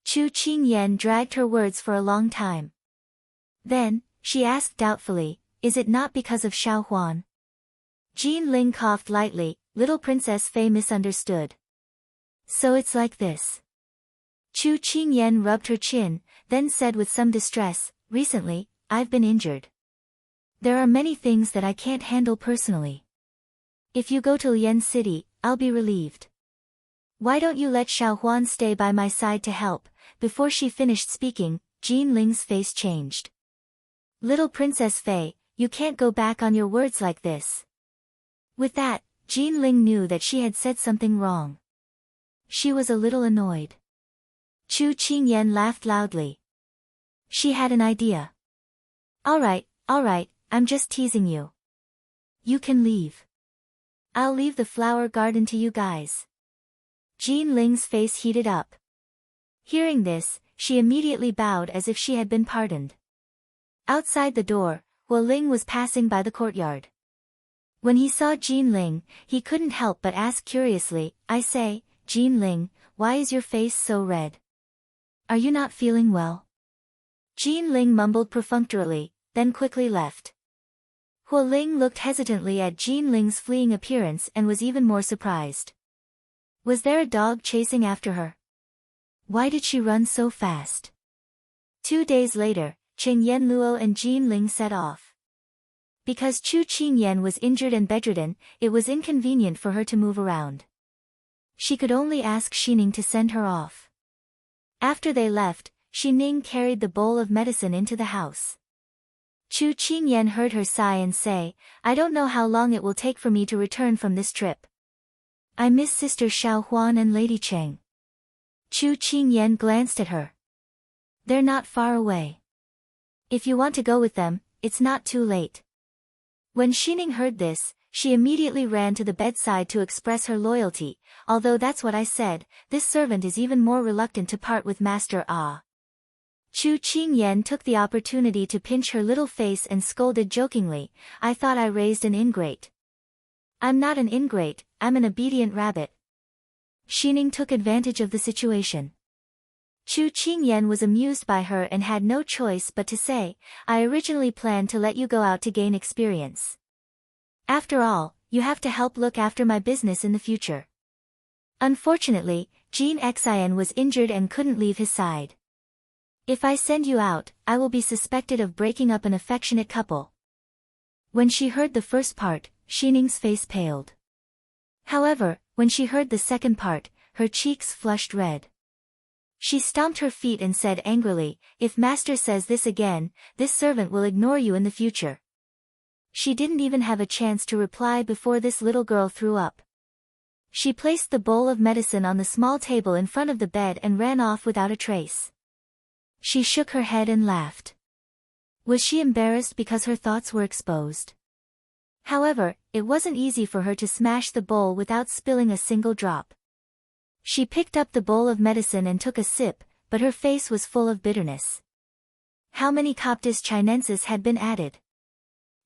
Speaker 1: Chu Qingyan dragged her words for a long time. Then, she asked doubtfully, is it not because of Xiao Huan? Jean Ling coughed lightly, little Princess Fei misunderstood. So it's like this. Chu Qingyan rubbed her chin, then said with some distress, recently, I've been injured. There are many things that I can't handle personally. If you go to Lian City, I'll be relieved. Why don't you let Xiao Huan stay by my side to help? Before she finished speaking, Jean Ling's face changed. Little Princess Fei, you can't go back on your words like this. With that, Jean Ling knew that she had said something wrong. She was a little annoyed. Chu Qingyan laughed loudly. She had an idea. All right, I'm just teasing you. You can leave. I'll leave the flower garden to you guys. Jean Ling's face heated up. Hearing this, she immediately bowed as if she had been pardoned. Outside the door, Hu Ling was passing by the courtyard. When he saw Jean Ling, he couldn't help but ask curiously, I say, Jean Ling, why is your face so red? Are you not feeling well? Jean Ling mumbled perfunctorily, then quickly left. Hu Ling looked hesitantly at Jean Ling's fleeing appearance and was even more surprised. Was there a dog chasing after her? Why did she run so fast? 2 days later, Chen Yanluo and Jean Ling set off. Because Chu Qingyan was injured and bedridden, it was inconvenient for her to move around. She could only ask Xining to send her off. After they left, Xining carried the bowl of medicine into the house. Chu Qingyan heard her sigh and say, I don't know how long it will take for me to return from this trip. I miss Sister Xiao Huan and Lady Cheng. Chu Qingyan glanced at her. They're not far away. If you want to go with them, it's not too late. When Xining heard this, she immediately ran to the bedside to express her loyalty. Although that's what I said, this servant is even more reluctant to part with Master Ah. Chu Qingyan took the opportunity to pinch her little face and scolded jokingly, I thought I raised an ingrate. I'm not an ingrate, I'm an obedient rabbit. Xining took advantage of the situation. Chu Qingyan was amused by her and had no choice but to say, I originally planned to let you go out to gain experience. After all, you have to help look after my business in the future. Unfortunately, Jean Xian was injured and couldn't leave his side. If I send you out, I will be suspected of breaking up an affectionate couple. When she heard the first part, Xining's face paled. However, when she heard the second part, her cheeks flushed red. She stomped her feet and said angrily, if Master says this again, this servant will ignore you in the future. She didn't even have a chance to reply before this little girl threw up. She placed the bowl of medicine on the small table in front of the bed and ran off without a trace. She shook her head and laughed. Was she embarrassed because her thoughts were exposed? However, it wasn't easy for her to smash the bowl without spilling a single drop. She picked up the bowl of medicine and took a sip, but her face was full of bitterness. How many Coptis Chinensis had been added?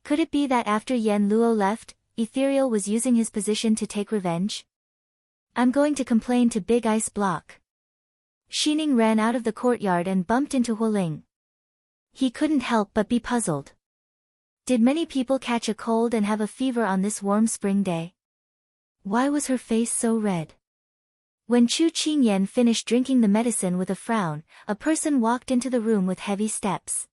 Speaker 1: Could it be that after Yen Luo left, Ethereal was using his position to take revenge? I'm going to complain to Big Ice Block. Xining ran out of the courtyard and bumped into Hualing. He couldn't help but be puzzled. Did many people catch a cold and have a fever on this warm spring day? Why was her face so red? When Chu Qingyan finished drinking the medicine with a frown, a person walked into the room with heavy steps.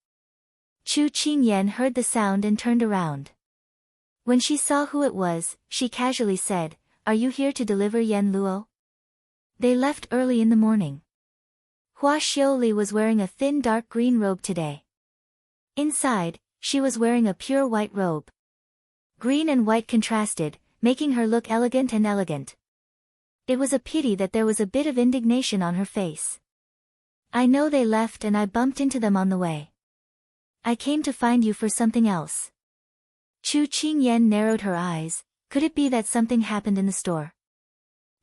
Speaker 1: Chu Qingyan heard the sound and turned around. When she saw who it was, she casually said, Are you here to deliver Yen Luo? They left early in the morning. Hua Xiaoli was wearing a thin dark green robe today. Inside, she was wearing a pure white robe. Green and white contrasted, making her look elegant and elegant. It was a pity that there was a bit of indignation on her face. I know they left and I bumped into them on the way. I came to find you for something else. Chu Qingyan narrowed her eyes. Could it be that something happened in the store?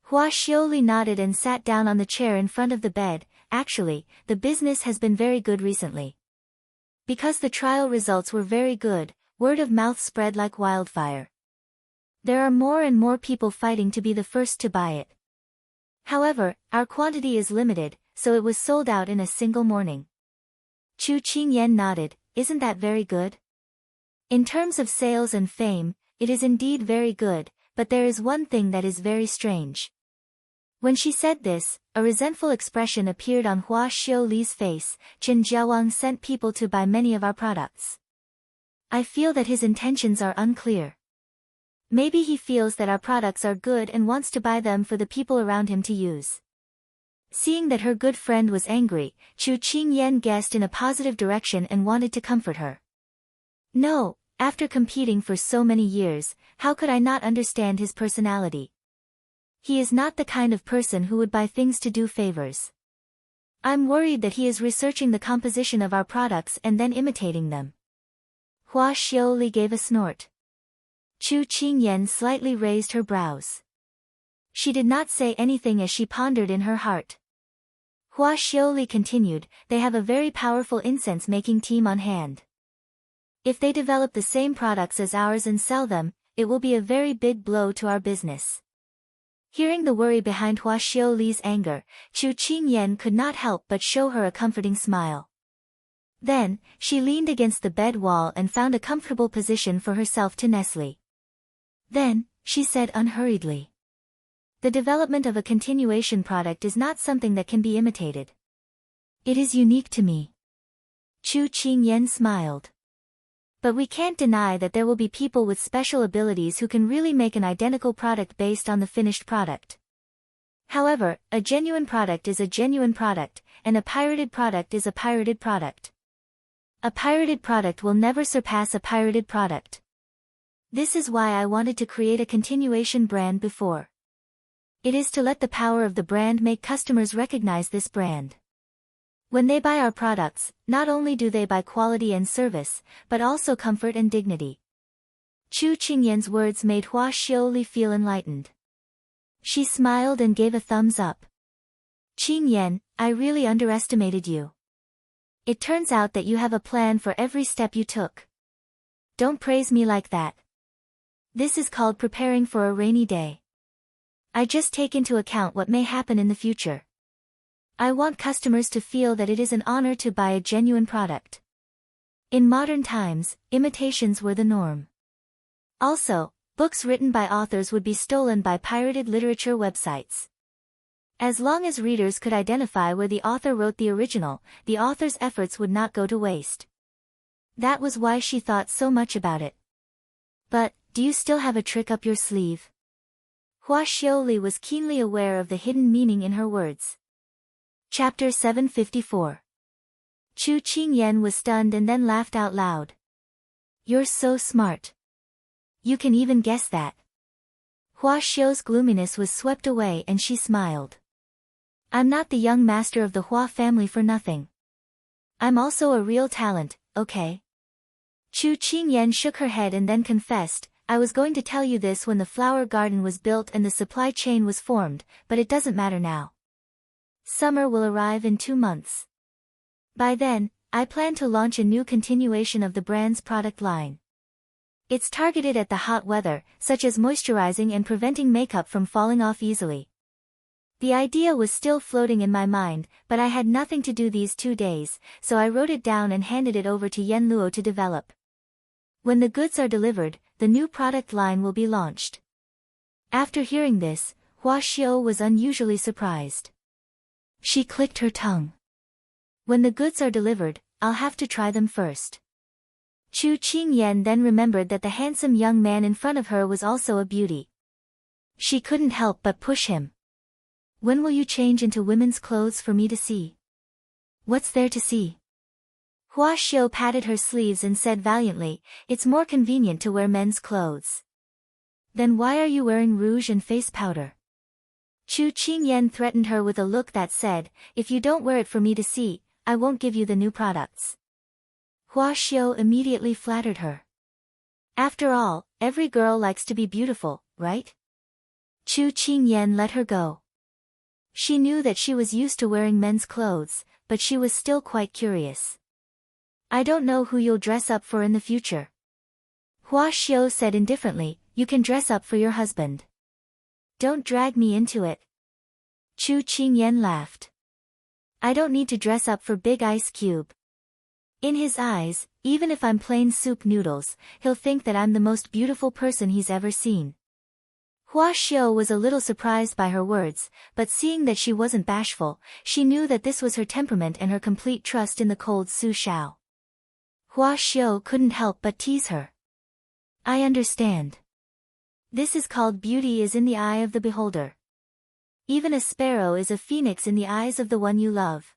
Speaker 1: Hua Xiaoli nodded and sat down on the chair in front of the bed. Actually, the business has been very good recently. Because the trial results were very good, word of mouth spread like wildfire. There are more and more people fighting to be the first to buy it. However, our quantity is limited, so it was sold out in a single morning. Chu Qingyan nodded, isn't that very good? In terms of sales and fame, it is indeed very good, but there is one thing that is very strange. When she said this, a resentful expression appeared on Hua Xiaoli's face. Chen Jiawang sent people to buy many of our products. I feel that his intentions are unclear. Maybe he feels that our products are good and wants to buy them for the people around him to use. Seeing that her good friend was angry, Chu Qingyan guessed in a positive direction and wanted to comfort her. No, after competing for so many years, how could I not understand his personality? He is not the kind of person who would buy things to do favors. I'm worried that he is researching the composition of our products and then imitating them. Hua Xiaoli gave a snort. Chu Qingyan slightly raised her brows. She did not say anything as she pondered in her heart. Hua Xiaoli continued, they have a very powerful incense-making team on hand. If they develop the same products as ours and sell them, it will be a very big blow to our business. Hearing the worry behind Hua Xiaoli's anger, Chu Qingyan could not help but show her a comforting smile. Then, she leaned against the bed wall and found a comfortable position for herself to nestle. Then, she said unhurriedly. The development of a continuation product is not something that can be imitated. It is unique to me. Chu Qingyan smiled. But we can't deny that there will be people with special abilities who can really make an identical product based on the finished product. However, a genuine product is a genuine product, and a pirated product is a pirated product. A pirated product will never surpass a pirated product. This is why I wanted to create a continuation brand before. It is to let the power of the brand make customers recognize this brand. When they buy our products, not only do they buy quality and service, but also comfort and dignity. Chu Qingyan's words made Hua Xiaoli feel enlightened. She smiled and gave a thumbs up. Qingyan, I really underestimated you. It turns out that you have a plan for every step you took. Don't praise me like that. This is called preparing for a rainy day. I just take into account what may happen in the future. I want customers to feel that it is an honor to buy a genuine product. In modern times, imitations were the norm. Also, books written by authors would be stolen by pirated literature websites. As long as readers could identify where the author wrote the original, the author's efforts would not go to waste. That was why she thought so much about it. But, do you still have a trick up your sleeve? Hua Xiaoli was keenly aware of the hidden meaning in her words. Chapter 754. Chu Qingyan was stunned and then laughed out loud. You're so smart. You can even guess that. Hua Xiao's gloominess was swept away and she smiled. I'm not the young master of the Hua family for nothing. I'm also a real talent, okay? Chu Qingyan shook her head and then confessed, I was going to tell you this when the flower garden was built and the supply chain was formed, but it doesn't matter now. Summer will arrive in 2 months. By then, I plan to launch a new continuation of the brand's product line. It's targeted at the hot weather, such as moisturizing and preventing makeup from falling off easily. The idea was still floating in my mind, but I had nothing to do these 2 days, so I wrote it down and handed it over to Yen Luo to develop. When the goods are delivered, the new product line will be launched. After hearing this, Hua Xiao was unusually surprised. She clicked her tongue. When the goods are delivered, I'll have to try them first. Chu Qingyan then remembered that the handsome young man in front of her was also a beauty. She couldn't help but push him. When will you change into women's clothes for me to see? What's there to see? Hua Xiao patted her sleeves and said valiantly, it's more convenient to wear men's clothes. Then why are you wearing rouge and face powder? Chu Qingyan threatened her with a look that said, if you don't wear it for me to see, I won't give you the new products. Hua Xiao immediately flattered her. After all, every girl likes to be beautiful, right? Chu Qingyan let her go. She knew that she was used to wearing men's clothes, but she was still quite curious. I don't know who you'll dress up for in the future. Hua Xiao said indifferently, you can dress up for your husband. Don't drag me into it. Chu Qingyan laughed. I don't need to dress up for Big Ice Cube. In his eyes, even if I'm plain soup noodles, he'll think that I'm the most beautiful person he's ever seen. Hua Xiao was a little surprised by her words, but seeing that she wasn't bashful, she knew that this was her temperament and her complete trust in the cold Su Xiao. Hua Xiao couldn't help but tease her. I understand. This is called beauty is in the eye of the beholder. Even a sparrow is a phoenix in the eyes of the one you love.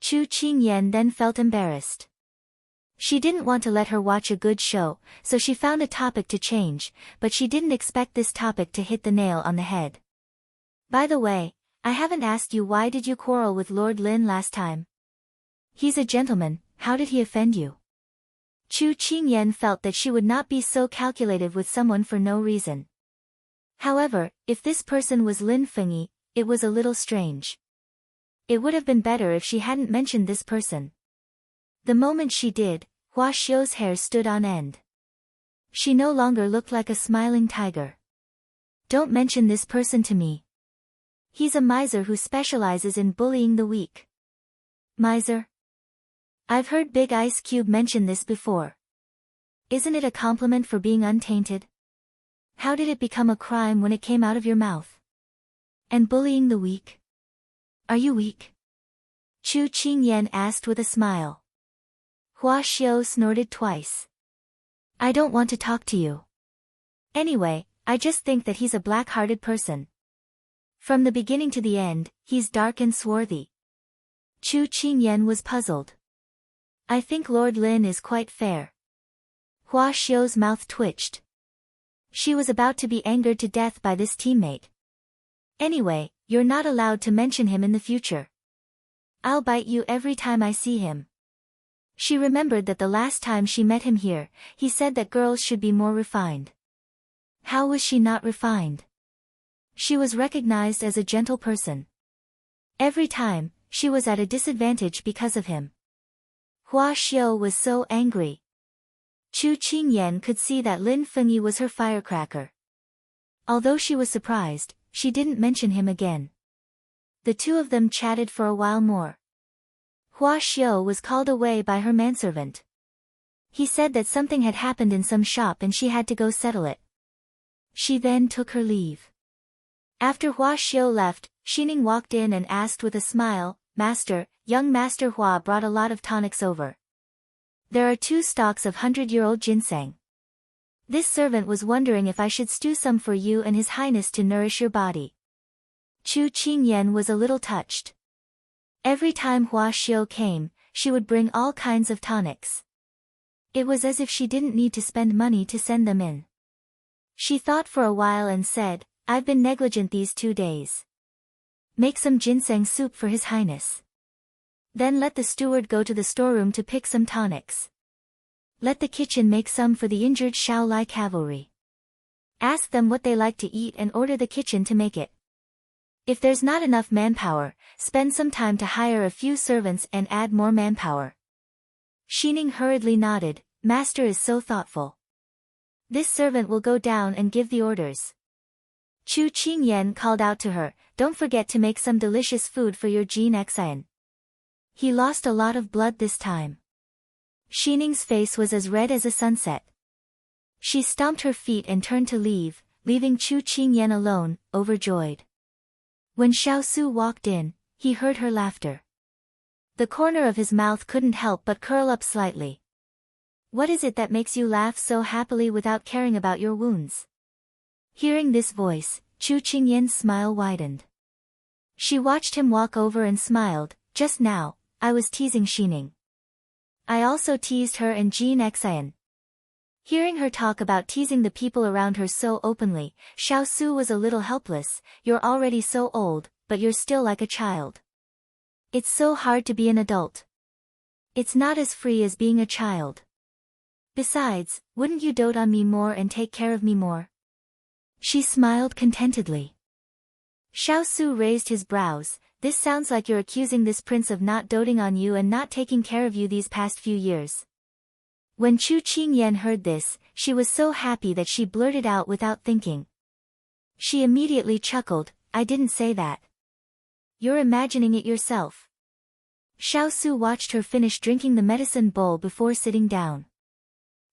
Speaker 1: Chu Qingyan then felt embarrassed. She didn't want to let her watch a good show, so she found a topic to change, but she didn't expect this topic to hit the nail on the head. By the way, I haven't asked you why did you quarrel with Lord Lin last time? He's a gentleman, how did he offend you? Chu Qingyan felt that she would not be so calculative with someone for no reason. However, if this person was Lin Fengyi, it was a little strange. It would have been better if she hadn't mentioned this person. The moment she did, Hua Xiao's hair stood on end. She no longer looked like a smiling tiger. Don't mention this person to me. He's a miser who specializes in bullying the weak. Miser? I've heard Big Ice Cube mention this before. Isn't it a compliment for being untainted? How did it become a crime when it came out of your mouth? And bullying the weak? Are you weak? Chu Qingyan asked with a smile. Hua Xiao snorted twice. I don't want to talk to you. Anyway, I just think that he's a black-hearted person. From the beginning to the end, he's dark and swarthy. Chu Qingyan was puzzled. I think Lord Lin is quite fair. Hua Xiu's mouth twitched. She was about to be angered to death by this teammate. Anyway, you're not allowed to mention him in the future. I'll bite you every time I see him. She remembered that the last time she met him here, he said that girls should be more refined. How was she not refined? She was recognized as a gentle person. Every time, she was at a disadvantage because of him. Hua Xiu was so angry. Chu Qingyan could see that Lin Fengyi was her firecracker. Although she was surprised, she didn't mention him again. The two of them chatted for a while more. Hua Xiu was called away by her manservant. He said that something had happened in some shop and she had to go settle it. She then took her leave. After Hua Xiu left, Xining walked in and asked with a smile, "Master, young Master Hua brought a lot of tonics over. There are 2 stalks of 100-year-old ginseng. This servant was wondering if I should stew some for you and His Highness to nourish your body." Chu Qingyan was a little touched. Every time Hua Xiu came, she would bring all kinds of tonics. It was as if she didn't need to spend money to send them in. She thought for a while and said, "I've been negligent these 2 days. Make some ginseng soup for His Highness. Then let the steward go to the storeroom to pick some tonics. Let the kitchen make some for the injured Shaolai cavalry. Ask them what they like to eat and order the kitchen to make it. If there's not enough manpower, spend some time to hire a few servants and add more manpower." Xining hurriedly nodded. "Master is so thoughtful. This servant will go down and give the orders." Chu Qingyan called out to her, "Don't forget to make some delicious food for your Jin Xian. He lost a lot of blood this time." Xining's face was as red as a sunset. She stomped her feet and turned to leave, leaving Chu Qingyan alone, overjoyed. When Xiao Su walked in, he heard her laughter. The corner of his mouth couldn't help but curl up slightly. "What is it that makes you laugh so happily without caring about your wounds?" Hearing this voice, Chu Qingyan's smile widened. She watched him walk over and smiled. "Just now, I was teasing Xining. I also teased her and Jin Xian." Hearing her talk about teasing the people around her so openly, Xiao Su was a little helpless. "You're already so old, but you're still like a child. It's so hard to be an adult. It's not as free as being a child. Besides, wouldn't you dote on me more and take care of me more?" She smiled contentedly. Xiao Su raised his brows. "This sounds like you're accusing this prince of not doting on you and not taking care of you these past few years." When Chu Qingyan heard this, she was so happy that she blurted out without thinking. She immediately chuckled, "I didn't say that. You're imagining it yourself." Xiao Su watched her finish drinking the medicine bowl before sitting down.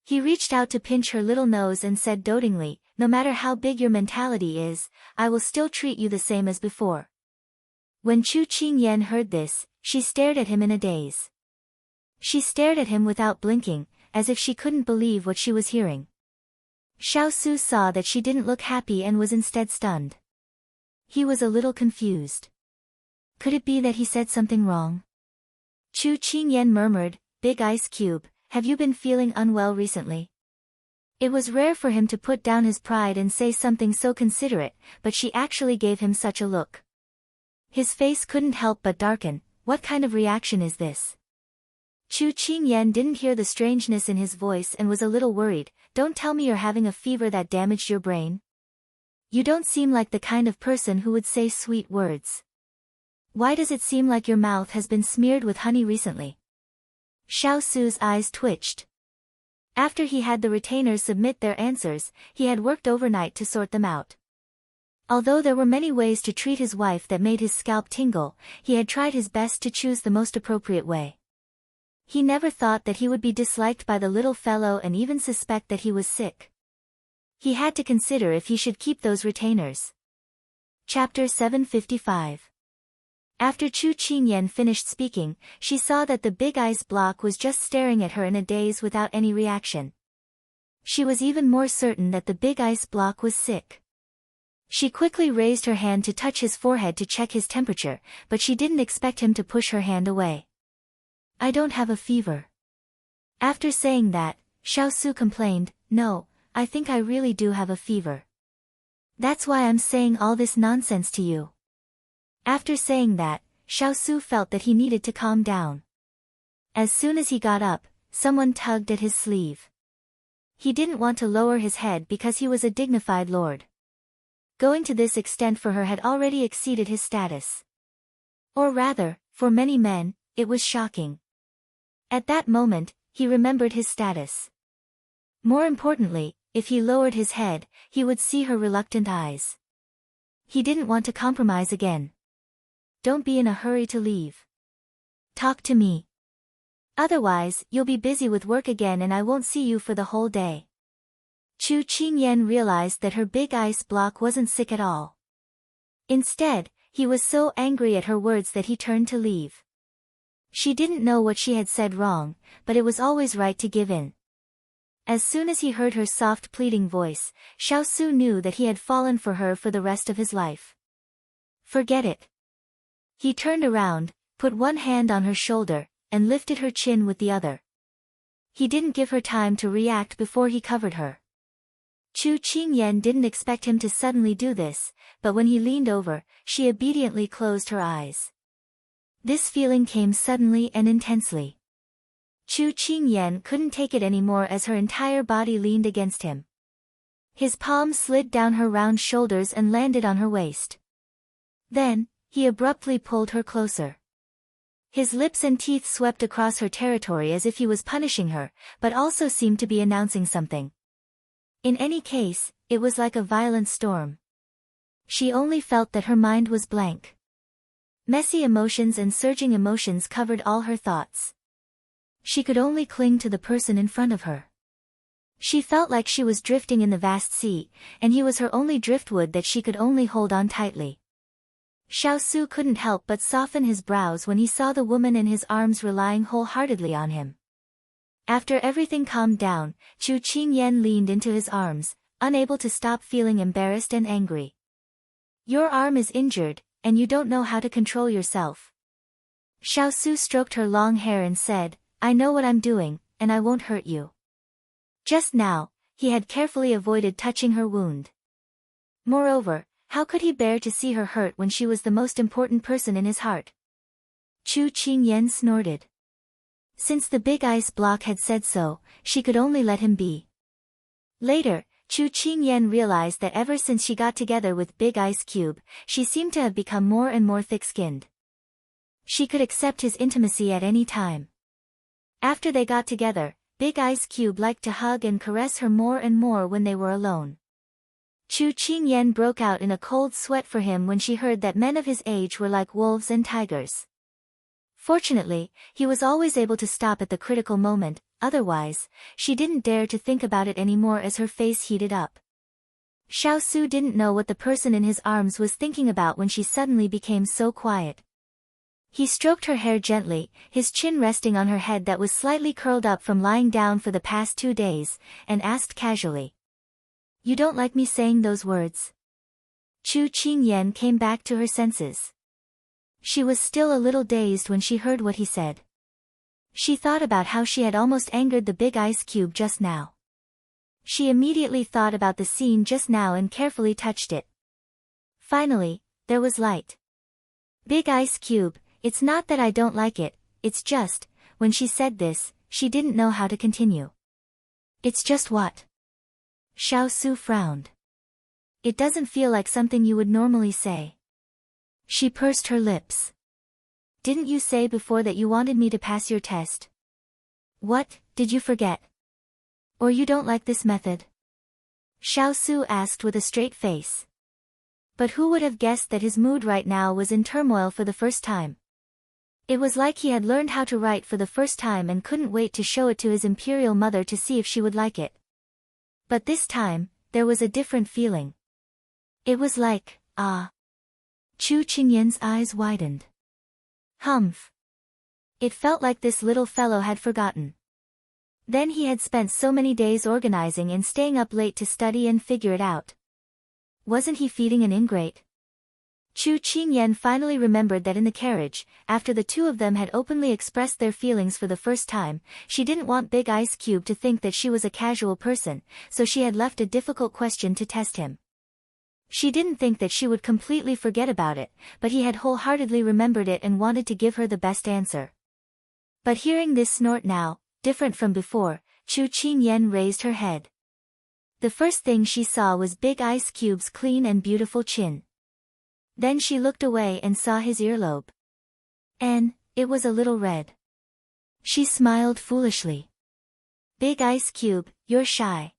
Speaker 1: He reached out to pinch her little nose and said dotingly, "No matter how big your mentality is, I will still treat you the same as before." When Chu Qingyan heard this, she stared at him in a daze. She stared at him without blinking, as if she couldn't believe what she was hearing. Xiao Su saw that she didn't look happy and was instead stunned. He was a little confused. Could it be that he said something wrong? Chu Qingyan murmured, "Big Ice Cube, have you been feeling unwell recently?" It was rare for him to put down his pride and say something so considerate, but she actually gave him such a look. His face couldn't help but darken. What kind of reaction is this? Chu Qingyan didn't hear the strangeness in his voice and was a little worried. "Don't tell me you're having a fever that damaged your brain. You don't seem like the kind of person who would say sweet words. Why does it seem like your mouth has been smeared with honey recently?" Xiao Su's eyes twitched. After he had the retainers submit their answers, he had worked overnight to sort them out. Although there were many ways to treat his wife that made his scalp tingle, he had tried his best to choose the most appropriate way. He never thought that he would be disliked by the little fellow and even suspect that he was sick. He had to consider if he should keep those retainers. Chapter 755. After Chu Qingyan finished speaking, she saw that the big ice block was just staring at her in a daze without any reaction. She was even more certain that the big ice block was sick. She quickly raised her hand to touch his forehead to check his temperature, but she didn't expect him to push her hand away. "I don't have a fever. After saying that, Xiao Su complained, "No, I think I really do have a fever. That's why I'm saying all this nonsense to you." After saying that, Xiao Su felt that he needed to calm down. As soon as he got up, someone tugged at his sleeve. He didn't want to lower his head because he was a dignified lord. Going to this extent for her had already exceeded his status. Or rather, for many men, it was shocking. At that moment, he remembered his status. More importantly, if he lowered his head, he would see her reluctant eyes. He didn't want to compromise again. "Don't be in a hurry to leave. Talk to me. Otherwise, you'll be busy with work again and I won't see you for the whole day." Chu Qingyan realized that her big ice block wasn't sick at all. Instead, he was so angry at her words that he turned to leave. She didn't know what she had said wrong, but it was always right to give in. As soon as he heard her soft pleading voice, Xiao Su knew that he had fallen for her for the rest of his life. Forget it. He turned around, put one hand on her shoulder, and lifted her chin with the other. He didn't give her time to react before he covered her. Chu Qingyan didn't expect him to suddenly do this, but when he leaned over, she obediently closed her eyes. This feeling came suddenly and intensely. Chu Qingyan couldn't take it anymore as her entire body leaned against him. His palm slid down her round shoulders and landed on her waist. Then, he abruptly pulled her closer. His lips and teeth swept across her territory as if he was punishing her, but also seemed to be announcing something. In any case, it was like a violent storm. She only felt that her mind was blank. Messy emotions and surging emotions covered all her thoughts. She could only cling to the person in front of her. She felt like she was drifting in the vast sea, and he was her only driftwood that she could only hold on tightly. Xiao Su couldn't help but soften his brows when he saw the woman in his arms relying wholeheartedly on him. After everything calmed down, Chu Qingyan leaned into his arms, unable to stop feeling embarrassed and angry. "Your arm is injured, and you don't know how to control yourself." Xiao Su stroked her long hair and said, "I know what I'm doing, and I won't hurt you." Just now, he had carefully avoided touching her wound. Moreover, how could he bear to see her hurt when she was the most important person in his heart? Chu Qingyan snorted. Since the big ice block had said so, she could only let him be. Later, Chu Qingyan realized that ever since she got together with Big Ice Cube, she seemed to have become more and more thick-skinned. She could accept his intimacy at any time. After they got together, Big Ice Cube liked to hug and caress her more and more when they were alone. Chu Qingyan broke out in a cold sweat for him when she heard that men of his age were like wolves and tigers. Fortunately, he was always able to stop at the critical moment, otherwise, she didn't dare to think about it anymore as her face heated up. Xiao Su didn't know what the person in his arms was thinking about when she suddenly became so quiet. He stroked her hair gently, his chin resting on her head that was slightly curled up from lying down for the past 2 days, and asked casually, "You don't like me saying those words?" Chu Qingyan came back to her senses. She was still a little dazed when she heard what he said. She thought about how she had almost angered the big ice cube just now. She immediately thought about the scene just now and carefully touched it. Finally, there was light. "Big Ice Cube, it's not that I don't like it, it's just," when she said this, she didn't know how to continue. "It's just what?" Xiao Su frowned. "It doesn't feel like something you would normally say." She pursed her lips. "Didn't you say before that you wanted me to pass your test? What, did you forget? Or you don't like this method?" Xiao Su asked with a straight face. But who would have guessed that his mood right now was in turmoil for the first time? It was like he had learned how to write for the first time and couldn't wait to show it to his imperial mother to see if she would like it. But this time, there was a different feeling. It was like, Chu Qingyan's eyes widened. Humph. It felt like this little fellow had forgotten. Then he had spent so many days organizing and staying up late to study and figure it out. Wasn't he feeding an ingrate? Chu Qingyan finally remembered that in the carriage, after the two of them had openly expressed their feelings for the first time, she didn't want Big Ice Cube to think that she was a casual person, so she had left a difficult question to test him. She didn't think that she would completely forget about it, but he had wholeheartedly remembered it and wanted to give her the best answer. But hearing this snort now, different from before, Chu Qingyan raised her head. The first thing she saw was Big Ice Cube's clean and beautiful chin. Then she looked away and saw his earlobe. And it was a little red. She smiled foolishly. Big Ice Cube, you're shy.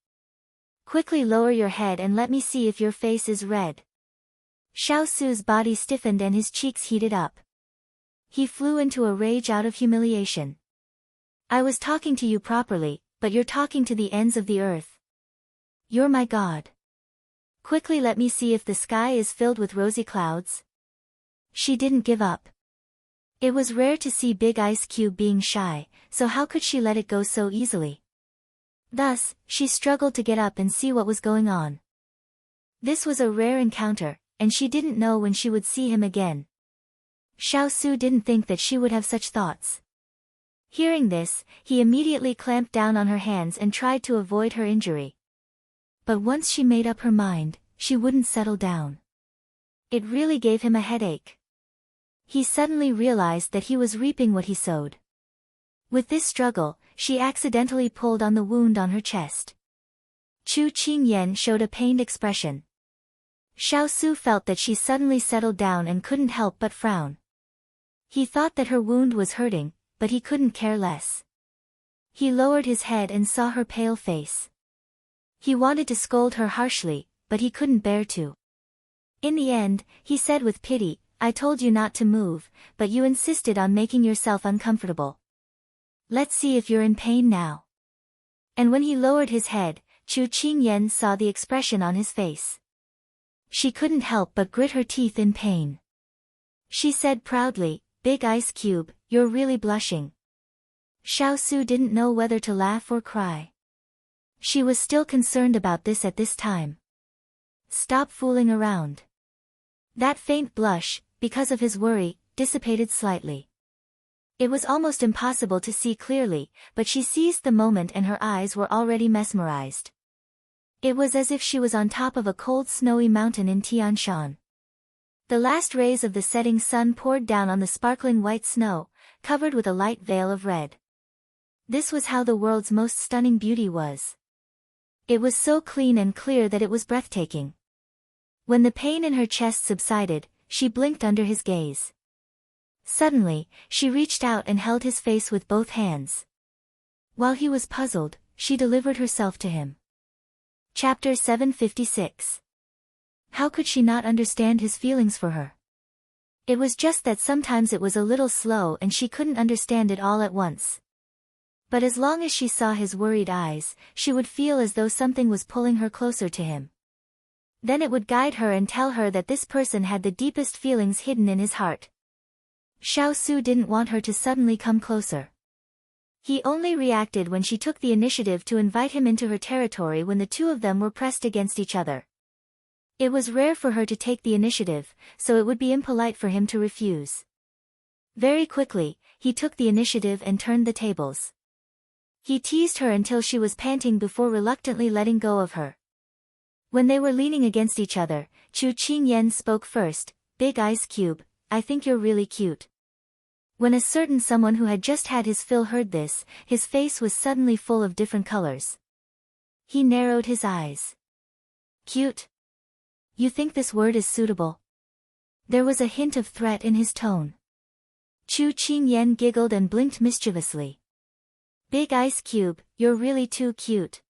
Speaker 1: Quickly lower your head and let me see if your face is red. Xiao Su's body stiffened and his cheeks heated up. He flew into a rage out of humiliation. I was talking to you properly, but you're talking to the ends of the earth. You're my god. Quickly let me see if the sky is filled with rosy clouds. She didn't give up. It was rare to see Big Ice Cube being shy, so how could she let it go so easily? Thus, she struggled to get up and see what was going on. This was a rare encounter, and she didn't know when she would see him again. Xiao Su didn't think that she would have such thoughts. Hearing this, he immediately clamped down on her hands and tried to avoid her injury. But once she made up her mind, she wouldn't settle down. It really gave him a headache. He suddenly realized that he was reaping what he sowed. With this struggle, she accidentally pulled on the wound on her chest. Chu Qingyan showed a pained expression. Xiao Su felt that she suddenly settled down and couldn't help but frown. He thought that her wound was hurting, but he couldn't care less. He lowered his head and saw her pale face. He wanted to scold her harshly, but he couldn't bear to. In the end, he said with pity, I told you not to move, but you insisted on making yourself uncomfortable. Let's see if you're in pain now. And when he lowered his head, Chu Qingyan saw the expression on his face. She couldn't help but grit her teeth in pain. She said proudly, Big Ice Cube, you're really blushing. Xiao Su didn't know whether to laugh or cry. She was still concerned about this at this time. Stop fooling around. That faint blush, because of his worry, dissipated slightly. It was almost impossible to see clearly, but she seized the moment and her eyes were already mesmerized. It was as if she was on top of a cold snowy mountain in Tian Shan. The last rays of the setting sun poured down on the sparkling white snow, covered with a light veil of red. This was how the world's most stunning beauty was. It was so clean and clear that it was breathtaking. When the pain in her chest subsided, she blinked under his gaze. Suddenly, she reached out and held his face with both hands. While he was puzzled, she delivered herself to him. Chapter 756. How could she not understand his feelings for her? It was just that sometimes it was a little slow and she couldn't understand it all at once. But as long as she saw his worried eyes, she would feel as though something was pulling her closer to him. Then it would guide her and tell her that this person had the deepest feelings hidden in his heart. Xiao Su didn't want her to suddenly come closer. He only reacted when she took the initiative to invite him into her territory when the two of them were pressed against each other. It was rare for her to take the initiative, so it would be impolite for him to refuse. Very quickly, he took the initiative and turned the tables. He teased her until she was panting before reluctantly letting go of her. When they were leaning against each other, Chu Qingyan spoke first, Big Ice Cube, I think you're really cute. When a certain someone who had just had his fill heard this, his face was suddenly full of different colors. He narrowed his eyes. Cute? You think this word is suitable? There was a hint of threat in his tone. Chu Qingyan giggled and blinked mischievously. Big Ice Cube, you're really too cute.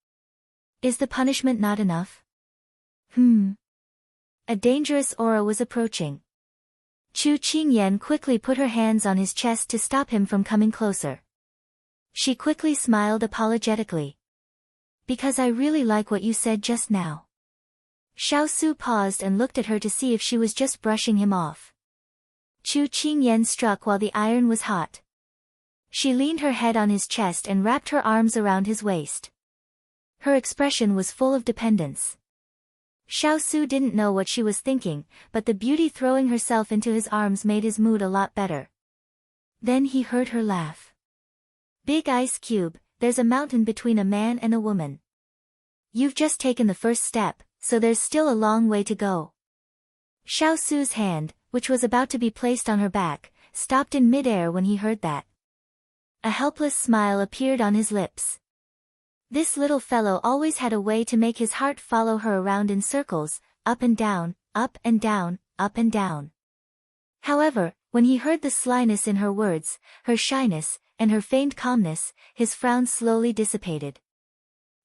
Speaker 1: Is the punishment not enough? A dangerous aura was approaching. Chu Qingyan quickly put her hands on his chest to stop him from coming closer. She quickly smiled apologetically. Because I really like what you said just now. Xiao Su paused and looked at her to see if she was just brushing him off. Chu Qingyan struck while the iron was hot. She leaned her head on his chest and wrapped her arms around his waist. Her expression was full of dependence. Xiao Su didn't know what she was thinking, but the beauty throwing herself into his arms made his mood a lot better. Then he heard her laugh. Big ice cube, there's a mountain between a man and a woman. You've just taken the first step, so there's still a long way to go. Xiao Su's hand, which was about to be placed on her back, stopped in mid-air when he heard that. A helpless smile appeared on his lips. This little fellow always had a way to make his heart follow her around in circles, up and down, up and down, up and down. However, when he heard the slyness in her words, her shyness, and her feigned calmness, his frown slowly dissipated.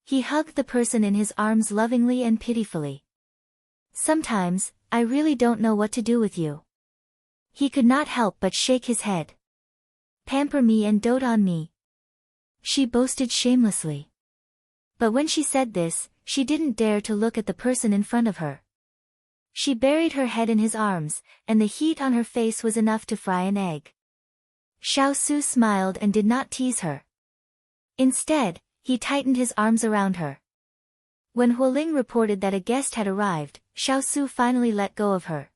Speaker 1: He hugged the person in his arms lovingly and pitifully. Sometimes, I really don't know what to do with you. He could not help but shake his head. Pamper me and dote on me, she boasted shamelessly. But when she said this, she didn't dare to look at the person in front of her. She buried her head in his arms, and the heat on her face was enough to fry an egg. Xiao Su smiled and did not tease her. Instead, he tightened his arms around her. When Huoling reported that a guest had arrived, Xiao Su finally let go of her.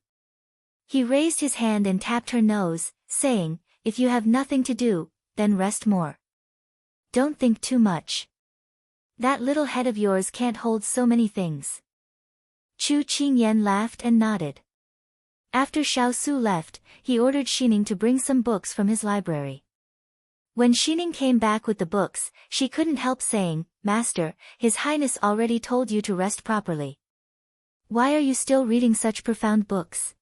Speaker 1: He raised his hand and tapped her nose, saying, "If you have nothing to do, then rest more. Don't think too much. That little head of yours can't hold so many things." Chu Qingyan laughed and nodded. After Xiao Su left, he ordered Xining to bring some books from his library. When Xining came back with the books, she couldn't help saying, "Master, His Highness already told you to rest properly. Why are you still reading such profound books?"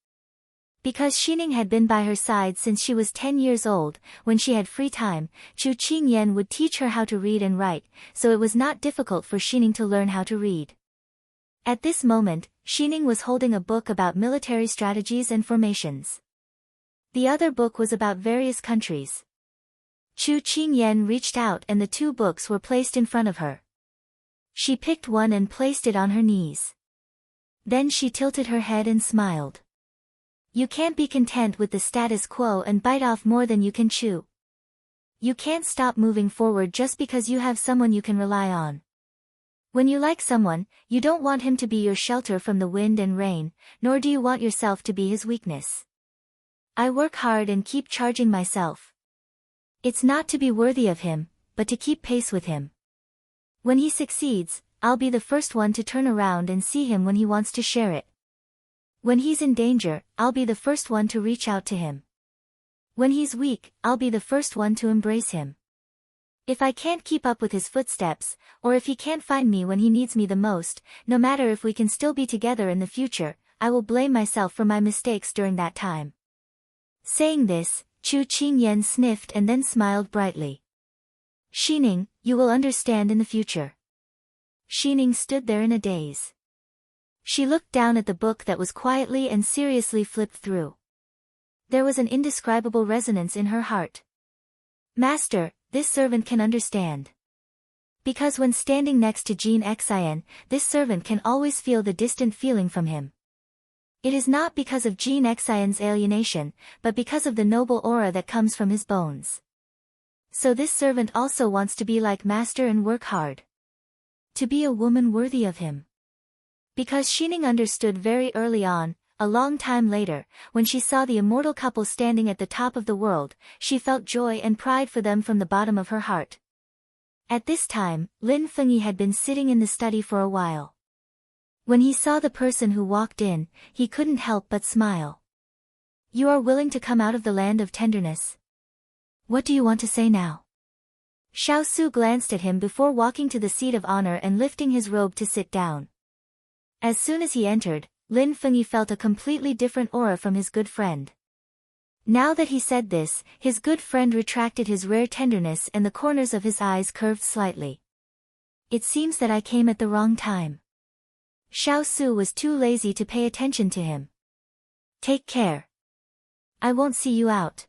Speaker 1: Because Xining had been by her side since she was 10 years old, when she had free time, Chu Qingyan would teach her how to read and write, so it was not difficult for Xining to learn how to read. At this moment, Xining was holding a book about military strategies and formations. The other book was about various countries. Chu Qingyan reached out and the two books were placed in front of her. She picked one and placed it on her knees. Then she tilted her head and smiled. You can't be content with the status quo and bite off more than you can chew. You can't stop moving forward just because you have someone you can rely on. When you like someone, you don't want him to be your shelter from the wind and rain, nor do you want yourself to be his weakness. I work hard and keep charging myself. It's not to be worthy of him, but to keep pace with him. When he succeeds, I'll be the first one to turn around and see him when he wants to share it. When he's in danger, I'll be the first one to reach out to him. When he's weak, I'll be the first one to embrace him. If I can't keep up with his footsteps, or if he can't find me when he needs me the most, no matter if we can still be together in the future, I will blame myself for my mistakes during that time." Saying this, Chu Qingyan sniffed and then smiled brightly. "Xining, you will understand in the future." Xining stood there in a daze. She looked down at the book that was quietly and seriously flipped through. There was an indescribable resonance in her heart. "Master, this servant can understand." Because when standing next to Jin Xian, this servant can always feel the distant feeling from him. It is not because of Jin Xian's alienation, but because of the noble aura that comes from his bones. So this servant also wants to be like Master and work hard. To be a woman worthy of him. Because Xining understood very early on, a long time later, when she saw the immortal couple standing at the top of the world, she felt joy and pride for them from the bottom of her heart. At this time, Lin Fengyi had been sitting in the study for a while. When he saw the person who walked in, he couldn't help but smile. "You are willing to come out of the land of tenderness? What do you want to say now?" Xiao Su glanced at him before walking to the seat of honor and lifting his robe to sit down. As soon as he entered, Lin Fengyi felt a completely different aura from his good friend. Now that he said this, his good friend retracted his rare tenderness and the corners of his eyes curved slightly. "It seems that I came at the wrong time." Xiao Su was too lazy to pay attention to him. "Take care. I won't see you out."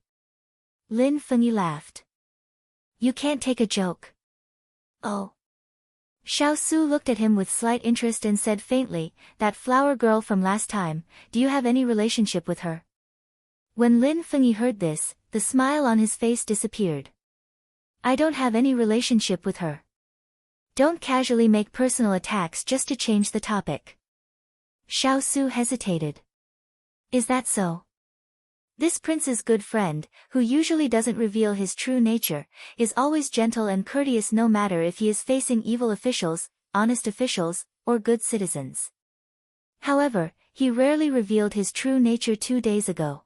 Speaker 1: Lin Fengyi laughed. "You can't take a joke." "Oh." Xiao Su looked at him with slight interest and said faintly, "That flower girl from last time, do you have any relationship with her?" When Lin Fengyi heard this, the smile on his face disappeared. "I don't have any relationship with her." Don't casually make personal attacks just to change the topic. Xiao Su hesitated. Is that so? This prince's good friend, who usually doesn't reveal his true nature, is always gentle and courteous no matter if he is facing evil officials, honest officials, or good citizens. However, he rarely revealed his true nature 2 days ago.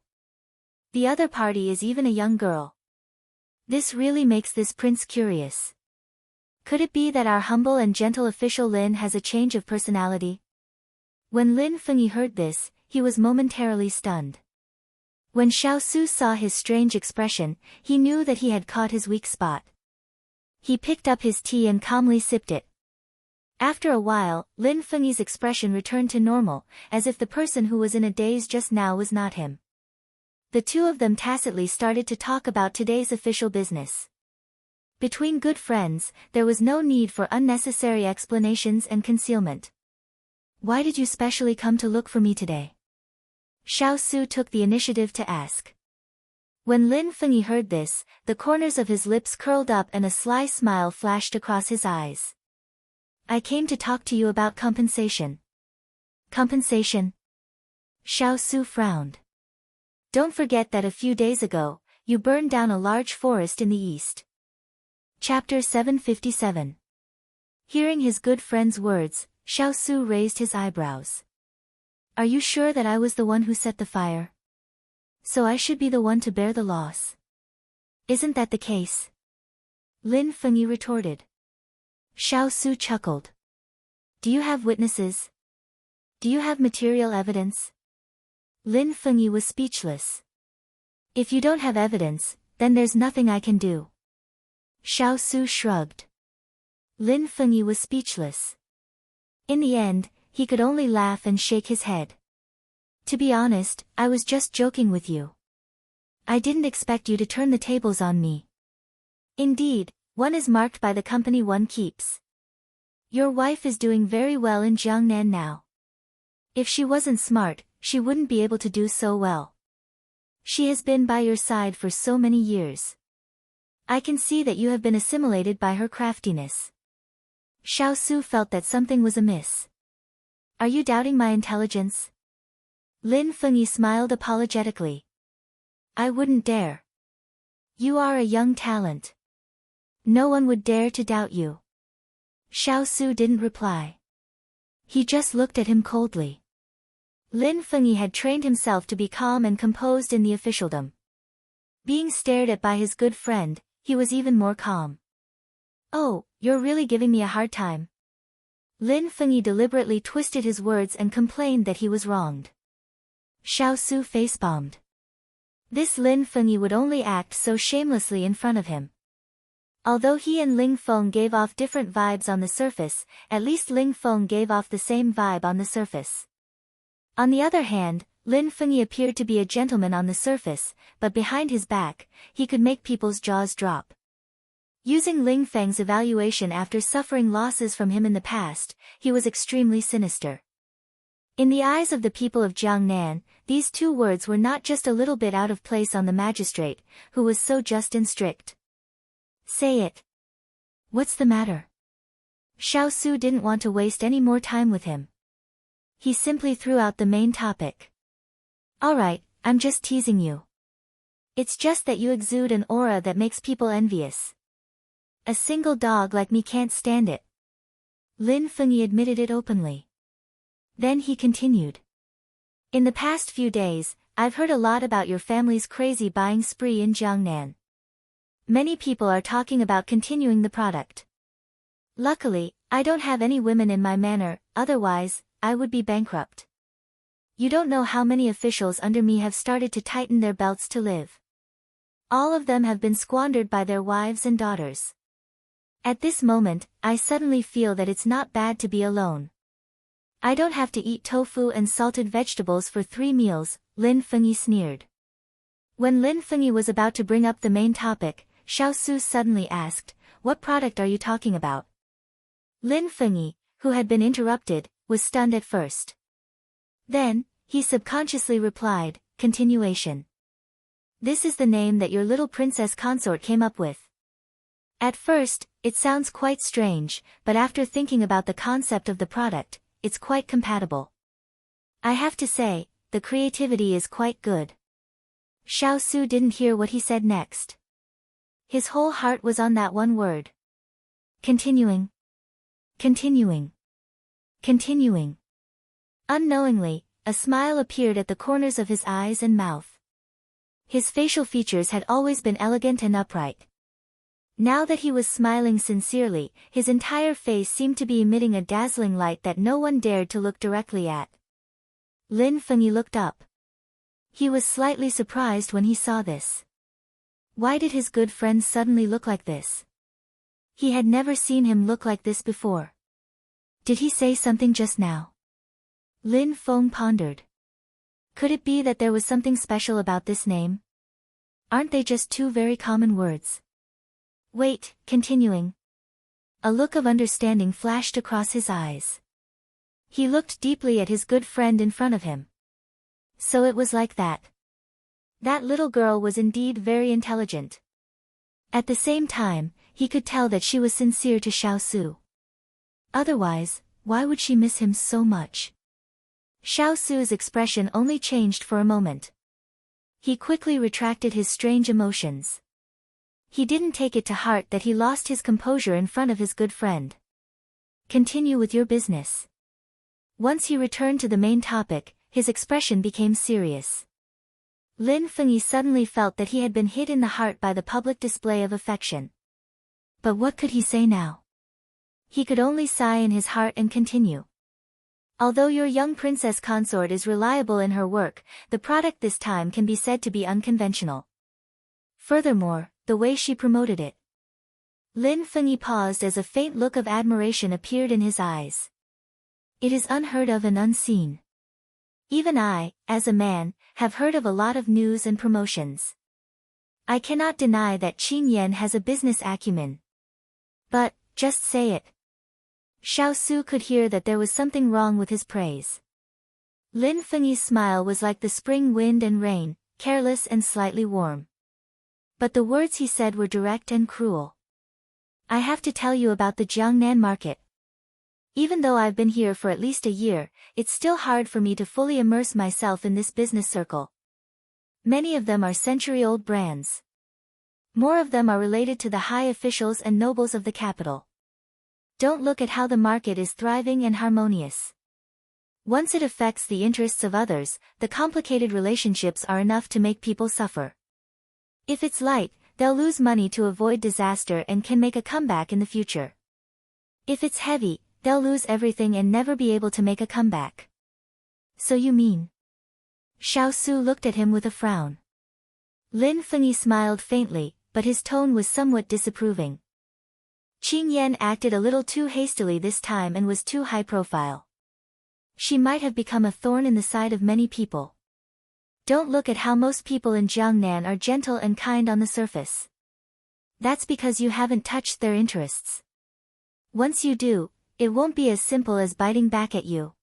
Speaker 1: The other party is even a young girl. This really makes this prince curious. Could it be that our humble and gentle official Lin has a change of personality? When Lin Fengyi heard this, he was momentarily stunned. When Xiao Su saw his strange expression, he knew that he had caught his weak spot. He picked up his tea and calmly sipped it. After a while, Lin Fengyi's expression returned to normal, as if the person who was in a daze just now was not him. The two of them tacitly started to talk about today's official business. Between good friends, there was no need for unnecessary explanations and concealment. Why did you specially come to look for me today? Xiao Su took the initiative to ask. When Lin Fengyi heard this, the corners of his lips curled up and a sly smile flashed across his eyes. I came to talk to you about compensation. Compensation? Xiao Su frowned. Don't forget that a few days ago, you burned down a large forest in the east. Chapter 757. Hearing his good friend's words, Xiao Su raised his eyebrows. Are you sure that I was the one who set the fire? So I should be the one to bear the loss. Isn't that the case? Lin Fengyi retorted. Xiao Su chuckled. Do you have witnesses? Do you have material evidence? Lin Fengyi was speechless. If you don't have evidence, then there's nothing I can do. Xiao Su shrugged. Lin Fengyi was speechless. In the end, he could only laugh and shake his head. To be honest, I was just joking with you. I didn't expect you to turn the tables on me. Indeed, one is marked by the company one keeps. Your wife is doing very well in Jiangnan now. If she wasn't smart, she wouldn't be able to do so well. She has been by your side for so many years. I can see that you have been assimilated by her craftiness. Xiao Su felt that something was amiss. Are you doubting my intelligence? Lin Fengyi smiled apologetically. I wouldn't dare. You are a young talent. No one would dare to doubt you. Xiao Su didn't reply. He just looked at him coldly. Lin Fengyi had trained himself to be calm and composed in the officialdom. Being stared at by his good friend, he was even more calm. Oh, you're really giving me a hard time. Lin Fengyi deliberately twisted his words and complained that he was wronged. Xiao Su face-bombed. This Lin Fengyi would only act so shamelessly in front of him. Although he and Ling Feng gave off different vibes on the surface, at least Ling Feng gave off the same vibe on the surface. On the other hand, Lin Fengyi appeared to be a gentleman on the surface, but behind his back, he could make people's jaws drop. Using Ling Feng's evaluation after suffering losses from him in the past, he was extremely sinister. In the eyes of the people of Jiangnan, these two words were not just a little bit out of place on the magistrate, who was so just and strict. Say it. What's the matter? Xiao Su didn't want to waste any more time with him. He simply threw out the main topic. Alright, I'm just teasing you. It's just that you exude an aura that makes people envious. A single dog like me can't stand it. Lin Fengyi admitted it openly. Then he continued. In the past few days, I've heard a lot about your family's crazy buying spree in Jiangnan. Many people are talking about continuing the product. Luckily, I don't have any women in my manor, otherwise, I would be bankrupt. You don't know how many officials under me have started to tighten their belts to live. All of them have been squandered by their wives and daughters. At this moment, I suddenly feel that it's not bad to be alone. I don't have to eat tofu and salted vegetables for 3 meals, Lin Fengyi sneered. When Lin Fengyi was about to bring up the main topic, Xiao Su suddenly asked, what product are you talking about? Lin Fengyi, who had been interrupted, was stunned at first. Then, he subconsciously replied, continuation. This is the name that your little princess consort came up with. At first, it sounds quite strange, but after thinking about the concept of the product, it's quite compatible. I have to say, the creativity is quite good. Xiao Su didn't hear what he said next. His whole heart was on that one word. Continuing. Continuing. Continuing. Unknowingly, a smile appeared at the corners of his eyes and mouth. His facial features had always been elegant and upright. Now that he was smiling sincerely, his entire face seemed to be emitting a dazzling light that no one dared to look directly at. Lin Fengyi looked up. He was slightly surprised when he saw this. Why did his good friend suddenly look like this? He had never seen him look like this before. Did he say something just now? Lin Feng pondered. Could it be that there was something special about this name? Aren't they just two very common words? Wait, continuing. A look of understanding flashed across his eyes. He looked deeply at his good friend in front of him. So it was like that. That little girl was indeed very intelligent. At the same time, he could tell that she was sincere to Xiao Su. Otherwise, why would she miss him so much? Xiao Su's expression only changed for a moment. He quickly retracted his strange emotions. He didn't take it to heart that he lost his composure in front of his good friend. Continue with your business. Once he returned to the main topic, his expression became serious. Lin Fengyi suddenly felt that he had been hit in the heart by the public display of affection. But what could he say now? He could only sigh in his heart and continue. Although your young princess consort is reliable in her work, the product this time can be said to be unconventional. Furthermore, the way she promoted it. Lin Fengyi paused as a faint look of admiration appeared in his eyes. It is unheard of and unseen. Even I, as a man, have heard of a lot of news and promotions. I cannot deny that Qin Yan has a business acumen. But, just say it. Xiao Su could hear that there was something wrong with his praise. Lin Fengyi's smile was like the spring wind and rain, careless and slightly warm. But the words he said were direct and cruel. I have to tell you about the Jiangnan market. Even though I've been here for at least a year, it's still hard for me to fully immerse myself in this business circle. Many of them are century-old brands. More of them are related to the high officials and nobles of the capital. Don't look at how the market is thriving and harmonious. Once it affects the interests of others, the complicated relationships are enough to make people suffer. If it's light, they'll lose money to avoid disaster and can make a comeback in the future. If it's heavy, they'll lose everything and never be able to make a comeback. So you mean? Xiao Su looked at him with a frown. Lin Fengyi smiled faintly, but his tone was somewhat disapproving. Qin Yan acted a little too hastily this time and was too high profile. She might have become a thorn in the side of many people. Don't look at how most people in Jiangnan are gentle and kind on the surface. That's because you haven't touched their interests. Once you do, it won't be as simple as biting back at you.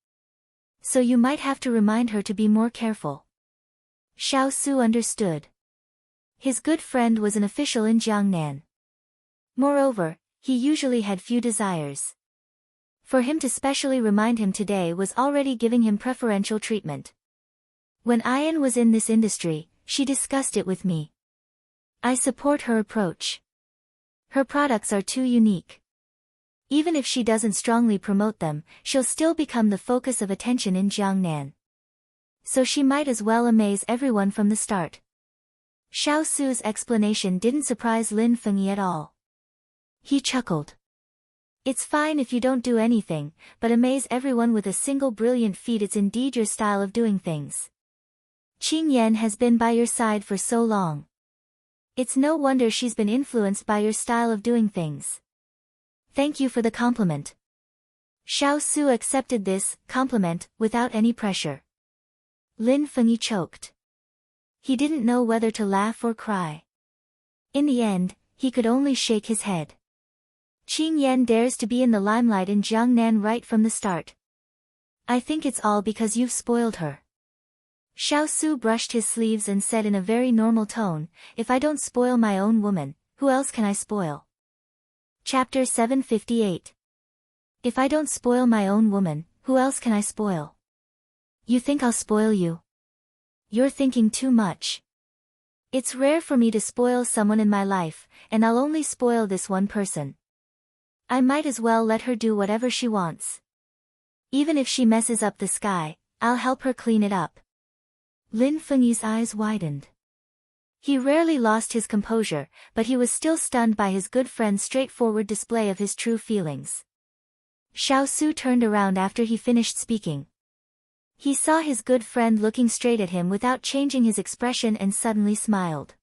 Speaker 1: So you might have to remind her to be more careful. Xiao Su understood. His good friend was an official in Jiangnan. Moreover, he usually had few desires. For him to specially remind him today was already giving him preferential treatment. When Ayan was in this industry, she discussed it with me. I support her approach. Her products are too unique. Even if she doesn't strongly promote them, she'll still become the focus of attention in Jiangnan. So she might as well amaze everyone from the start. Xiao Su's explanation didn't surprise Lin Fengyi at all. He chuckled. It's fine if you don't do anything, but amaze everyone with a single brilliant feat. It's indeed your style of doing things. Qin Yan has been by your side for so long. It's no wonder she's been influenced by your style of doing things. Thank you for the compliment. Xiao Su accepted this compliment without any pressure. Lin Fengyi choked. He didn't know whether to laugh or cry. In the end, he could only shake his head. Qin Yan dares to be in the limelight in Jiangnan right from the start. I think it's all because you've spoiled her. Xiao Su brushed his sleeves and said in a very normal tone, if I don't spoil my own woman, who else can I spoil? Chapter 758. If I don't spoil my own woman, who else can I spoil? You think I'll spoil you? You're thinking too much. It's rare for me to spoil someone in my life, and I'll only spoil this one person. I might as well let her do whatever she wants. Even if she messes up the sky, I'll help her clean it up. Lin Fengyi's eyes widened. He rarely lost his composure, but he was still stunned by his good friend's straightforward display of his true feelings. Xiao Su turned around after he finished speaking. He saw his good friend looking straight at him without changing his expression and suddenly smiled.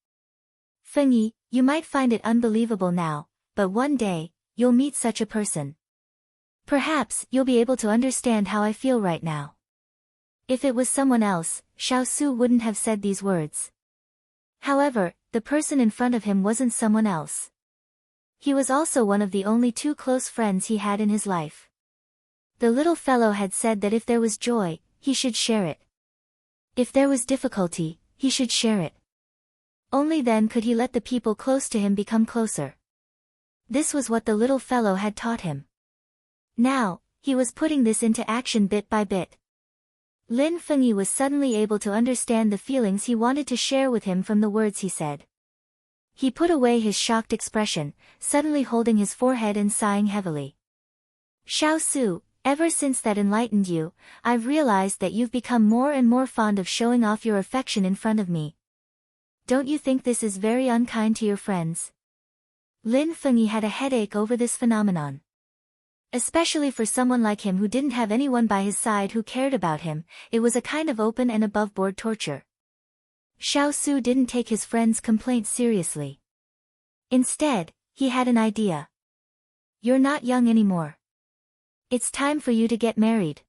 Speaker 1: Fengyi, you might find it unbelievable now, but one day, you'll meet such a person. Perhaps you'll be able to understand how I feel right now. If it was someone else, Xiao Su wouldn't have said these words. However, the person in front of him wasn't someone else. He was also one of the only two close friends he had in his life. The little fellow had said that if there was joy, he should share it. If there was difficulty, he should share it. Only then could he let the people close to him become closer. This was what the little fellow had taught him. Now, he was putting this into action bit by bit. Lin Fengyi was suddenly able to understand the feelings he wanted to share with him from the words he said. He put away his shocked expression, suddenly holding his forehead and sighing heavily. Xiao Su, ever since that enlightened you, I've realized that you've become more and more fond of showing off your affection in front of me. Don't you think this is very unkind to your friends? Lin Fengyi had a headache over this phenomenon. Especially for someone like him who didn't have anyone by his side who cared about him, it was a kind of open and above-board torture. Xiao Su didn't take his friend's complaint seriously. Instead, he had an idea. You're not young anymore. It's time for you to get married.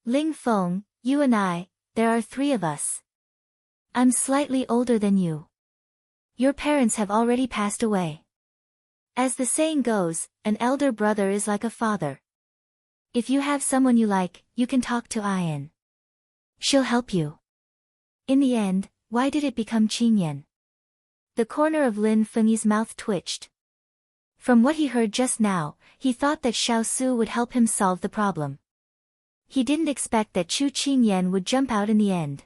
Speaker 1: Ling Feng, you and I, there are 3 of us. I'm slightly older than you. Your parents have already passed away. As the saying goes, an elder brother is like a father. If you have someone you like, you can talk to Ayan. She'll help you. In the end, why did it become Qingyan? The corner of Lin Fengyi's mouth twitched. From what he heard just now, he thought that Xiao Su would help him solve the problem. He didn't expect that Chu Qingyan would jump out in the end.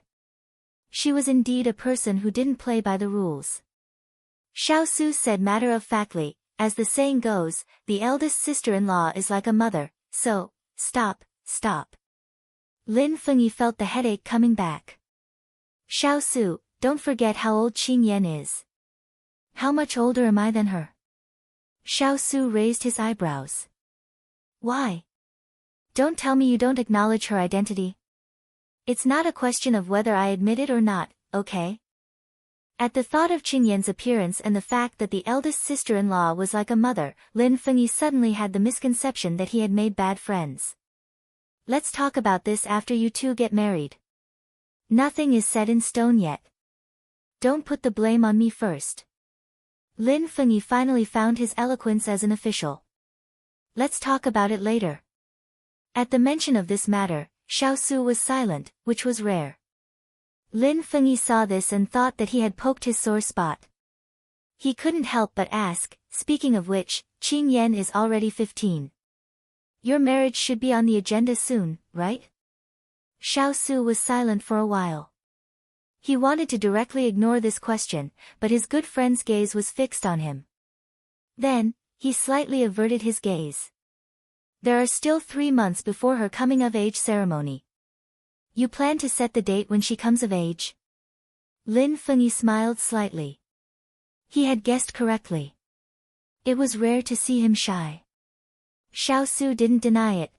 Speaker 1: She was indeed a person who didn't play by the rules. Xiao Su said matter-of-factly, as the saying goes, the eldest sister-in-law is like a mother, so, stop. Lin Fengyi felt the headache coming back. Xiao Su, don't forget how old Qingyan is. How much older am I than her? Xiao Su raised his eyebrows. Why? Don't tell me you don't acknowledge her identity. It's not a question of whether I admit it or not, okay? At the thought of Qingyan's appearance and the fact that the eldest sister-in-law was like a mother, Lin Fengyi suddenly had the misconception that he had made bad friends. Let's talk about this after you two get married. Nothing is set in stone yet. Don't put the blame on me first. Lin Fengyi finally found his eloquence as an official. Let's talk about it later. At the mention of this matter, Xiao Su was silent, which was rare. Lin Fengyi saw this and thought that he had poked his sore spot. He couldn't help but ask, speaking of which, Qingyan is already 15. Your marriage should be on the agenda soon, right? Xiao Su was silent for a while. He wanted to directly ignore this question, but his good friend's gaze was fixed on him. Then, he slightly averted his gaze. There are still 3 months before her coming-of-age ceremony. You plan to set the date when she comes of age? Lin Fengyi smiled slightly. He had guessed correctly. It was rare to see him shy. Xiao Su didn't deny it.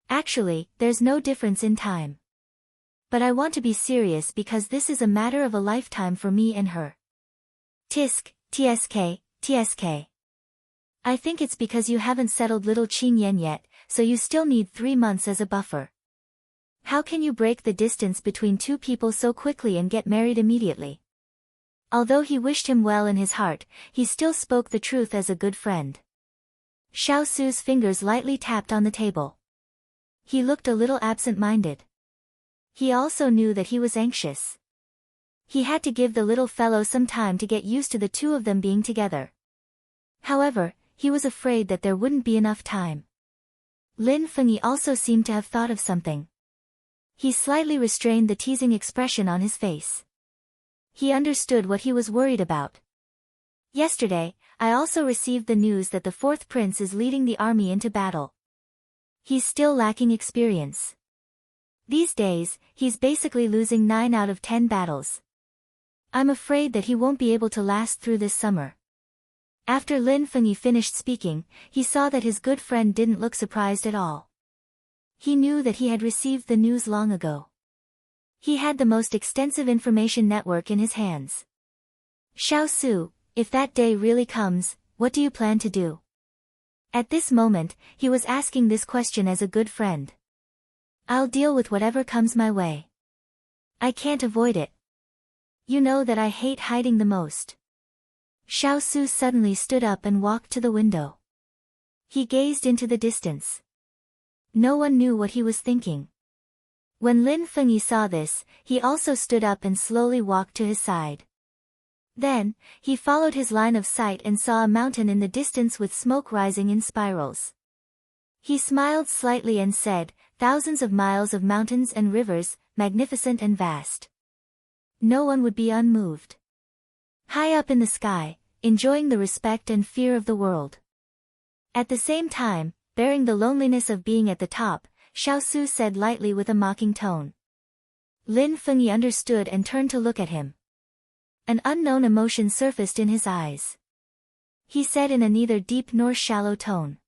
Speaker 1: Actually, there's no difference in time. But I want to be serious because this is a matter of a lifetime for me and her. TSK. I think it's because you haven't settled little Qingyan yet, so you still need 3 months as a buffer. How can you break the distance between two people so quickly and get married immediately? Although he wished him well in his heart, he still spoke the truth as a good friend. Xiao Su's fingers lightly tapped on the table. He looked a little absent-minded. He also knew that he was anxious. He had to give the little fellow some time to get used to the two of them being together. However, he was afraid that there wouldn't be enough time. Lin Fengyi also seemed to have thought of something. He slightly restrained the teasing expression on his face. He understood what he was worried about. Yesterday, I also received the news that the fourth prince is leading the army into battle. He's still lacking experience. These days, he's basically losing 9 out of 10 battles. I'm afraid that he won't be able to last through this summer. After Lin Fengyi finished speaking, he saw that his good friend didn't look surprised at all. He knew that he had received the news long ago. He had the most extensive information network in his hands. Xiao Su, if that day really comes, what do you plan to do? At this moment, he was asking this question as a good friend. I'll deal with whatever comes my way. I can't avoid it. You know that I hate hiding the most. Xiao Su suddenly stood up and walked to the window. He gazed into the distance. No one knew what he was thinking. When Lin Fengyi saw this, he also stood up and slowly walked to his side. Then, he followed his line of sight and saw a mountain in the distance with smoke rising in spirals. He smiled slightly and said, thousands of miles of mountains and rivers, magnificent and vast. No one would be unmoved. High up in the sky, enjoying the respect and fear of the world. At the same time, bearing the loneliness of being at the top, Xiao Su said lightly with a mocking tone. Lin Fengyi understood and turned to look at him. An unknown emotion surfaced in his eyes. He said in a neither deep nor shallow tone.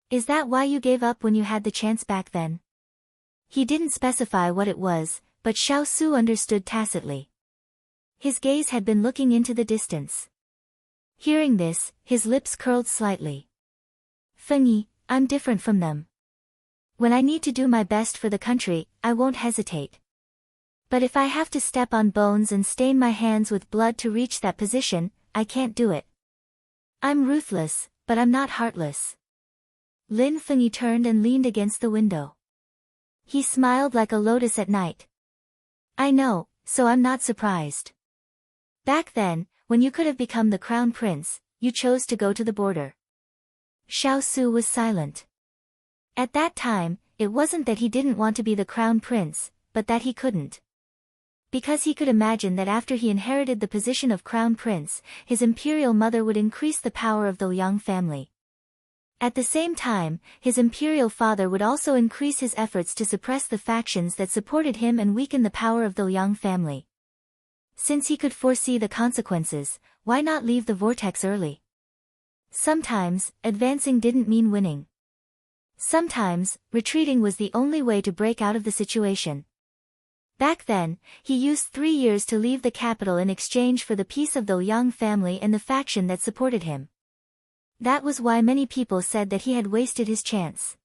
Speaker 1: Is that why you gave up when you had the chance back then? He didn't specify what it was, but Xiao Su understood tacitly. His gaze had been looking into the distance. Hearing this, his lips curled slightly. Fengyi, I'm different from them. When I need to do my best for the country, I won't hesitate. But if I have to step on bones and stain my hands with blood to reach that position, I can't do it. I'm ruthless, but I'm not heartless. Lin Fengyi turned and leaned against the window. He smiled like a lotus at night. I know, so I'm not surprised. Back then, when you could have become the crown prince, you chose to go to the border. Xiao Su was silent. At that time, it wasn't that he didn't want to be the crown prince, but that he couldn't. Because he could imagine that after he inherited the position of crown prince, his imperial mother would increase the power of the Liang family. At the same time, his imperial father would also increase his efforts to suppress the factions that supported him and weaken the power of the Liang family. Since he could foresee the consequences, why not leave the vortex early? Sometimes, advancing didn't mean winning. Sometimes, retreating was the only way to break out of the situation. Back then, he used 3 years to leave the capital in exchange for the peace of the Liang family and the faction that supported him. That was why many people said that he had wasted his chance.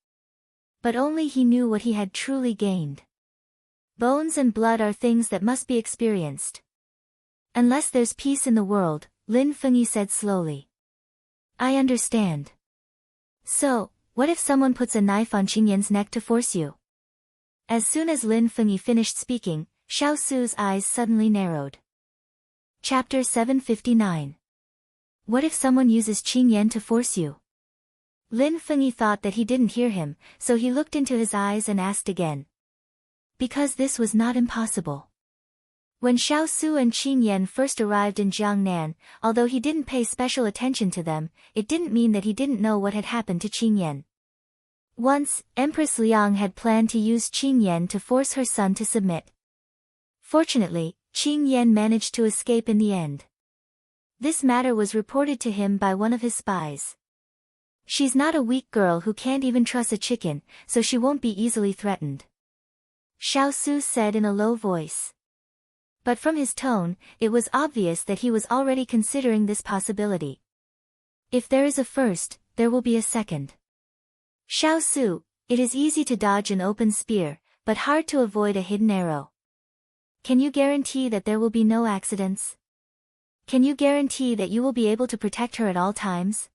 Speaker 1: But only he knew what he had truly gained. Bones and blood are things that must be experienced. Unless there's peace in the world, Lin Fengyi said slowly. I understand. So, what if someone puts a knife on Qingyan's neck to force you? As soon as Lin Fengyi finished speaking, Xiao Su's eyes suddenly narrowed. Chapter 759. What if someone uses Qingyan to force you? Lin Fengyi thought that he didn't hear him, so he looked into his eyes and asked again. Because this was not impossible. When Xiao Su and Qingyan first arrived in Jiangnan, although he didn't pay special attention to them, it didn't mean that he didn't know what had happened to Qingyan. Once, Empress Liang had planned to use Qingyan to force her son to submit. Fortunately, Qingyan managed to escape in the end. This matter was reported to him by one of his spies. She's not a weak girl who can't even trust a chicken, so she won't be easily threatened. Xiao Su said in a low voice. But from his tone, it was obvious that he was already considering this possibility. If there is a first, there will be a second. Xiao Su, it is easy to dodge an open spear, but hard to avoid a hidden arrow. Can you guarantee that there will be no accidents? Can you guarantee that you will be able to protect her at all times?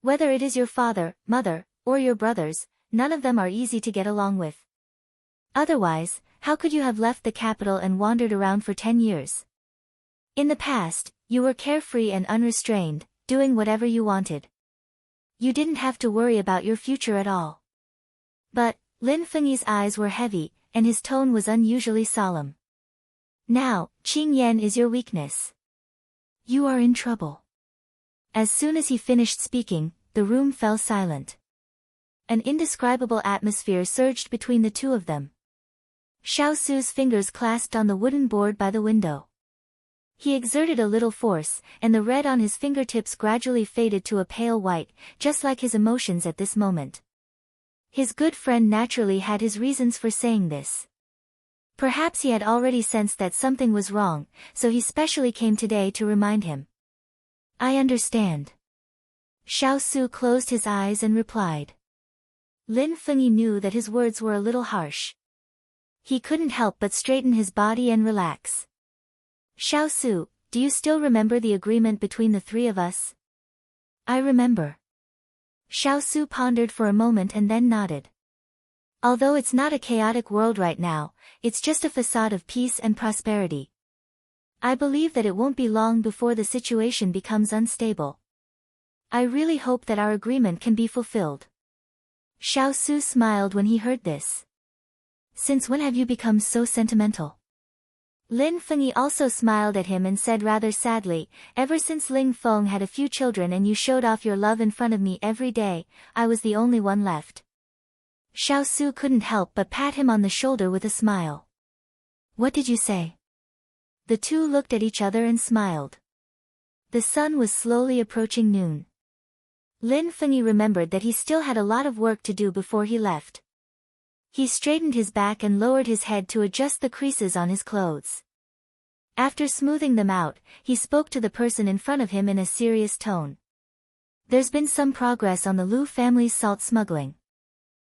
Speaker 1: Whether it is your father, mother, or your brothers, none of them are easy to get along with. Otherwise, how could you have left the capital and wandered around for 10 years? In the past, you were carefree and unrestrained, doing whatever you wanted. You didn't have to worry about your future at all. But, Lin Fengyi's eyes were heavy, and his tone was unusually solemn. Now, Qing Yan is your weakness. You are in trouble. As soon as he finished speaking, the room fell silent. An indescribable atmosphere surged between the two of them. Xiao Su's fingers clasped on the wooden board by the window. He exerted a little force, and the red on his fingertips gradually faded to a pale white, just like his emotions at this moment. His good friend naturally had his reasons for saying this. Perhaps he had already sensed that something was wrong, so he specially came today to remind him. I understand. Xiao Su closed his eyes and replied. Lin Fengyi knew that his words were a little harsh. He couldn't help but straighten his body and relax. Xiao Su, do you still remember the agreement between the three of us? I remember. Xiao Su pondered for a moment and then nodded. Although it's not a chaotic world right now, it's just a facade of peace and prosperity. I believe that it won't be long before the situation becomes unstable. I really hope that our agreement can be fulfilled. Xiao Su smiled when he heard this. Since when have you become so sentimental? Lin Fengyi also smiled at him and said rather sadly, ever since Ling Feng had a few children and you showed off your love in front of me every day, I was the only one left. Xiao Su couldn't help but pat him on the shoulder with a smile. What did you say? The two looked at each other and smiled. The sun was slowly approaching noon. Lin Fengyi remembered that he still had a lot of work to do before he left. He straightened his back and lowered his head to adjust the creases on his clothes. After smoothing them out, he spoke to the person in front of him in a serious tone. There's been some progress on the Lu family's salt smuggling.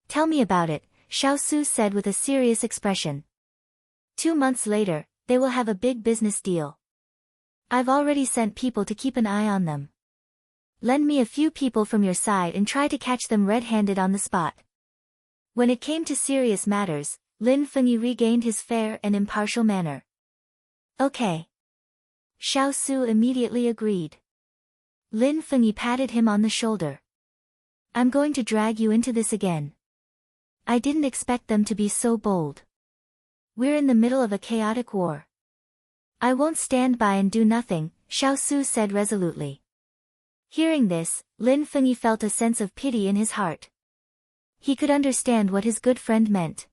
Speaker 1: Tell me about it, Xiao Su said with a serious expression. 2 months later, they will have a big business deal. I've already sent people to keep an eye on them. Lend me a few people from your side and try to catch them red-handed on the spot. When it came to serious matters, Lin Fengyi regained his fair and impartial manner. Okay. Xiao Su immediately agreed. Lin Fengyi patted him on the shoulder. I'm going to drag you into this again. I didn't expect them to be so bold. We're in the middle of a chaotic war. I won't stand by and do nothing, Xiao Su said resolutely. Hearing this, Lin Fengyi felt a sense of pity in his heart. He could understand what his good friend meant.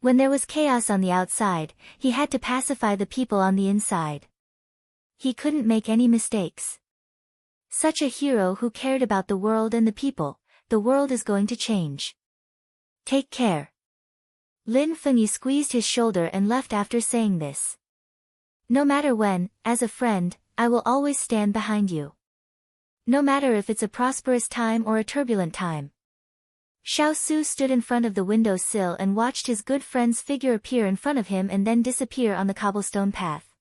Speaker 1: When there was chaos on the outside, he had to pacify the people on the inside. He couldn't make any mistakes. Such a hero who cared about the world and the people, the world is going to change. Take care. Lin Fengyi squeezed his shoulder and left after saying this. No matter when, as a friend, I will always stand behind you. No matter if it's a prosperous time or a turbulent time. Xiao Su stood in front of the window sill and watched his good friend's figure appear in front of him and then disappear on the cobblestone path.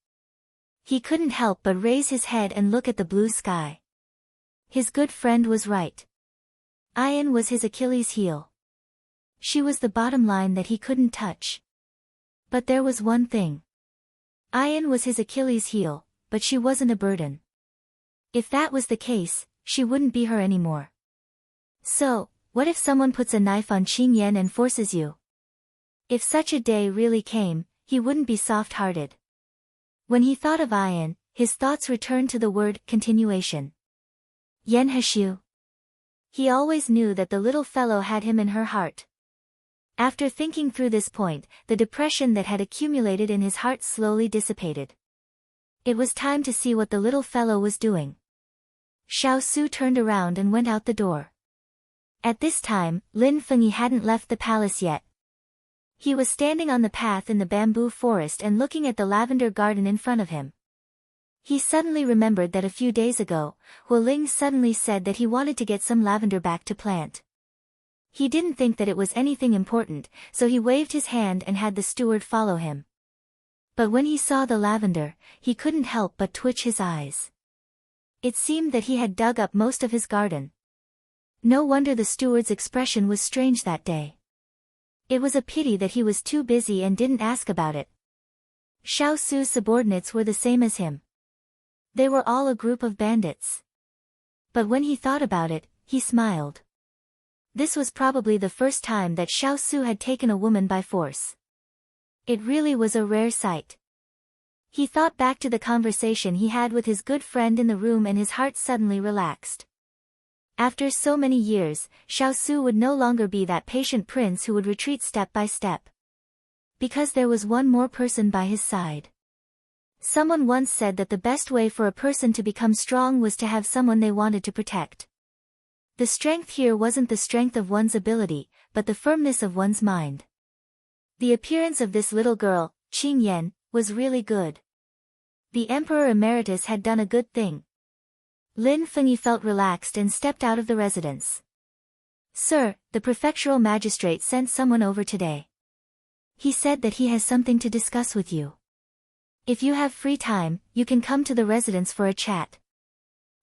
Speaker 1: He couldn't help but raise his head and look at the blue sky. His good friend was right. Ayan was his Achilles heel. She was the bottom line that he couldn't touch. But there was one thing. Ayan was his Achilles heel, but she wasn't a burden. If that was the case, she wouldn't be her anymore. So, what if someone puts a knife on Qing Yan and forces you? If such a day really came, he wouldn't be soft-hearted. When he thought of Ayan, his thoughts returned to the word continuation. Yan Hashu. He always knew that the little fellow had him in her heart. After thinking through this point, the depression that had accumulated in his heart slowly dissipated. It was time to see what the little fellow was doing. Xiao Su turned around and went out the door. At this time, Lin Fengyi hadn't left the palace yet. He was standing on the path in the bamboo forest and looking at the lavender garden in front of him. He suddenly remembered that a few days ago, Hu Ling suddenly said that he wanted to get some lavender back to plant. He didn't think that it was anything important, so he waved his hand and had the steward follow him. But when he saw the lavender, he couldn't help but twitch his eyes. It seemed that he had dug up most of his garden. No wonder the steward's expression was strange that day. It was a pity that he was too busy and didn't ask about it. Xiao Su's subordinates were the same as him. They were all a group of bandits. But when he thought about it, he smiled. This was probably the first time that Xiao Su had taken a woman by force. It really was a rare sight. He thought back to the conversation he had with his good friend in the room and his heart suddenly relaxed. After so many years, Xiaosu would no longer be that patient prince who would retreat step by step. Because there was one more person by his side. Someone once said that the best way for a person to become strong was to have someone they wanted to protect. The strength here wasn't the strength of one's ability, but the firmness of one's mind. The appearance of this little girl, Qing Yan, was really good. The Emperor Emeritus had done a good thing. Lin Fengyi felt relaxed and stepped out of the residence. Sir, the prefectural magistrate sent someone over today. He said that he has something to discuss with you. If you have free time, you can come to the residence for a chat.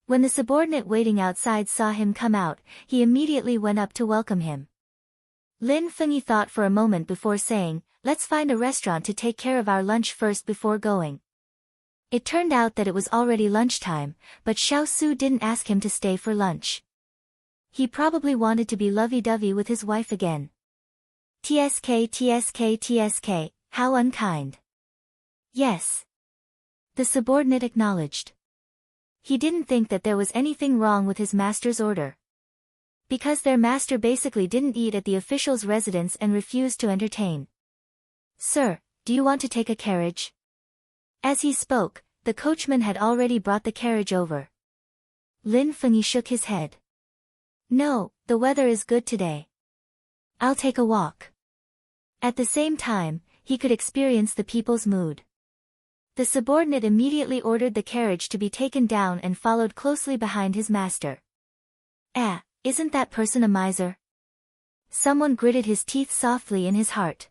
Speaker 1: When the subordinate waiting outside saw him come out, he immediately went up to welcome him. Lin Fengyi thought for a moment before saying, "Let's find a restaurant to take care of our lunch first before going." It turned out that it was already lunchtime, but Xiaosu didn't ask him to stay for lunch. He probably wanted to be lovey-dovey with his wife again. TSK, how unkind. Yes. The subordinate acknowledged. He didn't think that there was anything wrong with his master's order. Because their master basically didn't eat at the official's residence and refused to entertain. "Sir, do you want to take a carriage?" As he spoke, the coachman had already brought the carriage over. Lin Fengyi shook his head. "No, the weather is good today. I'll take a walk." At the same time, he could experience the people's mood. The subordinate immediately ordered the carriage to be taken down and followed closely behind his master. Isn't that person a miser?" Someone gritted his teeth softly in his heart.